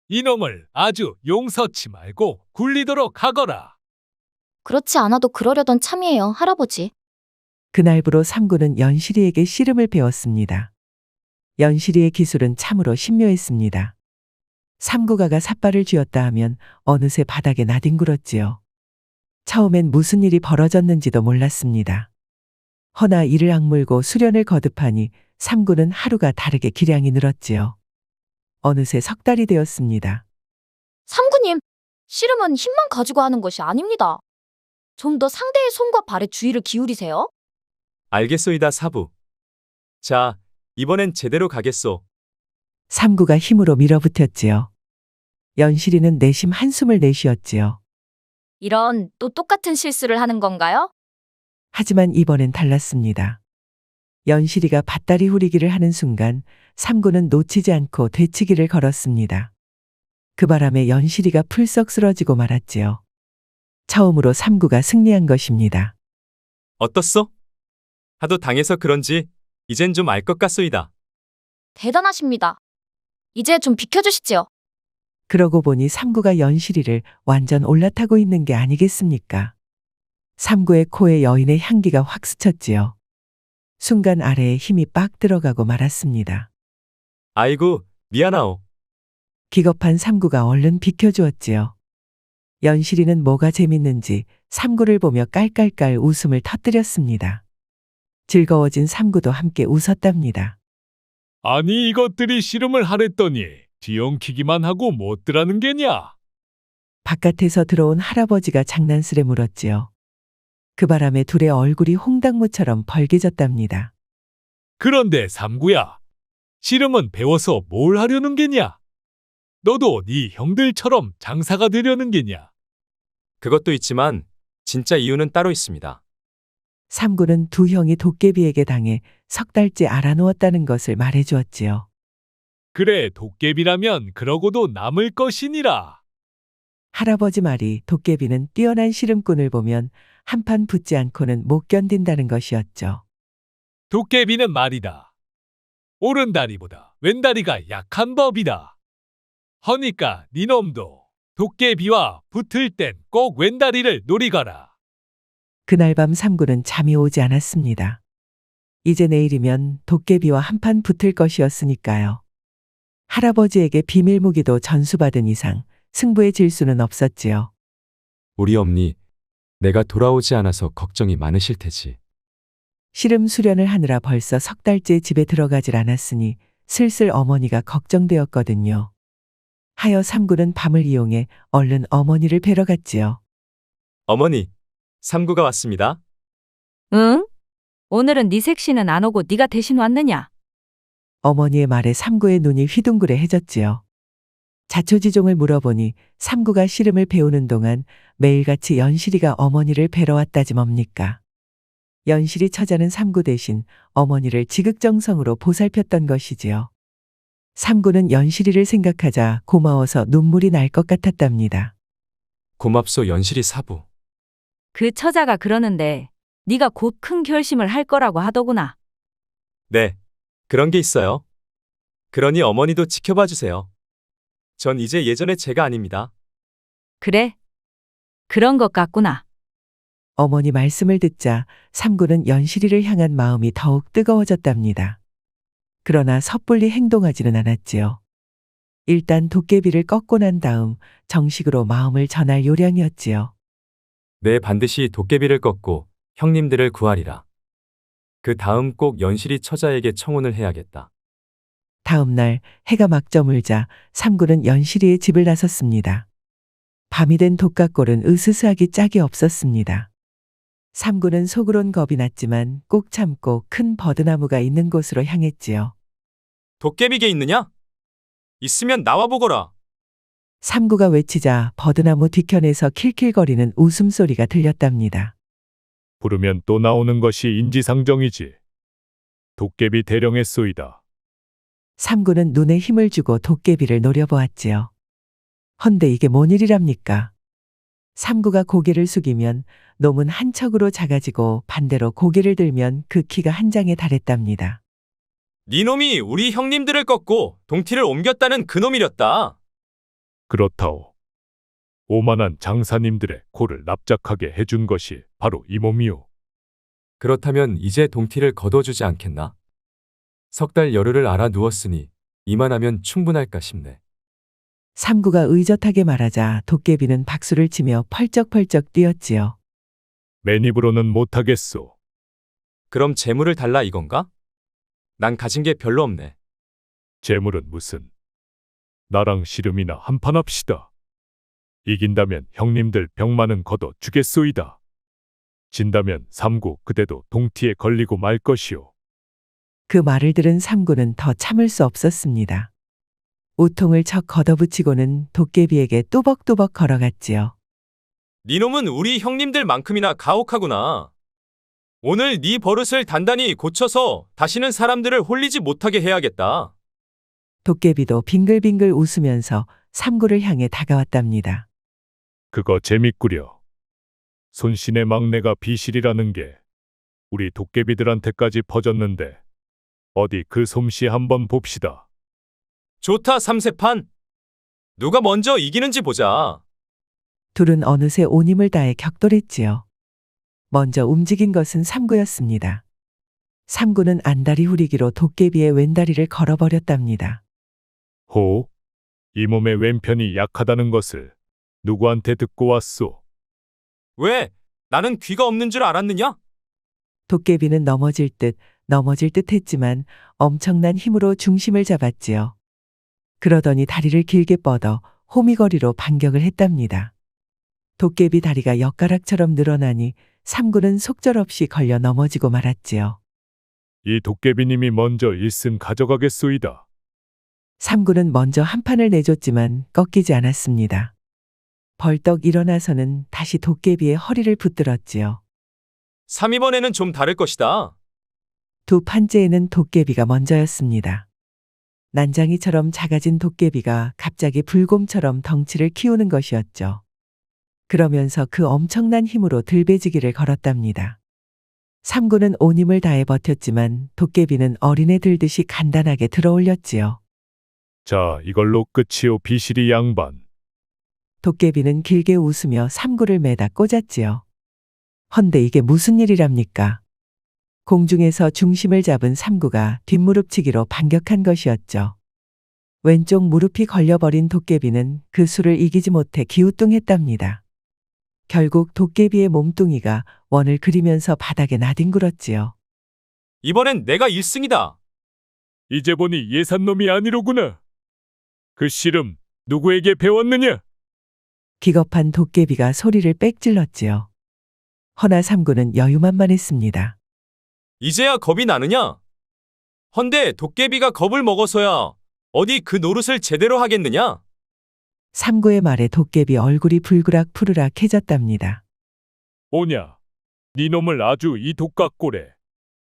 이놈을 아주 용서치 말고 굴리도록 하거라. 그렇지 않아도 그러려던 참이에요, 할아버지. 그날부로 삼구는 연실이에게 씨름을 배웠습니다. 연실이의 기술은 참으로 신묘했습니다. 삼구가가 삿발을 쥐었다 하면 어느새 바닥에 나뒹굴었지요. 처음엔 무슨 일이 벌어졌는지도 몰랐습니다. 허나 이를 악물고 수련을 거듭하니 삼구는 하루가 다르게 기량이 늘었지요. 어느새 석 달이 되었습니다. 삼구님, 씨름은 힘만 가지고 하는 것이 아닙니다. 좀 더 상대의 손과 발에 주의를 기울이세요. 알겠소이다, 사부. 자, 이번엔 제대로 가겠소. 삼구가 힘으로 밀어붙였지요. 연실이는 내심 한숨을 내쉬었지요. 이런 또 똑같은 실수를 하는 건가요? 하지만 이번엔 달랐습니다. 연실이가 밧다리 후리기를 하는 순간 삼구는 놓치지 않고 되치기를 걸었습니다. 그 바람에 연실이가 풀썩 쓰러지고 말았지요. 처음으로 삼구가 승리한 것입니다. 어떻소? 하도 당해서 그런지 이젠 좀 알 것 같소이다. 대단하십니다. 이제 좀 비켜주시지요. 그러고 보니 삼구가 연실이를 완전 올라타고 있는 게 아니겠습니까? 삼구의 코에 여인의 향기가 확 스쳤지요. 순간 아래에 힘이 빡 들어가고 말았습니다. 아이고, 미안하오. 기겁한 삼구가 얼른 비켜주었지요. 연실이는 뭐가 재밌는지 삼구를 보며 깔깔깔 웃음을 터뜨렸습니다. 즐거워진 삼구도 함께 웃었답니다. 아니 이것들이 씨름을 하랬더니 뒤엉키기만 하고 못들하는 게냐? 바깥에서 들어온 할아버지가 장난스레 물었지요. 그 바람에 둘의 얼굴이 홍당무처럼 벌개졌답니다. 그런데 삼구야, 씨름은 배워서 뭘 하려는 게냐? 너도 네 형들처럼 장사가 되려는 게냐? 그것도 있지만 진짜 이유는 따로 있습니다. 삼구는 두 형이 도깨비에게 당해 석 달째 알아누웠다는 것을 말해주었지요. 그래, 도깨비라면 그러고도 남을 것이니라. 할아버지 말이 도깨비는 뛰어난 씨름꾼을 보면 한판 붙지 않고는 못 견딘다는 것이었죠. 도깨비는 말이다. 오른다리보다 왼다리가 약한 법이다. 허니까 니놈도 도깨비와 붙을 땐 꼭 왼다리를 노리거라. 그날 밤 삼구는 잠이 오지 않았습니다. 이제 내일이면 도깨비와 한판 붙을 것이었으니까요. 할아버지에게 비밀 무기도 전수받은 이상 승부에 질 수는 없었지요. 우리 엄니, 내가 돌아오지 않아서 걱정이 많으실 테지. 씨름 수련을 하느라 벌써 석 달째 집에 들어가질 않았으니 슬슬 어머니가 걱정되었거든요. 하여 삼구는 밤을 이용해 얼른 어머니를 뵈러 갔지요. 어머니, 삼구가 왔습니다. 응? 오늘은 네 색시는 안 오고 네가 대신 왔느냐? 어머니의 말에 삼구의 눈이 휘둥그레해졌지요. 자초지종을 물어보니 삼구가 씨름을 배우는 동안 매일같이 연실이가 어머니를 뵈러 왔다지 뭡니까? 연실이 처자는 삼구 대신 어머니를 지극정성으로 보살폈던 것이지요. 삼구는 연실이를 생각하자 고마워서 눈물이 날 것 같았답니다. 고맙소, 연실이 사부. 그 처자가 그러는데 네가 곧 큰 결심을 할 거라고 하더구나. 네, 그런 게 있어요. 그러니 어머니도 지켜봐 주세요. 전 이제 예전의 제가 아닙니다. 그래? 그런 것 같구나. 어머니 말씀을 듣자 삼구는 연실이를 향한 마음이 더욱 뜨거워졌답니다. 그러나 섣불리 행동하지는 않았지요. 일단 도깨비를 꺾고 난 다음 정식으로 마음을 전할 요량이었지요. 네, 반드시 도깨비를 꺾고 형님들을 구하리라. 그 다음 꼭 연실이 처자에게 청혼을 해야겠다. 다음 날 해가 막 저물자 삼구는 연실이의 집을 나섰습니다. 밤이 된 독각골은 으스스하기 짝이 없었습니다. 삼구는 속으론 겁이 났지만 꼭 참고 큰 버드나무가 있는 곳으로 향했지요. 도깨비게 있느냐? 있으면 나와 보거라. 삼구가 외치자 버드나무 뒤편에서 킬킬거리는 웃음소리가 들렸답니다. 부르면 또 나오는 것이 인지상정이지. 도깨비 대령했소이다. 삼구는 눈에 힘을 주고 도깨비를 노려보았지요. 헌데 이게 뭔 일이랍니까? 삼구가 고개를 숙이면 놈은 한 척으로 작아지고 반대로 고개를 들면 그 키가 한 장에 달했답니다. 니놈이 우리 형님들을 꺾고 동티를 옮겼다는 그놈이렸다. 그렇다오. 오만한 장사님들의 코를 납작하게 해준 것이 바로 이 몸이오. 그렇다면 이제 동티를 거둬주지 않겠나? 석 달 열흘을 알아누웠으니 이만하면 충분할까 싶네. 삼구가 의젓하게 말하자 도깨비는 박수를 치며 펄쩍펄쩍 뛰었지요. 맨입으로는 못하겠소. 그럼 재물을 달라 이건가? 난 가진 게 별로 없네. 재물은 무슨. 나랑 씨름이나 한판 합시다. 이긴다면 형님들 병만은 걷어 주겠소이다. 진다면 삼구 그대도 동티에 걸리고 말 것이오. 그 말을 들은 삼구는 더 참을 수 없었습니다. 우통을 척 걷어붙이고는 도깨비에게 뚜벅뚜벅 걸어갔지요. 니놈은 우리 형님들만큼이나 가혹하구나. 오늘 네 버릇을 단단히 고쳐서 다시는 사람들을 홀리지 못하게 해야겠다. 도깨비도 빙글빙글 웃으면서 삼구를 향해 다가왔답니다. 그거 재밌구려. 손신의 막내가 비실이라는 게 우리 도깨비들한테까지 퍼졌는데 어디 그 솜씨 한번 봅시다. 좋다 삼세판. 누가 먼저 이기는지 보자. 둘은 어느새 온 힘을 다해 격돌했지요. 먼저 움직인 것은 삼구였습니다. 삼구는 안다리 후리기로 도깨비의 왼다리를 걸어버렸답니다. 호, 이 몸의 왼편이 약하다는 것을 누구한테 듣고 왔소? 왜? 나는 귀가 없는 줄 알았느냐? 도깨비는 넘어질 듯 했지만 엄청난 힘으로 중심을 잡았지요. 그러더니 다리를 길게 뻗어 호미거리로 반격을 했답니다. 도깨비 다리가 엿가락처럼 늘어나니 삼구는 속절없이 걸려 넘어지고 말았지요. 이 도깨비님이 먼저 1승 가져가겠소이다. 삼구는 먼저 한 판을 내줬지만 꺾이지 않았습니다. 벌떡 일어나서는 다시 도깨비의 허리를 붙들었지요. 3이번에는 좀 다를 것이다. 두 판째에는 도깨비가 먼저였습니다. 난장이처럼 작아진 도깨비가 갑자기 불곰처럼 덩치를 키우는 것이었죠. 그러면서 그 엄청난 힘으로 들배지기를 걸었답니다. 삼구는 온 힘을 다해 버텼지만 도깨비는 어린애 들듯이 간단하게 들어올렸지요. 자, 이걸로 끝이오 비실이 양반. 도깨비는 길게 웃으며 삼구를 매다 꽂았지요. 헌데 이게 무슨 일이랍니까? 공중에서 중심을 잡은 삼구가 뒷무릎치기로 반격한 것이었죠. 왼쪽 무릎이 걸려버린 도깨비는 그 수를 이기지 못해 기우뚱했답니다. 결국 도깨비의 몸뚱이가 원을 그리면서 바닥에 나뒹굴었지요. 이번엔 내가 1승이다. 이제 보니 예산놈이 아니로구나. 그 씨름 누구에게 배웠느냐? 기겁한 도깨비가 소리를 빽 질렀지요. 허나 삼구는 여유만만했습니다. 이제야 겁이 나느냐? 헌데 도깨비가 겁을 먹어서야 어디 그 노릇을 제대로 하겠느냐? 삼구의 말에 도깨비 얼굴이 불그락 푸르락해졌답니다. 오냐, 네 놈을 아주 이 독각골에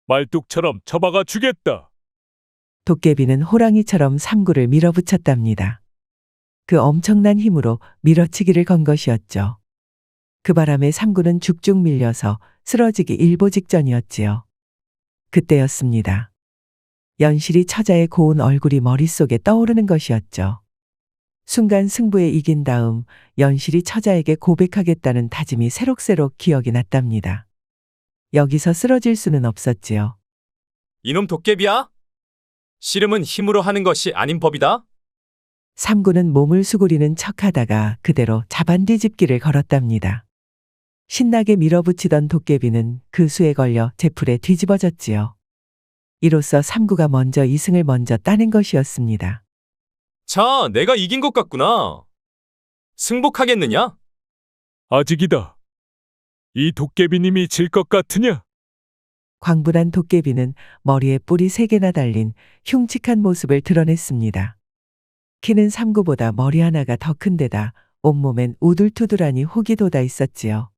말뚝처럼 쳐박아 주겠다. 도깨비는 호랑이처럼 삼구를 밀어붙였답니다. 그 엄청난 힘으로 밀어치기를 건 것이었죠. 그 바람에 삼구는 죽죽 밀려서 쓰러지기 일보 직전이었지요. 그때였습니다. 연실이 처자의 고운 얼굴이 머릿속에 떠오르는 것이었죠. 순간 승부에 이긴 다음 연실이 처자에게 고백하겠다는 다짐이 새록새록 기억이 났답니다. 여기서 쓰러질 수는 없었지요. 이놈 도깨비야? 씨름은 힘으로 하는 것이 아닌 법이다. 삼구는 몸을 수그리는 척하다가 그대로 자반 뒤집기를 걸었답니다. 신나게 밀어붙이던 도깨비는 그 수에 걸려 제풀에 뒤집어졌지요. 이로써 삼구가 먼저 이승을 먼저 따낸 것이었습니다. 자, 내가 이긴 것 같구나. 승복하겠느냐? 아직이다. 이 도깨비님이 질 것 같으냐? 광분한 도깨비는 머리에 뿔이 3개나 달린 흉측한 모습을 드러냈습니다. 키는 삼구보다 머리 하나가 더 큰데다 온몸엔 우둘투둘하니 혹이 돋아 있었지요.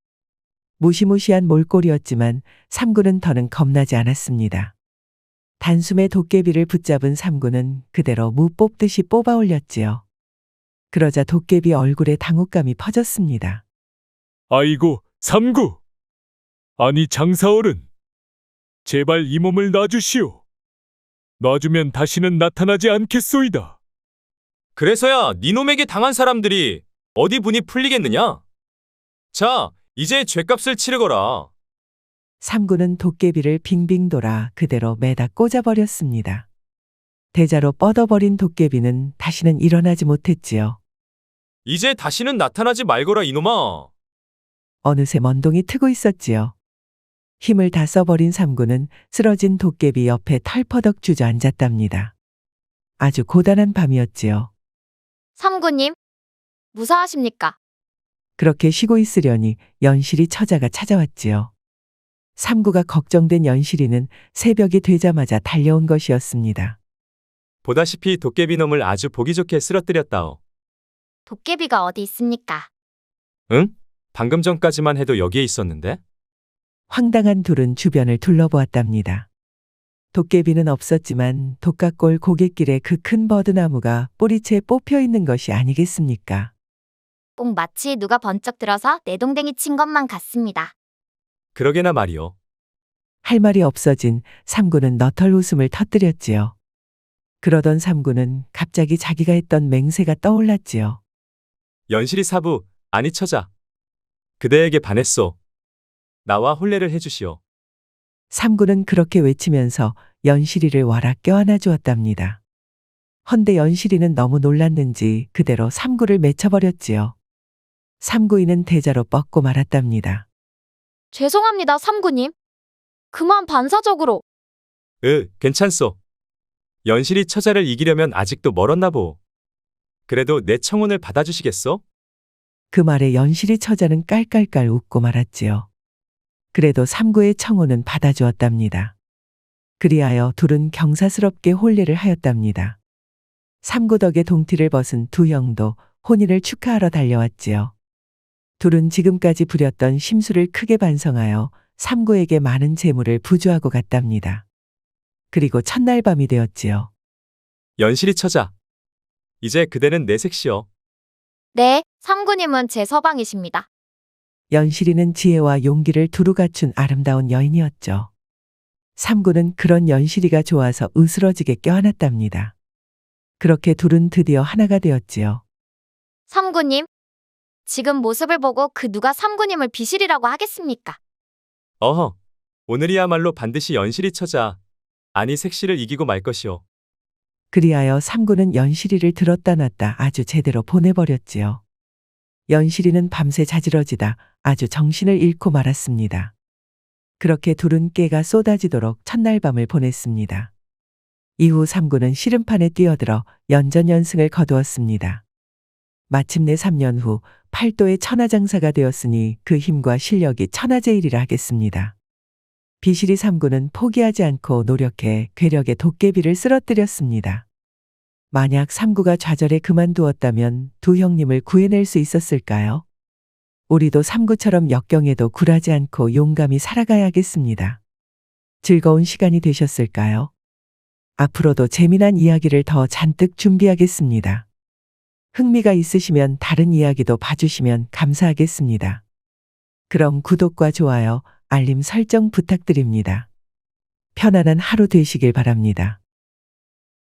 무시무시한 몰골이었지만 삼구는 더는 겁나지 않았습니다. 단숨에 도깨비를 붙잡은 삼구는 그대로 무 뽑듯이 뽑아 올렸지요. 그러자 도깨비 얼굴에 당혹감이 퍼졌습니다. 아이고, 삼구. 아니, 장사어른. 제발 이 몸을 놔주시오. 놔주면 다시는 나타나지 않겠소이다. 그래서야 니놈에게 당한 사람들이 어디 분이 풀리겠느냐? 자, 이제 죗값을 치르거라. 삼구는 도깨비를 빙빙 돌아 그대로 매다 꽂아버렸습니다. 대자로 뻗어버린 도깨비는 다시는 일어나지 못했지요. 이제 다시는 나타나지 말거라 이놈아. 어느새 먼동이 트고 있었지요. 힘을 다 써버린 삼구는 쓰러진 도깨비 옆에 털퍼덕 주저앉았답니다. 아주 고단한 밤이었지요. 삼구님, 무사하십니까? 그렇게 쉬고 있으려니 연실이 처자가 찾아왔지요. 삼구가 걱정된 연실이는 새벽이 되자마자 달려온 것이었습니다. 보다시피 도깨비 놈을 아주 보기 좋게 쓰러뜨렸다오. 도깨비가 어디 있습니까? 응? 방금 전까지만 해도 여기에 있었는데? 황당한 둘은 주변을 둘러보았답니다. 도깨비는 없었지만 독각골 고갯길에 그 큰 버드나무가 뿌리채 뽑혀 있는 것이 아니겠습니까? 꼭 마치 누가 번쩍 들어서 내동댕이 친 것만 같습니다. 그러게나 말이오. 할 말이 없어진 삼구는 너털 웃음을 터뜨렸지요. 그러던 삼구는 갑자기 자기가 했던 맹세가 떠올랐지요. 연실이 사부, 아니 처자. 그대에게 반했소. 나와 혼례를 해주시오. 삼구는 그렇게 외치면서 연실이를 와락 껴안아 주었답니다. 헌데 연실이는 너무 놀랐는지 그대로 삼구를 맺혀버렸지요. 삼구이는 대자로 뻗고 말았답니다. 죄송합니다, 삼구님. 그만 반사적으로. 괜찮소. 연실이 처자를 이기려면 아직도 멀었나 보. 그래도 내 청혼을 받아주시겠소? 그 말에 연실이 처자는 깔깔깔 웃고 말았지요. 그래도 삼구의 청혼은 받아주었답니다. 그리하여 둘은 경사스럽게 혼례를 하였답니다. 삼구 덕에 동티를 벗은 두 형도 혼인을 축하하러 달려왔지요. 둘은 지금까지 부렸던 심수를 크게 반성하여 삼구에게 많은 재물을 부주하고 갔답니다. 그리고 첫날 밤이 되었지요. 연실이 처자. 이제 그대는 내 색시오. 네, 삼구님은 제 서방이십니다. 연실이는 지혜와 용기를 두루 갖춘 아름다운 여인이었죠. 삼구는 그런 연실이가 좋아서 으스러지게 껴안았답니다. 그렇게 둘은 드디어 하나가 되었지요. 삼구님, 지금 모습을 보고 그 누가 삼구님을 비실이라고 하겠습니까? 어허, 오늘이야말로 반드시 연실이 처자, 아니 색시를 이기고 말 것이오. 그리하여 삼구는 연실이를 들었다 놨다 아주 제대로 보내버렸지요. 연실이는 밤새 자지러지다 아주 정신을 잃고 말았습니다. 그렇게 둘은 깨가 쏟아지도록 첫날 밤을 보냈습니다. 이후 삼구는 씨름판에 뛰어들어 연전연승을 거두었습니다. 마침내 3년 후 팔도의 천하장사가 되었으니 그 힘과 실력이 천하제일이라 하겠습니다. 비실이 삼구는 포기하지 않고 노력해 괴력의 도깨비를 쓰러뜨렸습니다. 만약 삼구가 좌절해 그만두었다면 두 형님을 구해낼 수 있었을까요? 우리도 삼구처럼 역경에도 굴하지 않고 용감히 살아가야겠습니다. 즐거운 시간이 되셨을까요? 앞으로도 재미난 이야기를 더 잔뜩 준비하겠습니다. 흥미가 있으시면 다른 이야기도 봐주시면 감사하겠습니다. 그럼 구독과 좋아요, 알림 설정 부탁드립니다. 편안한 하루 되시길 바랍니다.